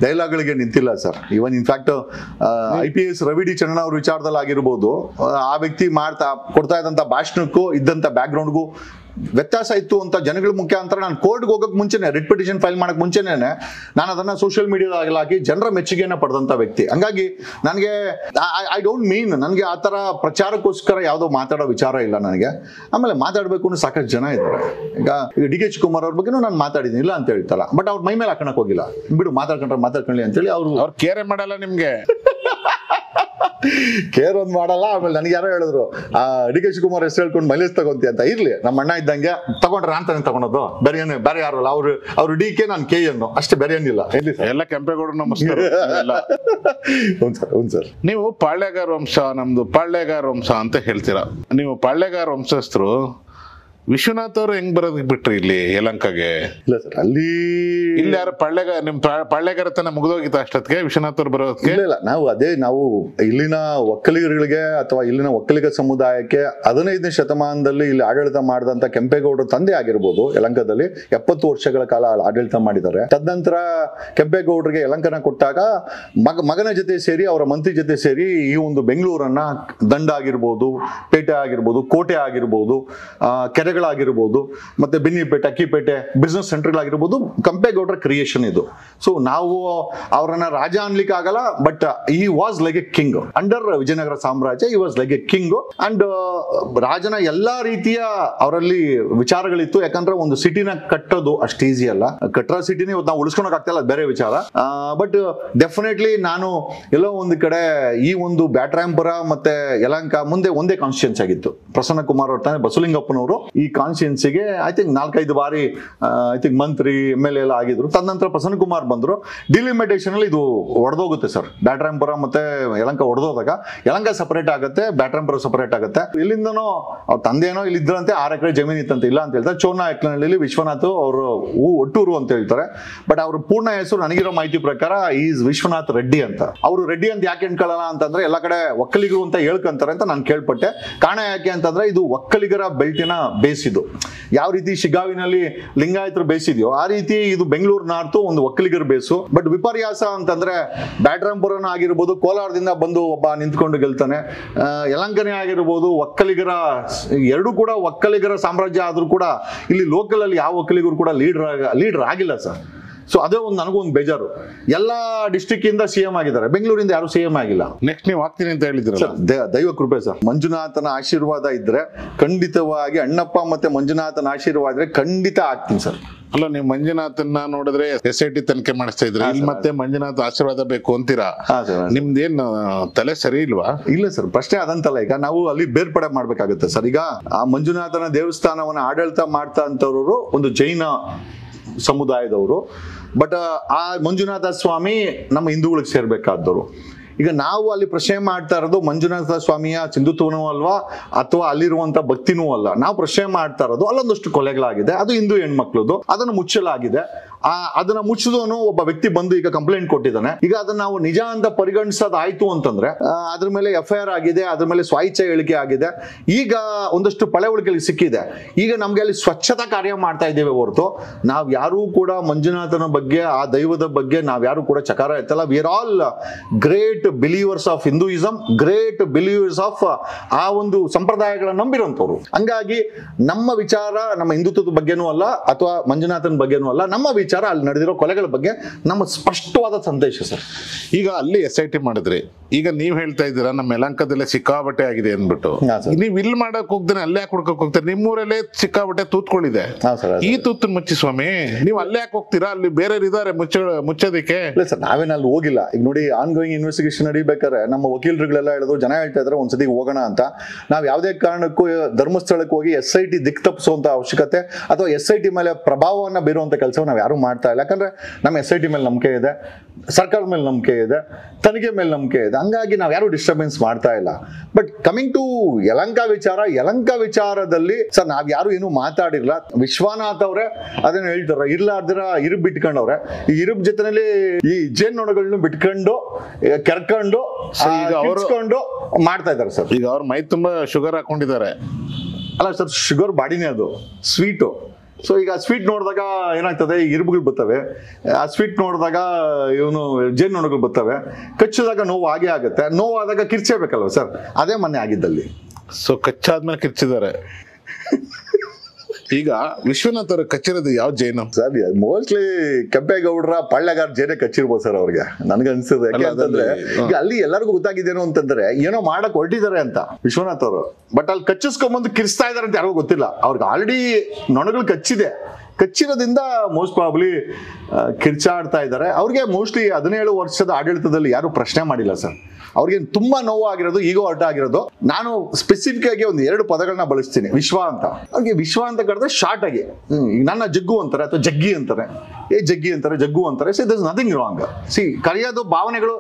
ಡೈಲಾಗ್ಗಳಿಗೆ ನಿಂತಿಲ್ಲ sir. Even in fact IPS Ravi D Chandranna ಅವ್ರ ವಿಚಾರದಲ್ಲಿ ಆಗಿರ್ಬೋದು, ಆ ವ್ಯಕ್ತಿ ಕೊಡ್ತಾ ಇದ್ದಂತ ಭಾಷಣಕ್ಕೂ ಇದ್ದಂತ ಬ್ಯಾಕ್ ಗ್ರೌಂಡ್ಗೂ ವ್ಯತ್ಯಾಸ ಇತ್ತು ಅಂತ ಜನಗಳ ಮುಖಾಂತರ ನಾನು ಕೋರ್ಟ್ಗೆ ಹೋಗಕ್ ಮುಂಚೆನೆ, ರಿಟ್ ಪಿಟಿಷನ್ ಫೈಲ್ ಮಾಡಕ್ ಮುಂಚೆನೆ ನಾನು ಅದನ್ನ ಸೋಷಿಯಲ್ ಮೀಡಿಯಾದಲ್ಲಿ ಹಾಕಿ ಜನರ ಮೆಚ್ಚುಗೆಯನ್ನ ಪಡೆದಂತ ವ್ಯಕ್ತಿ. ಹಂಗಾಗಿ ನನಗೆ ಐ ಡೋಂಟ್ ಮೀನ್ ನನಗೆ ಆ ತರ ಪ್ರಚಾರಕ್ಕೋಸ್ಕರ ಯಾವ್ದೋ ಮಾತಾಡೋ ವಿಚಾರ ಇಲ್ಲ ನನಗೆ. ಆಮೇಲೆ ಮಾತಾಡ್ಬೇಕು ಅನ್ನೋ ಸಾಕಷ್ಟು ಜನ ಇದ್ದಾರೆ. ಈಗ DK ಶಿವಕುಮಾರ್ ಅವ್ರ ಬಗ್ಗೆನೂ ನಾನು ಮಾತಾಡಿದ್ದೀನಿ, ಇಲ್ಲ ಅಂತ ಹೇಳ್ತಲ್ಲ. ಬಟ್ ಅವ್ರ ಮೈ ಮೇಲೆ ಹಾಕೋಣಕ್ ಹೋಗಿಲ್ಲ, ಬಿಡು ಮಾತಾಡ್ಕೊಂಡ್ಲಿ ಅಂತೇಳಿ ಅವ್ರು ಕೇರೆ ಮಾಡಲ್ಲ ನಿಮ್ಗೆ. ಕೇರ್ ಒಂದ್ ಮಾಡಲ್ಲ. ಆಮೇಲೆ ನನಗೆ ಯಾರೋ ಹೇಳಿದ್ರು DK ಶಿವಕುಮಾರ್ ಹೆಸರು ಹೇಳ್ಕೊಂಡು ಮೈಲೇಜ್ ತಗೊಂತಿ ಅಂತ. ಇರ್ಲಿ, ನಮ್ಮ ಅಣ್ಣ ಇದ್ದಂಗೆ ತಗೊಂಡ್ರೆ ಅಂತಾನೆ ತಗೊಳೋದು, ಬೇರೆ ಯಾರಲ್ಲ. ಅವ್ರು DK, ನಾನು K ಅನ್ನೋ ಅಷ್ಟೇ, ಬೇರೆ ಏನಿಲ್ಲ. ಎಲ್ಲ ಕೆಂಪೇಗೌಡರು ನಮಸ್ಕಾರ. ಹ್ಞೂ ಸರ್. ನೀವು ಪಾಳ್ಯಗಾರ ವಂಶ, ನಮ್ದು ಪಾಳ್ಯಗಾರ ವಂಶ ಅಂತ ಹೇಳ್ತೀರಾ. ನೀವು ಪಾಳ್ಯಗಾರ ವಂಶಸ್ಥರು. ವಿಶ್ವನಾಥ್ ಅವ್ರು ಹೆಂಗ್ ಬರೋದಕ್ಕೆ ಬಿಟ್ರಿ ಇಲ್ಲಿ ಯಲಹಂಕಗೆ? ಇಲ್ಲ ಸರ್, ಇಲ್ಲಿ ಯಾರು ನಿಮ್ ಪಾಳ್ಯಗಾರತನ ಮುಗಿದೋಗಿತ್ತು ಅಷ್ಟೊತ್ತಿಗೆ ವಿಶ್ವನಾಥ್ ಅವ್ರು ಬರೋದಕ್ಕೆ? ಇಲ್ಲ, ನಾವು ಇಲ್ಲಿನ ಒಕ್ಕಲಿಗರಿಗೆ ಅಥವಾ ಇಲ್ಲಿನ ಒಕ್ಕಲಿಗ ಸಮುದಾಯಕ್ಕೆ 15ನೇ ಶತಮಾನದಲ್ಲಿ ಇಲ್ಲಿ ಆಡಳಿತ ಮಾಡಿದಂತ ಕೆಂಪೇಗೌಡರ ತಂದೆ ಆಗಿರ್ಬೋದು. ಯಲಹಂಕದಲ್ಲಿ 70 ವರ್ಷಗಳ ಕಾಲ ಆಡಳಿತ ಮಾಡಿದ್ದಾರೆ. ತದನಂತರ ಕೆಂಪೇಗೌಡರಿಗೆ ಯಲಹಂಕನ ಕೊಟ್ಟಾಗ ಮಗನ ಜೊತೆ ಸೇರಿ, ಅವರ ಮಂತ್ರಿ ಜೊತೆ ಸೇರಿ ಈ ಒಂದು ಬೆಂಗಳೂರನ್ನ ದಂಡ ಆಗಿರ್ಬೋದು, ಪೇಟೆ ಆಗಿರ್ಬೋದು, ಕೋಟೆ ಆಗಿರ್ಬೋದು, ಕೆರೆಗಳಾಗಿರ್ಬೋದು, ಮತ್ತೆ ಬಿನ್ನಿಪೇಟೆ, ಅಕ್ಕಿಪೇಟೆ, ಬಿಸ್ನೆಸ್ ಸೆಂಟರ್ಗಳಾಗಿರ್ಬೋದು, ಕೆಂಪೇಗೌಡರ ಕ್ರಿಯೇಷನ್ ಇದು. ಸೊ ನಾವು ಅವರನ್ನ ರಾಜ ಅನ್ಲಿಕ್ಕೆ ಆಗಲ್ಲ, ಬಟ್ ಈ was like A king under Vijayanagara ಸಾಮ್ರಾಜ್ಯ. ಈ was like A king. And ರಾಜನ ಎಲ್ಲಾ ರೀತಿಯ ಅವರಲ್ಲಿ ವಿಚಾರಗಳಿತ್ತು. ಯಾಕಂದ್ರೆ ಒಂದು ಸಿಟಿನ ಕಟ್ಟೋದು ಅಷ್ಟು ಈಸಿ ಅಲ್ಲ. ಕಟ್ಟರ ಸಿಟಿನ ಇವತ್ತು ನಾವು ಉಳಿಸ್ಕೊಳಕ್ ಆಗ್ತಾ ಇಲ್ಲ, ಬೇರೆ ವಿಚಾರ. ಬಟ್ ಡೆಫಿನೆಟ್ಲಿ ನಾನು ಎಲ್ಲೋ ಒಂದು ಕಡೆ ಈ ಒಂದು ಬ್ಯಾಟ್ರಾಂಪುರ ಮತ್ತೆ ಯಲಹಂಕ ಮುಂದೆ ಒಂದೇ ಕಾನ್ಸ್ಟಿಟ್ಯೂನ್ಸಿ ಆಗಿತ್ತು. ಪ್ರಸನ್ನ ಕುಮಾರ್ ಅವ್ರ ತಾನೆ ಬಸವಲಿಂಗಪ್ಪನವರು ಈ ಕಾನ್ಸ್ಟಿಟ್ಯೂನ್ಸಿಗೆ ಐ ಥಿಂಕ್ 4-5 ಬಾರಿ ಮಂತ್ರಿ MLA ಎಲ್ಲ ಆಗಿದ್ರು. ತದನಂತರ ಪ್ರಸನ್ನ ಕುಮಾರ್ ಬಂದ್ರು. ಡಿಲಿಮಿಟೇಷನ್ ಅಲ್ಲಿ ಇದು ಒಡೆದೋಗುತ್ತೆ ಸರ್. ಬ್ಯಾಟ್ರಾಂಪುರ ಮತ್ತೆ ಯಲಹಂಕ ಒಡೆದೋದಾಗ ಯಲಹಂಕ ಸಪರೇಟ್ ಆಗುತ್ತೆ, ಬ್ಯಾಟ್ರಾಂಪುರ ಸಪರೇಟ್ ಆಗುತ್ತೆ. ಇಲ್ಲಿಂದನೋ ಅವ್ರ ತಂದೆನೋ ಇಲ್ಲಿ ಇದ್ರಂತೆ 6 ಎಕರೆ ಜಮೀನ್ ಇತ್ತಂತೆ, ಇಲ್ಲ ಅಂತ ಹೇಳ್ತಾರೆ. ಚೋರ್ನಾಯಕನಹಳ್ಳಿ ವಿಶ್ವನಾಥ್ ಅವರು ಒಟ್ಟೂರು ಅಂತ ಹೇಳ್ತಾರೆ. ಬಟ್ ಅವ್ರ ಪೂರ್ಣ ಹೆಸರು ನನಗಿರೋ ಮಾಹಿತಿ ಪ್ರಕಾರ ಈಸ್ ವಿಶ್ವನಾಥ್ ರೆಡ್ಡಿ ಅಂತ. ಅವರು ರೆಡ್ಡಿ ಅಂತ ಯಾಕೆ ಹೇಳ್ಕೊಳ್ಳಲ್ಲ ಅಂತಂದ್ರೆ ಎಲ್ಲ ಕಡೆ ಒಕ್ಕಲಿಗರು ಅಂತ ಹೇಳ್ಕೊಂತಾರೆ ಅಂತ ನಾನು ಕೇಳ್ಪಟ್ಟೆ. ಕಾರಣ ಯಾಕೆ ಅಂತಂದ್ರೆ ಇದು ಒಕ್ಕಲಿಗರ ಬೆಲ್ಟಿನ ಬೇಸ್. ಇದು ಯಾವ ರೀತಿ ಶಿಗಾವಿನಲ್ಲಿ ಲಿಂಗಾಯತರು ಬೇಸಿದೆಯೋ ಆ ರೀತಿ ಇದು ಬೆಂಗಳೂರು ನಾರ್ತ್ ಒಂದು ಒಕ್ಕಲಿಗರ ಬೇಸು. ಬಟ್ ವಿಪರ್ಯಾಸ ಅಂತಂದ್ರೆ ಬ್ಯಾಟ್ರಾಂಪುರನ ಆಗಿರ್ಬೋದು, ಕೋಲಾರದಿಂದ ಬಂದು ಒಬ್ಬ ನಿಂತ್ಕೊಂಡು ಗೆಲ್ತಾನೆ. ಯಲಹಂಕನೇ ಆಗಿರ್ಬೋದು, ಒಕ್ಕಲಿಗರ ಎರಡೂ ಕೂಡ ಒಕ್ಕಲಿಗರ ಸಾಮ್ರಾಜ್ಯ ಆದ್ರೂ ಕೂಡ ಇಲ್ಲಿ ಲೋಕಲ್ ಅಲ್ಲಿ ಯಾವ ಒಕ್ಕಲಿಗರು ಕೂಡ ಲೀಡರ್ ಆಗಿಲ್ಲ ಸರ್. ಸೊ ಅದೇ ಒಂದು ನನಗೊಂದು ಬೇಜಾರು. ಎಲ್ಲಾ ಡಿಸ್ಟ್ರಿಕ್ಟ್ ಇಂದ CM ಆಗಿದ್ದಾರೆ, ಬೆಂಗಳೂರಿಂದ ಯಾರು CM ಆಗಿಲ್ಲ. ನೆಕ್ಸ್ಟ್ ನೀವು ಆಗ್ತೀನಿ ಅಂತ ಹೇಳಿದ್ರಲ್ಲ, ದೈವ ಕೃಪೆ ಸರ್. ಮಂಜುನಾಥನ ಆಶೀರ್ವಾದ ಇದ್ರೆ ಖಂಡಿತವಾಗಿ, ಅಣ್ಣಪ್ಪ ಮತ್ತೆ ಮಂಜುನಾಥನ ಆಶೀರ್ವಾದ ಇದ್ರೆ ಖಂಡಿತ ಆಗ್ತೀನಿ ಸರ್. ಅಲ್ಲ, ನೀವು ಮಂಜುನಾಥನ್ನ ನೋಡಿದ್ರೆ SIT ತನಿಖೆ ಮಾಡಿಸ್ತಾ ಇದ್ರೆ, ಇಲ್ಲಿ ಮತ್ತೆ ಮಂಜುನಾಥ್ ಆಶೀರ್ವಾದ ಬೇಕು ಅಂತೀರಾ? ನಿಮ್ದೇನು ತಲೆ ಸರಿ ಇಲ್ವಾ? ಇಲ್ಲ ಸರ್, ಪ್ರಶ್ನೆ ಅದಂತಲ್ಲ. ಈಗ ನಾವು ಅಲ್ಲಿ ಬೇರ್ಪಡೆ ಮಾಡ್ಬೇಕಾಗುತ್ತೆ ಸರ್. ಈಗ ಆ ಮಂಜುನಾಥನ ದೇವಸ್ಥಾನವನ್ನ ಆಡಳಿತ ಮಾಡ್ತಾ ಅಂತವ್ರು ಒಂದು ಜೈನ ಸಮುದಾಯದವರು. ಬಟ್ ಆ ಮಂಜುನಾಥ ಸ್ವಾಮಿ ನಮ್ಮ ಹಿಂದೂಗಳಿಗೆ ಸೇರ್ಬೇಕಾದವರು. ಈಗ ನಾವು ಅಲ್ಲಿ ಪ್ರಶ್ನೆ ಮಾಡ್ತಾ ಇರೋದು ಮಂಜುನಾಥ ಸ್ವಾಮಿಯ ಸಿಂಧುತ್ವನೂ ಅಲ್ವಾ ಅಥವಾ ಅಲ್ಲಿರುವಂತ ಭಕ್ತಿನೂ ಅಲ್ಲ. ನಾವು ಪ್ರಶ್ನೆ ಮಾಡ್ತಾ ಇರೋದು ಅಲ್ಲೊಂದಷ್ಟು ಕೊಲೆಗಳಾಗಿದೆ, ಅದು ಹಿಂದೂ ಹೆಣ್ಮಕ್ಳದು, ಅದನ್ನು ಮುಚ್ಚಲಾಗಿದೆ. ಅದನ್ನ ಮುಚ್ಚಿದವನು ಒಬ್ಬ ವ್ಯಕ್ತಿ ಬಂದು ಈಗ ಕಂಪ್ಲೇಂಟ್ ಕೊಟ್ಟಿದ್ದಾನೆ. ಈಗ ಅದನ್ನ ನಾವು ನಿಜ ಅಂತ ಪರಿಗಣಿಸೋದಾಯ್ತು ಅಂತಂದ್ರೆ ಅದ್ರ ಮೇಲೆ FIR ಆಗಿದೆ, ಅದ್ರ ಮೇಲೆ ಸ್ವಾಯಿಚ್ಛೆ ಹೇಳಿಕೆ ಆಗಿದೆ. ಈಗ ಒಂದಷ್ಟು ಪಳೆವಳಿಕೆಗಳಿಗೆ ಸಿಕ್ಕಿದೆ. ಈಗ ನಮ್ಗೆ ಅಲ್ಲಿ ಸ್ವಚ್ಛತಾ ಕಾರ್ಯ ಮಾಡ್ತಾ ಇದ್ದೇವೆ ಹೊರತು ನಾವ್ ಯಾರೂ ಕೂಡ ಮಂಜುನಾಥನ ಬಗ್ಗೆ, ಆ ದೈವದ ಬಗ್ಗೆ ನಾವ್ ಯಾರು ಕೂಡ ಚಕಾರ ಎತ್ತಲ್ಲ. We are all great believers of Hinduism, great believers of ಆ ಒಂದು ಸಂಪ್ರದಾಯಗಳನ್ನ ನಂಬಿರುವಂತವ್ರು. ಹಂಗಾಗಿ ನಮ್ಮ ವಿಚಾರ ನಮ್ಮ ಹಿಂದುತ್ವದ ಬಗ್ಗೆನೂ ಅಲ್ಲ ಅಥವಾ ಮಂಜುನಾಥನ ಬಗ್ಗೆನೂ ಅಲ್ಲ. ನಮ್ಮ ವಿಚಾರ ಅಲ್ಲಿ ನಡೆದಿರೋ ಕೊಲೆಗಳ ಬಗ್ಗೆ ನಮ್ಮ ಸ್ಪಷ್ಟವಾದ ಸಂದೇಶ ಸರ್. ಈಗ ಅಲ್ಲಿ SIT ಮಾಡಿದ್ರಿ, ಈಗ ನೀವ್ ಹೇಳ್ತಾ ಇದ್ದೀರಾ ನಮ್ಮ ಯಲಹಂಕದಲ್ಲೇ ಸಿಕ್ಕಾಬಟ್ಟೆ ಆಗಿದೆ ಅಂದ್ಬಿಟ್ಟು. ನೀವ್ ಇಲ್ಲಿ ಮಾಡಕ್ ಹೋಗ್ದೇನೆ ಅಲ್ಲೇ ಯಾಕೆ ಹುಡ್ಕಕ್ ಹೋಗ್ತಾರೆ? ನಿಮ್ಮೂರಲ್ಲೇ ಸಿಕ್ಕಾಬಟ್ಟೆ ತೂತ್ಕೊಂಡಿದೆ, ಈ ತೂತನ್ ಮುಚ್ಚಿ ಸ್ವಾಮಿ. ನೀವ್ ಅಲ್ಲೇ ಯಾಕೆ ಹೋಗ್ತೀರಾ? ಅಲ್ಲಿ ಬೇರೆ ಇದಾರೆ ಮುಚ್ಚೋದಿಕ್ಕೆ. ಇಲ್ಲ ಸರ್, ನಾವೇನು ಅಲ್ಲಿ ಹೋಗಿಲ್ಲ. ಈಗ ನೋಡಿ, ಆನ್ ಗೋಯಿಂಗ್ ಇನ್ವೆಸ್ಟಿಗೇಷನ್ ನಡಿಬೇಕಾದ್ರೆ ನಮ್ಮ ವಕೀಲರುಗಳೆಲ್ಲ ಹೇಳಿದ್ರು, ಜನ ಹೇಳ್ತಾ ಇದ್ರೆ ಒಂದ್ಸತಿ ಹೋಗೋಣ ಅಂತ. ನಾವ್ ಯಾವುದೇ ಕಾರಣಕ್ಕೂ ಧರ್ಮಸ್ಥಳಕ್ಕೆ ಹೋಗಿ SIT ದಿಕ್ ತಪ್ಪಿಸುವಂತ ಅವಶ್ಯಕತೆ ಅಥವಾ SIT ಮೇಲೆ ಪ್ರಭಾವವನ್ನ ಬೀರುವಂತ ಕೆಲಸವನ್ನು ನಾವ್ ಯಾರು ಮಾಡ್ತಾ ಇಲ್ಲ. ಯಾಕಂದ್ರೆ ನಮ್ಮ SIT ಮೇಲೆ ನಂಬಿಕೆ ಇದೆ, ಸರ್ಕಾರದ ಮೇಲೆ ನಂಬಿಕೆ ಇದೆ, ತನಿಖೆ ಮೇಲೆ ನಂಬಿಕೆ ಇದೆ. ಹಂಗಾಗಿ ನಾವು ಯಾರು ಡಿಸ್ಟರ್ಬೆನ್ಸ್ ಮಾಡ್ತಾ ಇಲ್ಲ. ಬಟ್ ಕಮಿಂಗ್ ಟು ಯಲಹಂಕ ವಿಚಾರದಲ್ಲಿ ಸರ್ ನಾವ್ ಯಾರು ಏನು ಮಾತಾಡಿಲ್ಲ. ವಿಶ್ವನಾಥ್ ಅವರೇ ಅದೇನು ಹೇಳ್ತಾರ, ಇರ್ಲಾರ್ದಿರ ಇರುಬ್ ಬಿಟ್ಕೊಂಡವ್ರೆ. ಈ ಇರುಬ್ ಜೊತೆನಲ್ಲಿ ಈ ಜೇನ್ನೊಣಗಳನ್ನ ಬಿಟ್ಕೊಂಡು ಕೆರ್ಕೊಂಡು ಕಿರ್ಚ್ಕೊಂಡು ಮಾಡ್ತಾ ಇದಾರೆ ಸರ್. ಈಗ ಅವ್ರ ಮೈ ತುಂಬಾ ಶುಗರ್ ಹಾಕೊಂಡಿದ್ದಾರೆ. ಅಲ್ಲ ಸರ್, ಶುಗರ್ ಬಾಡಿನೇ ಅದು, ಸ್ವೀಟು. ಸೊ ಈಗ ಸ್ವೀಟ್ ನೋಡಿದಾಗ ಏನಾಗ್ತದೆ, ಇರುಬುಗಳು ಬರ್ತವೆ. ಆ ಸ್ವೀಟ್ ನೋಡಿದಾಗ ಇವನು ಜೇನ್ನೊಣಗಳು ಬರ್ತವೆ. ಕಚ್ಚಿದಾಗ ನೋವು ಆಗೇ ಆಗುತ್ತೆ. ನೋವಾದಾಗ ಕಿರ್ಚೇಬೇಕಲ್ವ ಸರ್, ಅದೇ ಮೊನ್ನೆ ಆಗಿದ್ದಲ್ಲಿ. ಸೊ ಕಚ್ಚಾದ್ಮೇಲೆ ಕಿರ್ಚಿದ್ದಾರೆ. ಈಗ ವಿಶ್ವನಾಥ್ ಅವ್ರ ಕಚ್ಚಿರೋದು ಯಾವ ಜೈನು ಸರ್? ಮೋಸ್ಟ್ಲಿ ಕೆಂಪೇಗೌಡರ ಪಳ್ಳೆಗಾರ ಜೇನೆ ಕಚ್ಚಿರ್ಬೋದು ಸರ್ ಅವ್ರಿಗೆ, ನನ್ಗನ್ಸುತ್ತೆ. ಯಾಕೆ ಅಂತಂದ್ರೆ ಈಗ ಅಲ್ಲಿ ಎಲ್ಲರಿಗೂ ಗೊತ್ತಾಗಿದ್ದೇನು ಅಂತಂದ್ರೆ ಏನೋ ಮಾಡಕ್ ಹೊರಟಿದ್ದಾರೆ ಅಂತ ವಿಶ್ವನಾಥ್ ಅವರು. ಬಟ್ ಅಲ್ಲಿ ಕಚ್ಚಿಸ್ಕೊಂಬಂದು ಕಿರ್ಸ್ತಾ ಇದಾರೆ ಅಂತ ಯಾರಿಗೂ ಗೊತ್ತಿಲ್ಲ. ಅವ್ರಿಗೆ ಆಲ್ರೆಡಿ ನೊಣಗಳು ಕಚ್ಚಿರೋದ್ರಿಂದ ಮೋಸ್ಟ್ ಪ್ರಾಬ್ಲಿ ಕಿರ್ಚಾಡ್ತಾ ಇದ್ದಾರೆ. ಅವ್ರಿಗೆ ಮೋಸ್ಟ್ಲಿ 17 ವರ್ಷದ ಆಡಳಿತದಲ್ಲಿ ಯಾರು ಪ್ರಶ್ನೆ ಮಾಡಿಲ್ಲ ಸರ್. ಅವ್ರಿಗೆ ತುಂಬಾ ನೋವು ಆಗಿರೋದು, ಈಗೋ ಅರ್ಥ ಆಗಿರೋದು. ನಾನು ಸ್ಪೆಸಿಫಿಕ್ ಆಗಿ ಒಂದು 2 ಪದಗಳನ್ನ ಬಳಸ್ತೀನಿ, ವಿಶ್ವ ಅಂತ. ಅವ್ರಿಗೆ ವಿಶ್ವ ಅಂತ ಕರೆದ್ರೆ ಶಾರ್ಟ್ ಆಗಿ ನನ್ನ ಜಗ್ಗು ಅಂತಾರೆ ಅಥವಾ ಜಗ್ಗಿ ಅಂತಾರೆ, ಜಗ್ಗಿ ಅಂತಾರೆ, ಜಗ್ಗು ಅಂತಾರೆ. See this nothing wrong. C ಕರೆಯೋದು ಭಾವನೆಗಳು.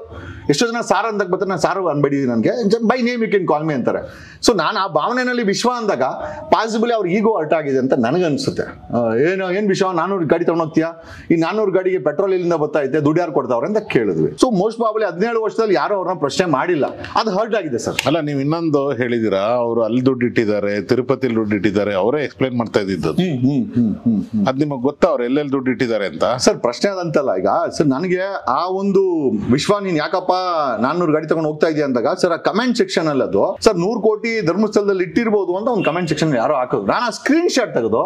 ಎಷ್ಟೋ ಜನ ಸಾರ್ ಅಂದಾಗ ಬರ್ತಾರೆ, ನಾನು ಸಾರು ಅನ್ಬೇಡಿ ನನಗೆ, by name you can call me ಅಂತಾರೆ. ಸೊ ನಾನು ಆ ಭಾವನೆಯಲ್ಲಿ ವಿಶ್ವ ಅಂದಾಗ ಪಾಸಿಬಲಿ ಅವ್ರಿಗೆ ಈಗೋ ಅರ್ಥ ಆಗಿದೆ ಅಂತ ನನಗನ್ಸುತ್ತೆ. ಏನ್ ವಿಶ್ವ 400 ಗಾಡಿ ತಗೊಂಡೋಗ್ತೀಯಾ, ಈ 400 ಗಾಡಿಗೆ ಪೆಟ್ರೋಲ್ ಇಲ್ಲಿಂದ ಬರ್ತಾ ಇದೆ, ದುಡ್ಡು ಯಾರು ಕೊಡ್ತಾವ್ರೆ ಅಂತ ಕೇಳಿದ್ವಿ. ಸೊ ಮೋಸ್ಟ್ ಪ್ರಾಬಬ್ಲಿ 17 ವರ್ಷದಲ್ಲಿ ಯಾರು ಅವ್ರನ್ನ ಪ್ರಶ್ನೆ ಮಾಡಿಲ್ಲ. ಅದು ಹರ್ಟ್ ಆಗಿದೆ ಸರ್. ಅಲ್ಲ, ನೀವು ಇನ್ನೊಂದು ಹೇಳಿದಿರಾ, ಅವರು ಅಲ್ಲಿ ದುಡ್ಡು ಇಟ್ಟಿದ್ದಾರೆ, ತಿರುಪತಿಲಿ ದುಡ್ಡು ಇಟ್ಟಿದ್ದಾರೆ, ಅವರೇ ಎಕ್ಸ್ಪ್ಲೈನ್ ಮಾಡ್ತಾ ಇದ್ದಿದ್ದು. ಅದ್ ನಿಮಗ್ ಗೊತ್ತಾ ಅವ್ರು ಎಲ್ಲೆಲ್ಲಿ ದುಡ್ಡು ಇಟ್ಟಿದ್ದಾರೆ ಅಂತ? ಸರ್ ಪ್ರಶ್ನೆ ಅದಂತಲ್ಲ. ಈಗ ಸರ್ ನನಗೆ ಆ ಒಂದು ವಿಶ್ವ ನೀನ್ ಯಾಕಪ್ಪ 400 ಗಾಡಿ ತಗೊಂಡು ಹೋಗ್ತಾ ಇದೆಯಾ ಅಂದಾಗ ಸರ್ ಆ ಕಮೆಂಟ್ ಸೆಕ್ಷನ್ ಅಲ್ಲಿ ಅದು ಸರ್ 100 ಕೋಟಿ ಧರ್ಮಸ್ಥಳದಲ್ಲಿ ಇಟ್ಟಿರ್ಬೋದು ಅಂತ ಒಂದು ಕಮೆಂಟ್ ಸೆಕ್ಷನ್ ಯಾರೋ ಹಾಕೋದು. ನಾನು ಆ ಸ್ಕ್ರೀನ್ ಶಾಟ್ ತೆಗೆದು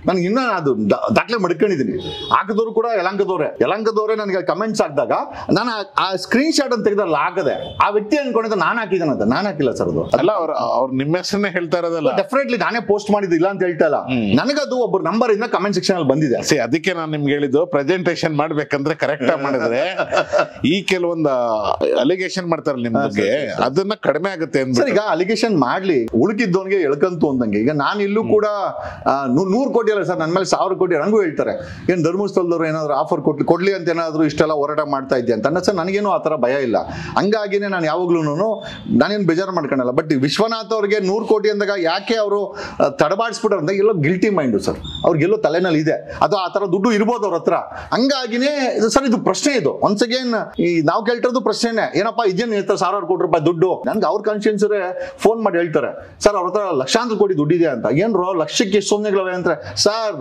ನನಗೆ ಇನ್ನ ಅದು ದಾಖಲೆ ಮಡ್ಕೊಂಡಿದ್ದೀನಿ. ಹಾಕಿದವರು ಕೂಡ ಯಲಹಂಕದವರೇ ನನಗೆ ಕಮೆಂಟ್ಸ್ ಹಾಕಿದಾಗ ನಾನು ಆ ಸ್ಕ್ರೀನ್ ಶಾಟ್ ಅಂತ ತೆಗೆದಲ್ಲಿ ಹಾಕದೆ ಆ ವ್ಯಕ್ತಿ ಅನ್ಕೊಂಡಿದ್ದ ನಾನು ಹಾಕಿದ್ದೇನಂತ. ನಾನು ಹಾಕಿಲ್ಲ ಸರ್ ಅದು. ಅಲ್ಲ, ಅವ್ರು ನಿಮ್ಮ ಹೆಸರನ್ನೇ ಹೇಳ್ತಾ ಇರೋದಲ್ಲ. ಡೆಫಿನೆಟ್ಲಿ ನಾನೇ ಪೋಸ್ಟ್ ಮಾಡಿದ್ದಿಲ್ಲ ಅಂತ ಹೇಳ್ತಾ ಇಲ್ಲ. ನನಗದು ಒಬ್ಬ ನಂಬರ್ ಇಂದ ಕಮೆಂಟ್ ಸೆಕ್ಷನ್ ಅಲ್ಲಿ ಬಂದಿದೆ. ಅದಕ್ಕೆ ನಾನು ನಿಮ್ಗೆ ಹೇಳಿದ್ದು, ಪ್ರೆಸೆಂಟೇಷನ್ ಮಾಡ್ಬೇಕಂದ್ರೆ ಕರೆಕ್ಟ್ ಆಗಿ ಮಾಡಿದ್ರೆ ಈ ಕೆಲವೊಂದು ಅಲಿಗೇಷನ್ ಮಾಡ್ತಾರಲ್ಲ ನಿಮ್ ಬಗ್ಗೆ, ಅದನ್ನ ಕಡಿಮೆ ಆಗುತ್ತೆ ಅಂತ. ಈಗ ಅಲಿಗೇಷನ್ ಮಾಡ್ಲಿ, ಉಳುಕಿದ್ದವನಿಗೆ ಎಳ್ಕಂತು ಅಂದಂಗೆ. ಈಗ ನಾನು ಇಲ್ಲೂ ಕೂಡ 100 ಕೋಟಿ ಅಲ್ಲ ಸರ್, ನನ್ನ ಮೇಲೆ 1000 ಕೋಟಿ ರಂಗು ಹೇಳ್ತಾರೆ. ಏನ್ ಧರ್ಮಸ್ಥಳದವ್ರು ಏನಾದ್ರು ಆಫರ್ ಕೊಡ್ಲಿ ಅಂತ ಏನಾದ್ರು ಇಷ್ಟೆಲ್ಲ ಹೋರಾಟ ಮಾಡ್ತಾ ಇದ್ದೆ ಅಂತ ಸರ್ ನನಗೇನು ಆ ತರ ಭಯ ಇಲ್ಲ. ಹಂಗಾಗಿನೇ ನಾನು ಯಾವಾಗ್ಲೂ ನಾನೇನು ಬೇಜಾರು ಮಾಡ್ಕೊಳಲ್ಲ. ಬಟ್ ವಿಶ್ವನಾಥ್ ಅವ್ರಿಗೆ 100 ಕೋಟಿ ಅಂದಾಗ ಯಾಕೆ ಅವರು ತಡಬಾಡಿಸ್ಬಿಟ್ರು ಅಂತ ಎಲ್ಲೋ ಗಿಲ್ಟಿ ಮೈಂಡ್ ಸರ್. ಅವ್ರಿಗೆಲ್ಲೋ ತಲೆನಲ್ಲಿ ಇದೆ, ಅದು ಆ ತರ ದುಡ್ಡು ಇರ್ಬೋದು ಅವ್ರ ಹತ್ರ. ಹಂಗಾಗಿನೇ ಸರ್ ಇದು ಪ್ರಶ್ನೆ. ಇದು ಒನ್ಸ್ ಅಗೇನ್ ಈ ನಾವು ಕೇಳ್ತಿರೋದು ಪ್ರಶ್ನೆನೆ, ಏನಪ್ಪಾ ಇದೇನು 1,000 ಕೋಟಿ ರೂಪಾಯಿ ದುಡ್ಡು. ನನ್ಗೆ ಅವ್ರ ಕಾನ್ಶಿಯನ್ಸ್ ಫೋನ್ ಮಾಡಿ ಹೇಳ್ತಾರೆ, ಸರ್ ಅವ್ರ ಹತ್ರ ಲಕ್ಷಾಂತರ ಕೋಟಿ ದುಡ್ಡಿದೆ ಅಂತ. ಏನ್ರೋ ಲಕ್ಷಕ್ಕೆ ಎಷ್ಟು ಸೊನ್ನೆಗಳವೆ ಅಂತಾರೆ ಸರ್.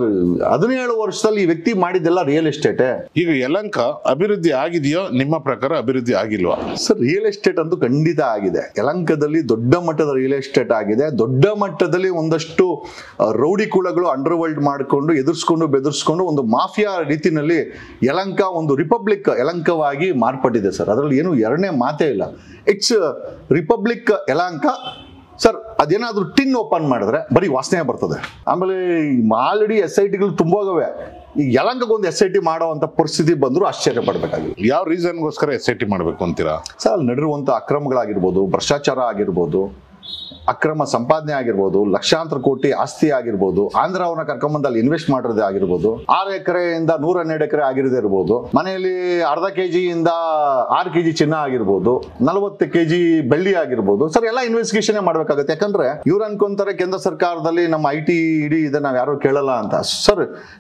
17 ವರ್ಷದಲ್ಲಿ ಈ ವ್ಯಕ್ತಿ ಮಾಡಿದ್ದೆಲ್ಲ ರಿಯಲ್ ಎಸ್ಟೇಟ್. ಈಗ ಯಲಹಂಕ ಅಭಿವೃದ್ಧಿ ಆಗಿದೆಯೋ ನಿಮ್ಮ ಪ್ರಕಾರ ಅಭಿವೃದ್ಧಿ ಆಗಿಲ್ವಾ ಸರ್? ರಿಯಲ್ ಎಸ್ಟೇಟ್ ಅಂತೂ ಖಂಡಿತ ಆಗಿದೆ. ಯಲಹಂಕದಲ್ಲಿ ದೊಡ್ಡ ಮಟ್ಟದ ರಿಯಲ್ ಎಸ್ಟೇಟ್ ಆಗಿದೆ. ದೊಡ್ಡ ಮಟ್ಟದಲ್ಲಿ ಒಂದಷ್ಟು ರೌಡಿ ಕುಳಗಳು ಅಂಡರ್ ವರ್ಲ್ಡ್ ಮಾಡಿಕೊಂಡು ಎದುರಿಸ್ಕೊಂಡು ಬೆದರ್ಸ್ಕೊಂಡು ಒಂದು ಮಾಫಿಯಾ ರೀತಿನಲ್ಲಿ ಯಲಹಂಕ ಒಂದು ರಿಪಬ್ಲಿಕ್ ಯಲಹಂಕವಾಗಿ ಮಾರ್ಪಟ್ಟಿದೆ ಸರ್. ಅದರಲ್ಲಿ ಏನು ಎರಡನೇ ಮಾತೇ ಇಲ್ಲ. It's republic Yelahanka sir. ಅದೇನಾದ್ರೂ ಟಿನ್ ಓಪನ್ ಮಾಡಿದ್ರೆ ಬರೀ ವಾಸನೆ ಬರ್ತದೆ. ಆಮೇಲೆ ಆಲ್ರೆಡಿ SITಗಳು ತುಂಬೋಗವೆ. ಈಗ ಯಲಹಂಕಗೊಂದು SIT ಮಾಡುವಂತ ಪರಿಸ್ಥಿತಿ ಬಂದ್ರು ಆಶ್ಚರ್ಯ ಪಡ್ಬೇಕಾಗಿಲ್ಲ. ಯಾವ ರೀಸನ್ಗೋಸ್ಕರ SIT ಮಾಡ್ಬೇಕು ಅಂತೀರಾ ಸರ್? ಅಲ್ಲಿ ನಡೆದಿರುವಂತ ಅಕ್ರಮಗಳಾಗಿರ್ಬೋದು, ಭ್ರಷ್ಟಾಚಾರ ಆಗಿರ್ಬೋದು, ಅಕ್ರಮ ಸಂಪಾದನೆ ಆಗಿರ್ಬೋದು, ಲಕ್ಷಾಂತರ ಕೋಟಿ ಆಸ್ತಿ ಆಗಿರ್ಬೋದು, ಆಂಧ್ರ ಅವ್ರನ್ನ ಕರ್ಕೊಂಬಂದು ಅಲ್ಲಿ ಇನ್ವೆಸ್ಟ್ ಮಾಡಿರೋದೇ ಆಗಿರ್ಬೋದು, 6 ಎಕರೆಯಿಂದ 112 ಎಕರೆ ಆಗಿರೋದೇ ಇರ್ಬೋದು, ಮನೆಯಲ್ಲಿ ಅರ್ಧ ಕೆಜಿಯಿಂದ 6 kg ಚಿನ್ನ ಆಗಿರ್ಬೋದು, 40 kg ಬೆಳ್ಳಿ ಆಗಿರ್ಬೋದು ಸರ್. ಎಲ್ಲ ಇನ್ವೆಸ್ಟಿಗೇಷನ್ ಮಾಡ್ಬೇಕಾಗುತ್ತೆ. ಯಾಕಂದ್ರೆ ಇವ್ರು ಅನ್ಕೊಂತಾರೆ ಕೇಂದ್ರ ಸರ್ಕಾರದಲ್ಲಿ ನಮ್ಮ IT ಇಡಿ ಇದೆ, ನಾವ್ ಯಾರು ಕೇಳಲ್ಲ ಅಂತ.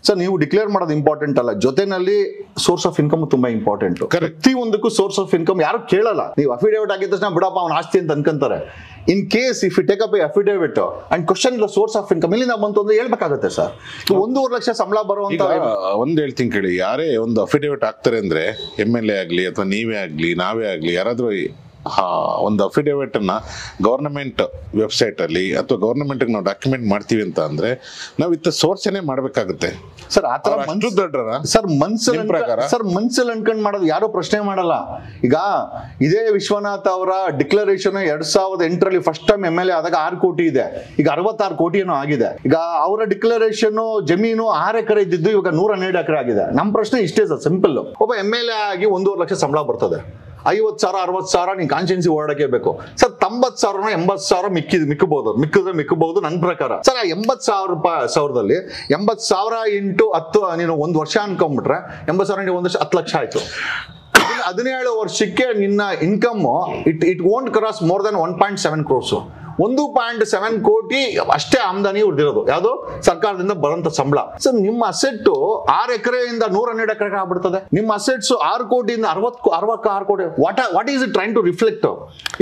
ಸರ್ ನೀವು ಡಿಕ್ಲೇರ್ ಮಾಡೋದು ಇಂಪಾರ್ಟೆಂಟ್ ಅಲ್ಲ, ಜೊತೆನಲ್ಲಿ ಸೋರ್ಸ್ ಆಫ್ ಇನ್ಕಮ್ ತುಂಬಾ ಇಂಪಾರ್ಟೆಂಟ್. ಪ್ರತಿಯೊಂದಕ್ಕೂ ಸೋರ್ಸ್ ಆಫ್ ಇನ್ಕಮ್ ಯಾರು ಕೇಳಲ್ಲ. ನೀವು ಅಫಿಡೇವಿಟ್ ಆಗಿದ ತಕ್ಷಣ ಬಿಡಪ್ಪ ಅವನ ಆಸ್ತಿ ಅಂತ ಅನ್ಕೊಂತಾರೆ. In case if you take up affidavit and question the source of income ಇಲ್ಲಿಂದ ಬಂತು ಅಂದ್ರೆ ಹೇಳ್ಬೇಕಾಗುತ್ತೆ ಸರ್. 1.5 ಲಕ್ಷ ಸಂಬಳ ಬರುವಂತ ಒಂದ್ ಹೇಳ್ತೀನಿ ಕೇಳಿ. ಯಾರೇ ಒಂದು ಅಫಿಡೇವಿಟ್ ಹಾಕ್ತಾರೆ ಅಂದ್ರೆ MLA ಆಗ್ಲಿ ಅಥವಾ ನೀವೇ ಆಗ್ಲಿ ನಾವೇ ಆಗ್ಲಿ ಯಾರಾದ್ರೂ ಒಂದು ಅಫಿಡೇವಿಟ್ ಅನ್ನ ಗವರ್ನಮೆಂಟ್ ವೆಬ್ಸೈಟ್ ಅಲ್ಲಿ ಅಥವಾ ಗವರ್ನಮೆಂಟ್ ನಾವು ಡಾಕ್ಯುಮೆಂಟ್ ಮಾಡ್ತೀವಿ ಅಂತ ಅಂದ್ರೆ ನಾವು ಇತ್ತ ಸೋರ್ಸೇನೆ ಮಾಡ್ಬೇಕಾಗುತ್ತೆ ಸರ್. ಆತರ ಸರ್ ಮನ್ಸಲ್ಲಿ ಅನ್ಕೊಂಡ್ ಮಾಡೋದು ಯಾರು ಪ್ರಶ್ನೆ ಮಾಡಲ್ಲ. ಈಗ ಇದೇ ವಿಶ್ವನಾಥ್ ಅವರ ಡಿಕ್ಲರೇಷನ್ 2008ರಲ್ಲಿ ಫಸ್ಟ್ ಟೈಮ್ MLA ಆದಾಗ 6 ಕೋಟಿ ಇದೆ, ಈಗ 66 ಕೋಟಿ ಏನೋ ಆಗಿದೆ. ಈಗ ಅವರ ಡಿಕ್ಲರೇಷನ್ ಜಮೀನು 6 ಎಕರೆ ಇದ್ದಿದ್ದು ಇವಾಗ 112 ಎಕರೆ ಆಗಿದೆ. ನಮ್ಮ ಪ್ರಶ್ನೆ ಇಷ್ಟೇ ಸರ್, ಸಿಂಪಲ್. ಒಬ್ಬ MLA ಆಗಿ 1.5 ಲಕ್ಷ ಸಂಬಳ ಬರ್ತದೆ, 50,000 60,000 ನೀನ್ ಕಾನ್ಸ್ಟಿಟ್ಯೂನ್ಸಿ ಓಡಾಡಕ್ಕೆ ಬೇಕು ಸರ್. 90,000 80,000 ಮಿಕ್ಕಬಹುದು ನನ್ನ ಪ್ರಕಾರ. ಸರ್ ಆ 80,000 80,000 ಇಂಟು 10 ನೀನು 1 ವರ್ಷ ಅನ್ಕೊಂಡ್ಬಿಟ್ರೆ 80,000 ಇಂಟು 1 ವರ್ಷ 10 ಲಕ್ಷ ಆಯ್ತು. 17 ವರ್ಷಕ್ಕೆ ನಿನ್ನ income it won't cross more than 1.7 crores. 1.7 ಕೋಟಿ ಅಷ್ಟೇ ಆಮದಾನಿ ಉಳಿದಿರೋದು ಯಾವುದು ಸರ್ಕಾರದಿಂದ ಬರುವಂತ ಸಂಬಳ. ಸರ್ ನಿಮ್ಮ ಅಸೆಟ್ 6 ಎಕರೆಯಿಂದ 112 ಎಕರೆ ಆಗ್ಬಿಡ್ತದೆ. ನಿಮ್ಮ ಅಸೆಟ್ಸ್ 6 ಕೋಟಿಯಿಂದ 66 ಕೋಟಿ. What is it trying to reflect?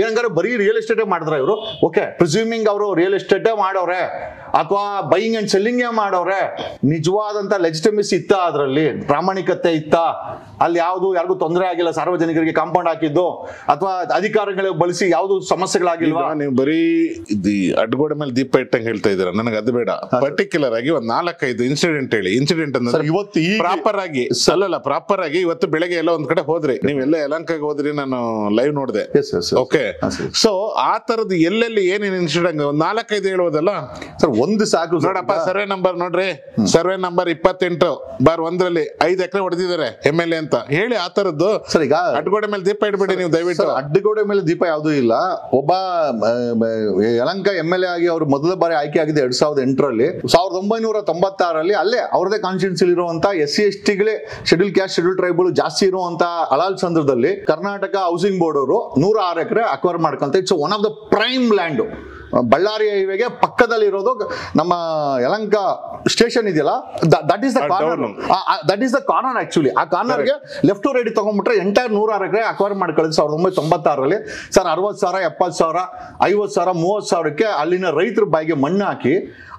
ಏನಂಗಾರೆ ಬರೀ ರಿಯಲ್ ಎಸ್ಟೇಟೇ ಮಾಡಿದ್ರೆ ಇವರು? ಓಕೆ, ಪ್ರಿಸ್ಯೂಮಿಂಗ್ ಅವರು ರಿಯಲ್ ಎಸ್ಟೇಟೇ ಮಾಡೋರೆ ಅಥವಾ ಬೈಯಿಂಗ್ ಅಂಡ್ ಸೆಲ್ಲಿಂಗೇ ಮಾಡೋರೆ, ನಿಜವಾದಂತ ಲೆಜಿಟಿಮೇಸಿ ಇತ್ತ, ಅದರಲ್ಲಿ ಪ್ರಾಮಾಣಿಕತೆ ಇತ್ತ, ಅಲ್ಲಿ ಯಾವುದು ಯಾರಿಗೂ ತೊಂದರೆ ಆಗಿಲ್ಲ, ಸಾರ್ವಜನಿಕರಿಗೆ ಕಾಂಪೌಂಡ್ ಹಾಕಿದ್ದು ಅಥವಾ ಅಧಿಕಾರಿಗಳಿಗೆ ಬಳಸಿ ಯಾವುದು ಸಮಸ್ಯೆಗಳಾಗಿಲ್ವಾ? ನೀವು ಬರೀ ಅಡ್ಗೋಡೆ ಮೇಲೆ ದೀಪ ಇಟ್ಟಂಗೆ ಹೇಳ್ತಾ ಇದ್ದೀರಾ. ನನಗೆ ಅದು ಬೇಡ. ಪರ್ಟಿಕ್ಯುಲರ್ ಆಗಿ ಒಂದ್ 4-5 ಇನ್ಸಿಡೆಂಟ್ ಹೇಳಿ. ಇನ್ಸಿಡೆಂಟ್ ಅಂದ್ರೆ ಇವತ್ತು ಪ್ರಾಪರ್ ಆಗಿ ಪ್ರಾಪರ್ ಆಗಿ ಇವತ್ತು ಬೆಳಗ್ಗೆ ಎಲ್ಲ ಒಂದ್ ಕಡೆ ಹೋದ್ರಿ, ನೀವೆಲ್ಲ ಯಲಹಂಕಕ್ಕೆ ಹೋದ್ರಿ, ನಾನು ಲೈವ್ ನೋಡಿದೆ. ಓಕೆ, ಸೊ ಆ ತರದ್ದು ಎಲ್ಲೆಲ್ಲಿ ಏನೇನು ಇನ್ಸಿಡೆಂಟ್ ಒಂದ್ 4-5 ಹೇಳ್ಬೋದಲ್ಲ ಸರ್? ಒಂದು ಸಾಕು ನೋಡಪ್ಪ. ಸರ್ವೆ ನಂಬರ್ ನೋಡ್ರಿ, ಸರ್ವೆ ನಂಬರ್ 28/1 5 ಎಕರೆ ಹೊಡೆದಿದ್ದಾರೆ MLA ಅಂತ ಹೇಳಿ. ಆ ತರದ್ದು ಸರ್ ಈಗ ಅಡ್ಗೋಡೆ ಮೇಲೆ ದೀಪ ಇಡ್ಬೇಡಿ ನೀವು ದಯವಿಟ್ಟು. ಅಡ್ಡಗೋಡೆ ಮೇಲೆ ದೀಪ ಯಾವುದೂ ಇಲ್ಲ. ಒಬ್ಬ ಯಲಹಂಕ MLA ಆಗಿ ಅವರು ಮೊದಲ ಬಾರಿ ಆಯ್ಕೆ ಆಗಿದೆ 2008ರಲ್ಲಿ. 1996ರಲ್ಲಿ ಅಲ್ಲೇ ಅವ್ರದೇ ಕಾನ್ಸ್ಟಿಟ್ಯೂನ್ಸಿ ಇರುವಂತ SC STಗಳೇ ಶೆಡ್ಯೂಲ್ ಕ್ಯಾಸ್ಟ್ ಶೆಡ್ಯೂಲ್ ಟ್ರೈಬಲ್ ಜಾಸ್ತಿ ಇರುವಂತ ಅಲಾಲ್ ಸಂದ್ರದಲ್ಲಿ ಕರ್ನಾಟಕ ಹೌಸಿಂಗ್ ಬೋರ್ಡ್ ಅವರು 106 ಎಕರೆ ಅಕ್ವೈರ್ ಮಾಡ್ಕೊಂತ. It's one of the prime land. Ballari ಹೈವೇಗೆ ಪಕ್ಕದಲ್ಲಿ ಇರೋದು ನಮ್ಮ ಯಲಹಂಕ ಸ್ಟೇಷನ್ ಇದೆಯಲ್ಲ, that is the corner actually. ಆ ಕಾರ್ನರ್ಗೆ ಲೆಫ್ಟ್ ಟು ರೈಟ್ ತಗೊಂಡ್ಬಿಟ್ರೆ ಎಂಟೈರ್ 106 ಎಕರೆ ಅಕ್ವೈರ್ ಮಾಡ್ಕೊಳ್ಳೋದು 1996ರಲ್ಲಿ. ಸರ್ 60,000 70,000 50,000 30,000ಕ್ಕೆ ಅಲ್ಲಿನ ರೈತರ ಬಾಯಿಗೆ ಮಣ್ಣು ಹಾಕಿ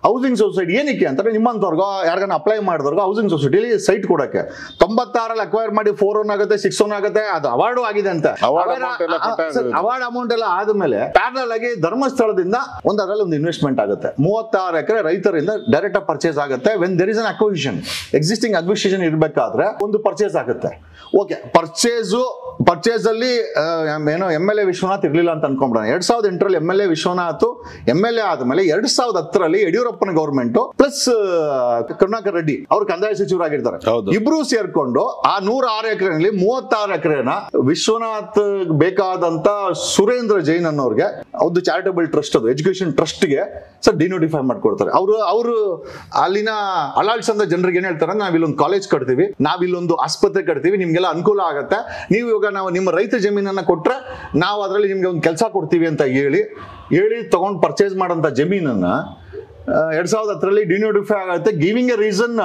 ಹೌಸಿಂಗ್ ಸೊಸೈಟಿ ಏನಕ್ಕೆ ಅಂತಾರೆ, ನಿಮ್ಮಂತವ್ರಿಗೋ ಯಾರಿಗಾನ ಅಪ್ಲೈ ಮಾಡಿದವ್ರಿಗೋ ಹೌಸಿಂಗ್ ಸೊಸೈಟಿಲಿ ಸೈಟ್ ಕೊಡಕ್ಕೆ. 96ರಲ್ಲಿ ಅಕ್ವೈರ್ ಮಾಡಿ 4-1 ಆಗುತ್ತೆ, 6-1 ಆಗುತ್ತೆ. ಅದು ಅವಾರ್ಡು ಆಗಿದೆ ಅಂತ. ಅವಾರ್ಡ್ ಅಮೌಂಟ್ ಎಲ್ಲ ಆದ್ಮೇಲೆ ಪ್ಯಾರಲ್ ಆಗಿ ಧರ್ಮಸ್ಥಳದಿಂದ ಅದರಲ್ಲಿ ಒಂದು ಇನ್ವೆಸ್ಟ್ಮೆಂಟ್ ಆಗುತ್ತೆ. 36 ಎಕರೆ ರೈತರಿಂದ ಡೈರೆಕ್ಟ್ ಆಗಿ ಪರ್ಚೇಸ್ ಆಗುತ್ತೆ. When there is an acquisition, existing acquisition ಇರಬೇಕಾದ್ರೆ ಒಂದು ಪರ್ಚೇಸ್ ಆಗುತ್ತೆ. ಓಕೆ, ಪರ್ಚೇಸ್ ಅಲ್ಲಿ ಏನೋ MLA ವಿಶ್ವನಾಥ್ ಇರ್ಲಿಲ್ಲ ಅಂತ ಅನ್ಕೊಂಡ್ಬಿಡೋಣ. 2008ರಲ್ಲಿ MLA ವಿಶ್ವನಾಥ್ MLA ಆದ್ಮೇಲೆ 2010ರಲ್ಲಿ ಯಡಿಯೂರಪ್ಪನ ಗವರ್ಮೆಂಟ್ ಪ್ಲಸ್ ಕರುಣಾಕರ್ ರೆಡ್ಡಿ ಅವರು ಕಂದಾಯ ಸಚಿವರಾಗಿರ್ತಾರೆ. ಇಬ್ರು ಸೇರ್ಕೊಂಡು ಆ 106 ಎಕರೆನಲ್ಲಿ 36 ಎಕರೆನ ವಿಶ್ವನಾಥ್ ಬೇಕಾದಂತ ಸುರೇಂದ್ರ ಜೈನ್ ಅನ್ನೋರ್ಗೆ ಒಂದು ಚಾರಿಟಬಲ್ ಟ್ರಸ್ಟ್, ಅದು ಎಜುಕೇಶನ್ ಟ್ರಸ್ಟ್ ಗೆ ಸರ್ ಡಿನೋಟಿಫೈ ಮಾಡ್ಕೊಡ್ತಾರೆ. ಅವರು ಅಲ್ಲಿನ ಅಲಾಲ್ಸಂದ ಜನರಿಗೆ ಏನ್ ಹೇಳ್ತಾರೆ, ನಾವಿಲ್ಲೊಂದು ಕಾಲೇಜ್ ಕಟ್ತೀವಿ, ನಾವಿಲ್ಲೊಂದು ಆಸ್ಪತ್ರೆ ಕಟ್ತೀವಿ, ನಿಮ್ಗೆಲ್ಲ ಅನುಕೂಲ ಆಗತ್ತೆ, ನೀವು ಇವಾಗ ನಾವು ನಿಮ್ಮ ರೈತ ಜಮೀನನ್ನ ಕೊಟ್ರೆ ನಾವು ಅದರಲ್ಲಿ ನಿಮ್ಗೆ ಒಂದು ಕೆಲಸ ಕೊಡ್ತೀವಿ ಅಂತ ಹೇಳಿ ತಗೊಂಡು ಪರ್ಚೇಸ್ ಮಾಡೋಂಥ ಜಮೀನನ್ನ 2010ರಲ್ಲಿ ಡಿನೋಟಿಫೈ ಆಗುತ್ತೆ. ಗಿವಿಂಗ್ ಎ ರೀಸನ್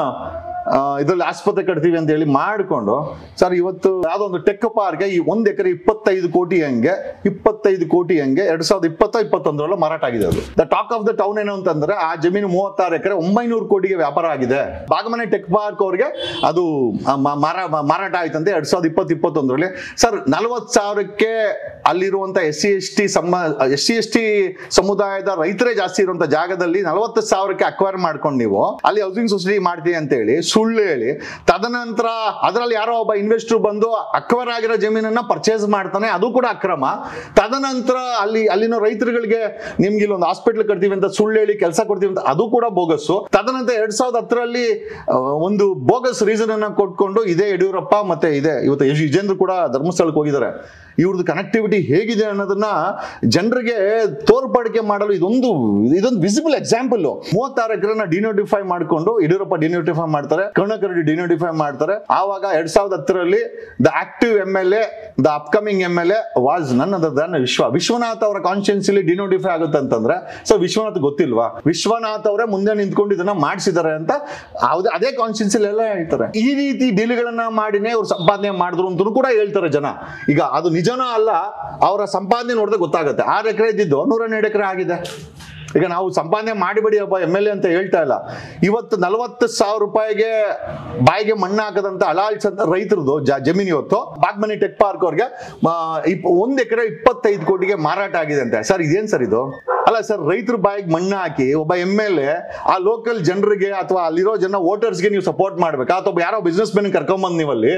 ಇದ್ರಲ್ಲಿ ಆಸ್ಪತ್ರೆ ಕಟ್ತೀವಿ ಅಂತ ಹೇಳಿ ಮಾಡ್ಕೊಂಡು ಸರ್ ಇವತ್ತು ಯಾವ್ದೋ ಒಂದು ಟೆಕ್ ಪಾರ್ಗೆ ಈ 1 ಎಕರೆ 25 ಕೋಟಿ ಹಂಗೆ 2020-21 ಮಾರಾಟ ಆಗಿದೆ. ಅದು the talk of the town ಏನು ಅಂತಂದ್ರೆ ಆ ಜಮೀನು 36 ಎಕರೆ 900 ಕೋಟಿಗೆ ವ್ಯಾಪಾರ ಆಗಿದೆ. ಬಾಗಮನೆ ಟೆಕ್ ಪಾರ್ಕ್ ಅವ್ರಿಗೆ ಅದು ಮಾರಾಟ ಆಯ್ತಂತೆ 2020-21ರಲ್ಲಿ. ಸರ್ 40,000ಕ್ಕೆ ಅಲ್ಲಿರುವಂತ SC ST ಸಮುದಾಯದ ರೈತರೇ ಜಾಸ್ತಿ ಇರುವಂತ ಜಾಗದಲ್ಲಿ 40,000ಕ್ಕೆ ಅಕ್ವೈರ್ ಮಾಡ್ಕೊಂಡು ನೀವು ಅಲ್ಲಿ ಹೌಸಿಂಗ್ ಸೊಸೈಟಿ ಮಾಡ್ತೀವಿ ಅಂತ ಹೇಳಿ ಸುಳ್ಳು ಹೇಳಿ, ತದನಂತರ ಅದರಲ್ಲಿ ಯಾರೋ ಒಬ್ಬ ಇನ್ವೆಸ್ಟರ್ ಬಂದು ಅಕ್ವೈರ್ ಆಗಿರೋ ಜಮೀನನ್ನ ಪರ್ಚೇಸ್ ಮಾಡ್ತಾನೆ, ಅದು ಕೂಡ ಅಕ್ರಮ. ತದನಂತರ ಅಲ್ಲಿನ ರೈತರುಗಳಿಗೆ ನಿಮ್ಗೆ ಇಲ್ಲೊಂದು ಹಾಸ್ಪಿಟಲ್ ಕಟ್ತೀವಿ ಅಂತ ಸುಳ್ಳು ಹೇಳಿ ಕೆಲಸ ಕೊಡ್ತೀವಿ ಅಂತ, ಅದು ಕೂಡ ಬೋಗಸ್ಸು. ತದನಂತರ 2010ರಲ್ಲಿ ಒಂದು ಬೋಗಸ್ ರೀಸನ್ ಅನ್ನ ಕೊಟ್ಕೊಂಡು ಇದೇ ಯಡಿಯೂರಪ್ಪ ಮತ್ತೆ ಇದೆ ಇವತ್ತು ವಿಜೇಂದ್ರ ಕೂಡ ಧರ್ಮಸ್ಥಳಕ್ಕೆ ಹೋಗಿದ್ದಾರೆ. ಇವ್ರದ್ದು ಕನೆಕ್ಟಿವಿಟಿ ಹೇಗಿದೆ ಅನ್ನೋದನ್ನ ಜನರಿಗೆ ತೋರ್ಪಡಿಕೆ ಮಾಡಲು ಇದೊಂದು ವಿಸಿಬಲ್ ಎಕ್ಸಾಂಪಲ್. 36 ಎಕರೆನ ಡಿನೋಟಿಫೈ ಮಾಡ್ಕೊಂಡು ಯಡಿಯೂರಪ್ಪ ಡಿನೋಟಿಫೈ ಮಾಡ್ತಾರೆ, ಕರುಣಾಕರ್ ರೆಡ್ಡಿ ಡಿನೋಟಿಫೈ ಮಾಡ್ತಾರೆ. ಆವಾಗ 2010ರಲ್ಲಿ the active MLA, the upcoming MLA was none other than Vishwanath ಅವರ ಕಾನ್ಸ್ಟಿಟ್ಯೂನ್ಸಿಲಿ ಡಿನೋಟಿಫೈ ಆಗುತ್ತೆ ಅಂತಂದ್ರೆ ಸೊ ವಿಶ್ವನಾಥ್ ಗೊತ್ತಿಲ್ವಾ? ವಿಶ್ವನಾಥ್ ಅವರೇ ಮುಂದೆ ನಿಂತ್ಕೊಂಡು ಇದನ್ನ ಮಾಡಿಸಿದ್ದಾರೆ ಅಂತ ಅದೇ ಕಾನ್ಸ್ಟಿಟ್ಯೂನ್ಸಿಲಿ ಎಲ್ಲ ಹೇಳ್ತಾರೆ. ಈ ರೀತಿ ಡೀಲ್ಗಳನ್ನ ಮಾಡಿನೇ ಅವ್ರು ಸಂಪಾದನೆ ಮಾಡಿದ್ರು ಅಂತ ಕೂಡ ಹೇಳ್ತಾರೆ ಜನ. ಈಗ ಅದು ನಿಜನೋ ಅಲ್ಲ, ಅವರ ಸಂಪಾದನೆ ನೋಡಿದ್ರೆ ಗೊತ್ತಾಗುತ್ತೆ. 6 ಎಕರೆ ಇದ್ದಿದ್ದು 102 ಎಕರೆ ಆಗಿದೆ. ಈಗ ನಾವು ಸಂಪಾದನೆ ಮಾಡಿಬಿಡಿ ಒಬ್ಬ MLA ಅಂತ ಹೇಳ್ತಾ ಇಲ್ಲ. ಇವತ್ತು 40,000 ರೂಪಾಯಿಗೆ ಬಾಯಿಗೆ ಮಣ್ಣು ಹಾಕದಂತ ಅಲಾಲ್ಸ್ ಅಂತ ರೈತರದು ಜಮೀನು ಇವತ್ತು ಬಾಗ್ಮನಿ ಟೆಕ್ ಪಾರ್ಕ್ ಅವ್ರಿಗೆ 1 ಎಕರೆ 25 ಕೋಟಿಗೆ ಮಾರಾಟ ಆಗಿದೆ ಅಂತೆ. ಸರ್ ಇದೇನ್ ಸರ್ ಇದು? ಅಲ್ಲ ಸರ್, ರೈತರ ಬಾಯಿಗೆ ಮಣ್ಣು ಹಾಕಿ ಒಬ್ಬ MLA ಆ ಲೋಕಲ್ ಜನರಿಗೆ ಅಥವಾ ಅಲ್ಲಿರೋ ಜನ ವೋಟರ್ಸ್ಗೆ ನೀವು ಸಪೋರ್ಟ್ ಮಾಡ್ಬೇಕಾ, ಅಥವಾ ಯಾರೋ ಬಿಸ್ನೆಸ್ ಮೆನ್ ಕರ್ಕೊಂಬಂದ್ ನೀವಲ್ಲಿ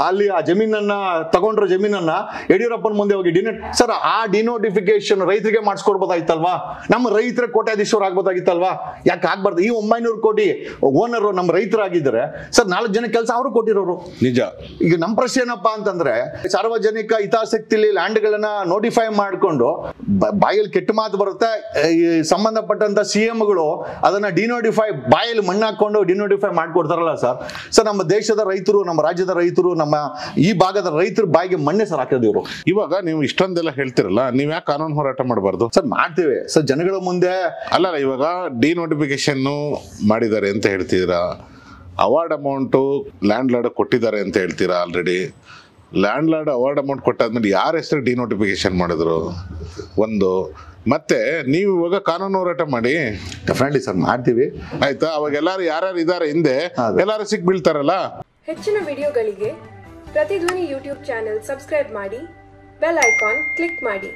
ಅಲ್ಲಿ ಆ ಜಮೀನನ್ನ ತಗೊಂಡ್ರ ಜಮೀನನ್ನ ಯಡಿಯೂರಪ್ಪನ ಮುಂದೆ ಹೋಗಿ ಸರ್ ಆ ಡಿನೋಟಿಫಿಕೇಶನ್ ರೈತರಿಗೆ ಮಾಡಿಸ್ಕೊಡ್ಬೋದಾಗಿತ್ತಲ್ವಾ? ನಮ್ಮ ರೈತರ ಕೋಟ್ಯಾಧೀಶ್ವರ ಆಗ್ಬೋದಾಗಿತ್ತಲ್ವಾ? ಯಾಕೆ ಆಗ್ಬಾರ್ದು? ಈ 900 ಕೋಟಿ ಓನರ್ ನಮ್ಮ ರೈತರಾಗಿದ್ದಾರೆ ಸರ್, 4 ಜನ ಕೆಲಸ ಅವರು ಕೊಟ್ಟಿರೋರು. ನಿಜ. ಈಗ ನಮ್ಮ ಪ್ರಶ್ನೆ ಏನಪ್ಪಾ ಅಂತಂದ್ರೆ, ಸಾರ್ವಜನಿಕ ಹಿತಾಸಕ್ತಿಲಿ ಲ್ಯಾಂಡ್ ಗಳನ್ನ ನೋಟಿಫೈ ಮಾಡ್ಕೊಂಡು ಬಾಯಲ್ಲಿ ಕೆಟ್ಟ ಮಾತು ಬರುತ್ತೆ, ಈ ಸಂಬಂಧಪಟ್ಟಂತ CMಗಳು ಅದನ್ನ ಡಿನೋಟಿಫೈ ಬಾಯಲ್ಲಿ ಮಣ್ಣು ಹಾಕೊಂಡು ಡಿನೋಟಿಫೈ ಮಾಡ್ಕೊಡ್ತಾರಲ್ಲ ಸರ್ ನಮ್ಮ ದೇಶದ ರೈತರು, ನಮ್ಮ ರಾಜ್ಯದ ರೈತರು, ನಮ್ಮ ಈ ಭಾಗದ ರೈತರ ಬಾಯಿಗೆ ಮಣ್ಣೆ ಸರ್ ಹಾಕೋದು ಇವರು. ಇವಾಗ ನೀವು ಇಷ್ಟೊಂದೆಲ್ಲ ಹೇಳ್ತಿರಲ್ಲ, ನೀವ್ ಯಾಕೆ ಕಾನೂನು ಹೋರಾಟ ಮಾಡಬಾರ್ದು? ಸರ್ ಮಾಡ್ತೀವಿ ಸರ್, ಜನಗಳ ಮುಂದೆ. ಅಲ್ಲ, ಇವಾಗ ಡಿನೋಟಿಫಿಕೇಶನ್ ಮಾಡಿದ್ದಾರೆ ಅಂತ ಹೇಳ್ತಿದ್ದೀರಾ, ಅವಾರ್ಡ್ ಅಮೌಂಟು ಲ್ಯಾಂಡ್ ಲಾರ್ಡ್ ಕೊಟ್ಟಿದ್ದಾರೆ ಅಂತ ಹೇಳ್ತೀರಾ. Already landlord award amount ಕೊಟ್ಟಾದ್ಮೇಲೆ ಯಾರ ಹೆಸರು ಡಿನೋಟಿಫಿಕೇಶನ್ ಮಾಡಿದ್ರು ಒಂದು, ಮತ್ತೆ ನೀವು ಇವಾಗ ಕಾನೂನು ಹೋರಾಟ ಮಾಡಿ. ಡೆಫಿನೆಟ್ಲಿ ಸರ್ ಮಾಡ್ತೀವಿ. ಆಯ್ತಾ? ಅವಾಗ ಎಲ್ಲಾರು ಯಾರ್ಯಾರು ಇದಾರೆ ಹಿಂದೆ ಎಲ್ಲಾರು ಸಿಕ್ ಬೀಳ್ತಾರಲ್ಲ. ಹೆಚ್ಚಿನ ವಿಡಿಯೋಗಳಿಗೆ ಪ್ರತಿಧ್ವನಿ ಯೂಟ್ಯೂಬ್ ಚಾನೆಲ್ ಸಬ್ಸ್ಕ್ರೈಬ್ ಮಾಡಿ, ಬೆಲ್ ಐಕಾನ್ ಕ್ಲಿಕ್ ಮಾಡಿ.